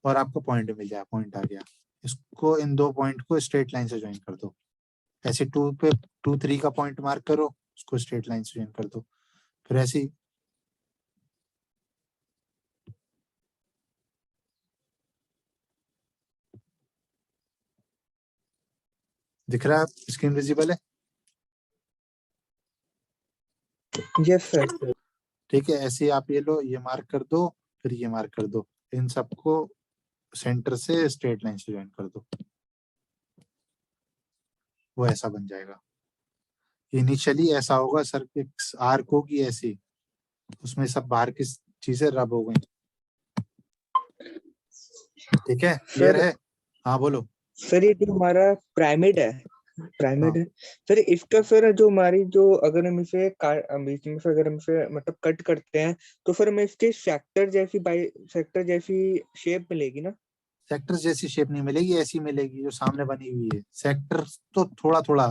और आपको पॉइंट मिल जाए, पॉइंट आ गया। इसको इन 2 पॉइंट को स्ट्रेट लाइन से ज्वाइन कर दो, ऐसे 2 पे 2-3 का पॉइंट मार्क करो, उसको स्ट्रेट लाइन से ज्वाइन कर दो, फिर ऐसे ही दिख रहा है, स्क्रीन विजिबल है? Yes sir. ठीक है, ऐसे ही आप ये लो, ये मार्क कर दो, फिर ये मार्क कर दो, इन सबको सेंटर से स्ट्रेट लाइन से ज्वाइन कर दो, वो ऐसा बन जाएगा। इनिशियली ऐसा होगा सर, आर्क होगी ऐसी, उसमें सब बाहर की चीजें रब हो गई। ठीक है, क्लियर है? हाँ बोलो सर ये जो हमारा पिरामिड है सर, इसका सर जो हमारी जो अगर हम इसे बीच में से अगर हम इसे मतलब कट करते हैं तो फिर हमें इसके सेक्टर जैसी शेप मिलेगी ना? सेक्टर जैसी शेप नहीं मिलेगी, ऐसी मिलेगी जो सामने बनी हुई है। सेक्टर तो थोड़ा थोड़ा,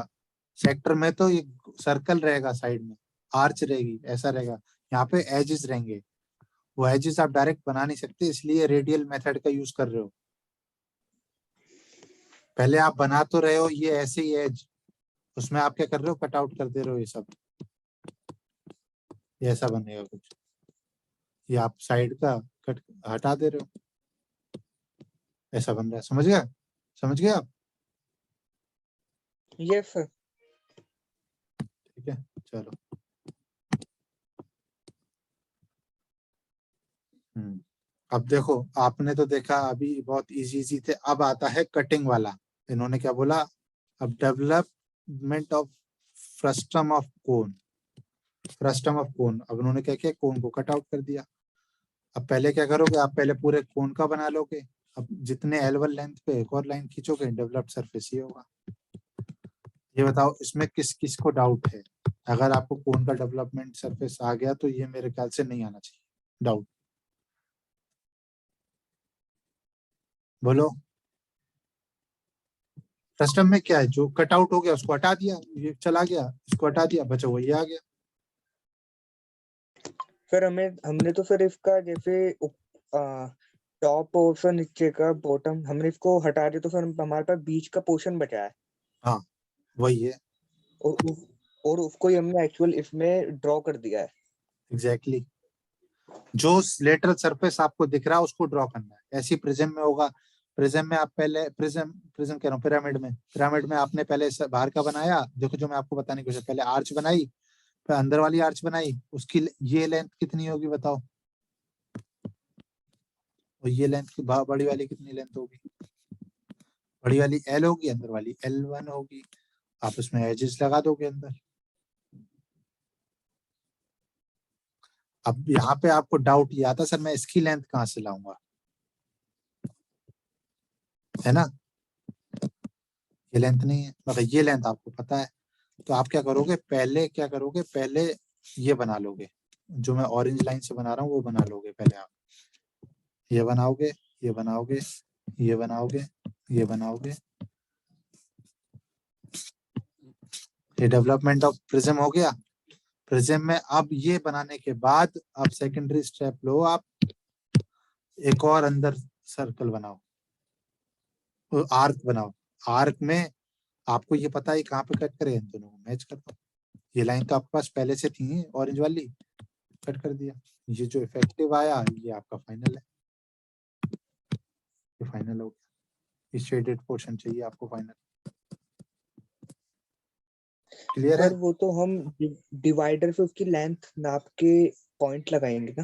सेक्टर में तो ये सर्कल रहेगा, साइड में आर्च रहेगी, ऐसा रहेगा, यहाँ पे एजेस रहेंगे, वो एजेस आप डायरेक्ट बना नहीं सकते, इसलिए रेडियल मेथड का यूज कर रहे हो। पहले आप बना तो रहे हो ये ऐसे ही एज, उसमें आप क्या कर रहे हो, कट आउट कर दे रहे हो, ये सब ये ऐसा बनेगा कुछ, ये आप साइड का कट हटा दे रहे हो, ऐसा बन रहा है। समझ गया आप? Yes sir. ठीक है, चलो। अब देखो, आपने तो देखा अभी बहुत इजी थे, अब आता है कटिंग वाला। इन्होंने क्या बोला, अब development of frustum of cone, अब उन्होंने क्या किया, कोन को कट आउट कर दिया। अब पहले क्या करोगे, आप पहले पूरे कोन का बना लोगे, अब जितने L1 लेंथ पे एक और लाइन खींचोगे, डेवलप्ड सरफेस ये होगा। ये बताओ इसमें किस किस को डाउट है? अगर आपको कोन का डेवलपमेंट सरफेस आ गया तो ये मेरे ख्याल से नहीं आना चाहिए डाउट, बोलो। फ्रस्टम में क्या है, जो कट आउट हो गया उसको हटा दिया, ये चला गया, इसको हटा दिया, बचा वो ये आ गया। फिर हमने तो फिर इसका जैसे टॉप और फिर नीचे का बॉटम हमने इसको हटा दिया, तो फिर हमारे पास बीच का पोर्शन बचा है। हाँ वही है, और उसको ही हमने एक्चुअल इसमें ड्रॉ कर दिया है। एग्जैक्टली जो लेटरल सरफेस आपको दिख रहा है उसको ड्रॉ करना है। ऐसी प्रिज्म में होगा, प्रिज्म में आप पहले प्रिज्म कह रहा हूँ, पिरामिड में आपने पहले बाहर का बनाया, देखो जो मैं आपको बताने की कोशिश, पहले आर्च बनाई, फिर अंदर वाली आर्च बनाई, उसकी ये लेंथ कितनी होगी बताओ, और ये लेंथ की बड़ी वाली कितनी लेंथ होगी, बड़ी वाली L होगी, अंदर वाली L1 होगी, आप उसमें एजेस लगा दोगे अंदर। अब यहाँ पे आपको डाउट ये आता सर मैं इसकी लेंथ कहाँ से लाऊंगा, है ना, ये लेंथ नहीं है, मतलब ये लेंथ आपको पता है, तो आप क्या करोगे, पहले ये बना लोगे, जो मैं ऑरेंज लाइन से बना रहा हूँ वो बना लोगे पहले आप, ये बनाओगे, ये बनाओगे, ये बनाओगे, ये बनाओगे, ये डेवलपमेंट ऑफ प्रिज्म हो गया। प्रिज्म में अब ये बनाने के बाद आप सेकेंडरी स्टेप लो, आप एक और अंदर सर्कल बनाओ, आर्क बनाओ, आर्क में आपको ये पता है कहाँ पे कट करे, इन दोनों को मैच कर दो, ये लाइन तो आपके पास पहले से थी ऑरेंज वाली, कट कर दिया, ये जो इफेक्टिव आया ये आपका फाइनल है, ये फाइनल हो गया, ये शेडेड पोर्शन चाहिए आपको फाइनल, क्लियर है। पर वो तो हम डिवाइडर से उसकी लेंथ नाप के पॉइंट लगाएंगे ना।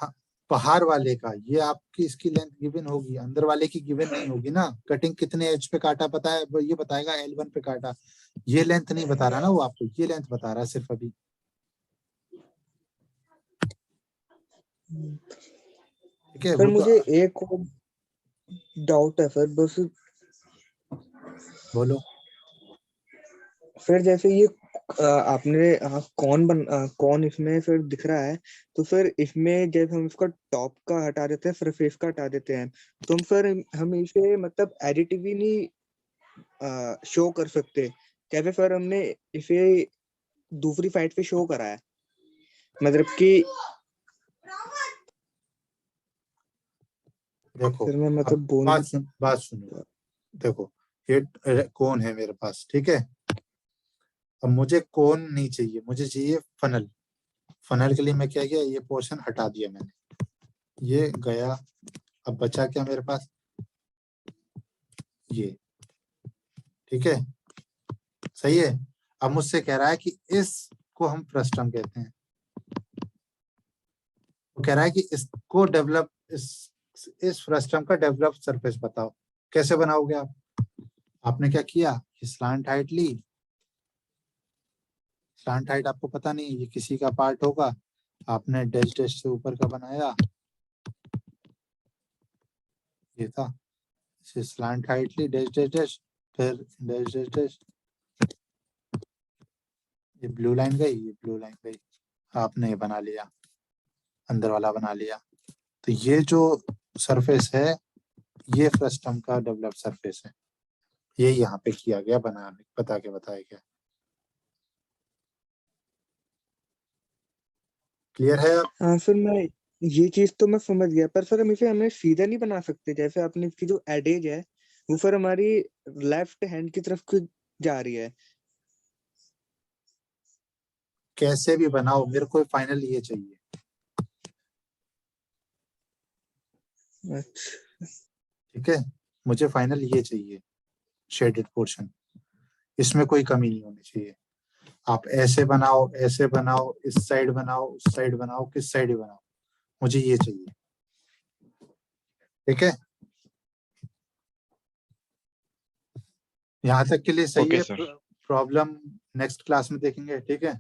हाँ बाहर वाले का, ये आपकी इसकी लेंथ गिवन होगी, अंदर वाले की गिवन नहीं होगी ना, कटिंग कितने एज पे काटा पता है, वो ये बताएगा L1 पे काटा, ये लेंथ नहीं बता रहा ना वो आपको, ये लेंथ बता रहा है सिर्फ अभी, ठीक है। सर मुझे एक और डाउट है सर, बस बोलो। फिर जैसे ये आपने कौन इसमें फिर दिख रहा है, तो फिर इसमें जब हम इसका टॉप का हटा देते हैं, सरफेस का हटा देते हैं, तो फिर हम इसे मतलब एडिटिव नहीं शो कर सकते, कैसे फिर हमने इसे दूसरी साइड पे शो करा है, मतलब कि देखो फिर मैं मतलब बात सुनो, देखो ये कौन है मेरे पास, ठीक है, अब मुझे कौन नहीं चाहिए, मुझे चाहिए फनल, फनल के लिए मैं क्या किया, ये पोर्शन हटा दिया मैंने, ये गया, अब बचा क्या मेरे पास, ये, ठीक है, सही है। अब मुझसे कह रहा है कि इसको हम फ्रस्टम कहते हैं, वो कह रहा है कि इसको डेवलप, इस फ्रस्टम का डेवलप सरफेस बताओ, कैसे बनाओगे आप, आपने क्या किया, स्लांट हाइट ली, स्लांट हाइट आपको पता नहीं ये किसी का पार्ट होगा, आपने डैश डैश से ऊपर का बनाया, ये था, स्लांट हाइट ली, डैश डैश डैश, फिर डैश डैश डैश, ये ब्लू लाइन गई, ये ब्लू लाइन गई, आपने ये बना लिया, अंदर वाला बना लिया, तो ये जो सरफेस है ये फ्रस्टम का डेवलप सरफेस है, ये यहाँ पे किया गया, बताया गया, क्लियर है अब? हाँ सर, मैं ये चीज तो मैं समझ गया, पर सर हम इसे हमें सीधा नहीं बना सकते, जैसे आपने इसकी जो एडेज है वो फिर हमारी लेफ्ट हैंड की तरफ को जा रही है। कैसे भी बनाओ, मेरे को फाइनल ये चाहिए, अच्छा ठीक है, मुझे फाइनल ये चाहिए, शेडेड पोर्शन, इसमें कोई कमी नहीं होनी चाहिए, आप ऐसे बनाओ, ऐसे बनाओ, इस साइड बनाओ, उस साइड बनाओ, किस साइड ही बनाओ, मुझे ये चाहिए, ठीक है, यहाँ तक के लिए सही है। प्रॉब्लम नेक्स्ट क्लास में देखेंगे, ठीक है,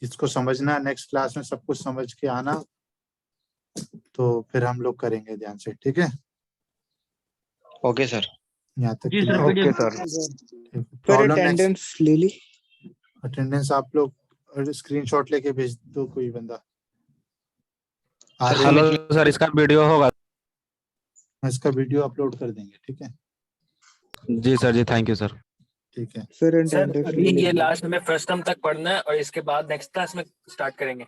इसको समझना, नेक्स्ट क्लास में सब कुछ समझ के आना, तो फिर हम लोग करेंगे ध्यान से, ठीक है। Okay sir. यहाँ तक जी सर, ओके सर। फिर अटेंडेंस ले ली, अटेंडेंस आप लोग स्क्रीनशॉट लेके भेज दो कोई बंदा, हेलो सर, इसका वीडियो होगा? इसका वीडियो अपलोड कर देंगे, ठीक है। जी सर, जी थैंक यू सर। ठीक है सर सर अटेंडेंस अभी ले ये लेंगे। लास्ट में फर्स्ट टर्म तक पढ़ना है और इसके बाद नेक्स्ट क्लास में स्टार्ट करेंगे।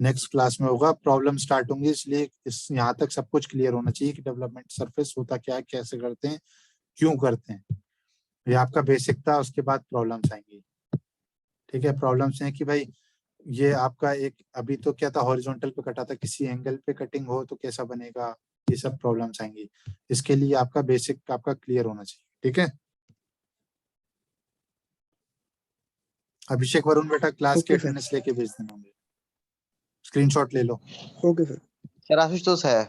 नेक्स्ट क्लास में होगा, प्रॉब्लम स्टार्ट होंगी, इसलिए इस यहाँ तक सब कुछ क्लियर होना चाहिए कि डेवलपमेंट सरफेस होता क्या है, कैसे करते हैं, क्यों करते हैं। ये आपका बेसिक था, उसके बाद प्रॉब्लम्स आएंगी। ठीक है, प्रॉब्लम्स हैं कि भाई ये आपका एक अभी तो क्या था, हॉरिजॉन्टल पे कटा था, किसी एंगल पे कटिंग हो तो कैसा बनेगा, ये सब प्रॉब्लम्स आएंगी। इसके लिए आपका बेसिक आपका क्लियर होना चाहिए। ठीक है, अभिषेक वरुण बेटा क्लास की ओके सर। अटेंडेंस लेके भेज देना, होंगे स्क्रीनशॉट ले लो। Okay sir. सर आशुतोष है।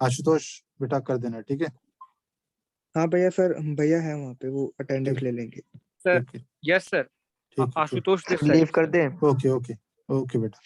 आशुतोष बेटा कर देना। ठीक है, हाँ भैया सर, भैया है वहाँ पे, वो अटेंडेंस ठीक। ले लेंगे। ठीक है, यस सर, ठीक है, आशुतोष दिस लीव कर दें। ओके ओके ओके बेटा।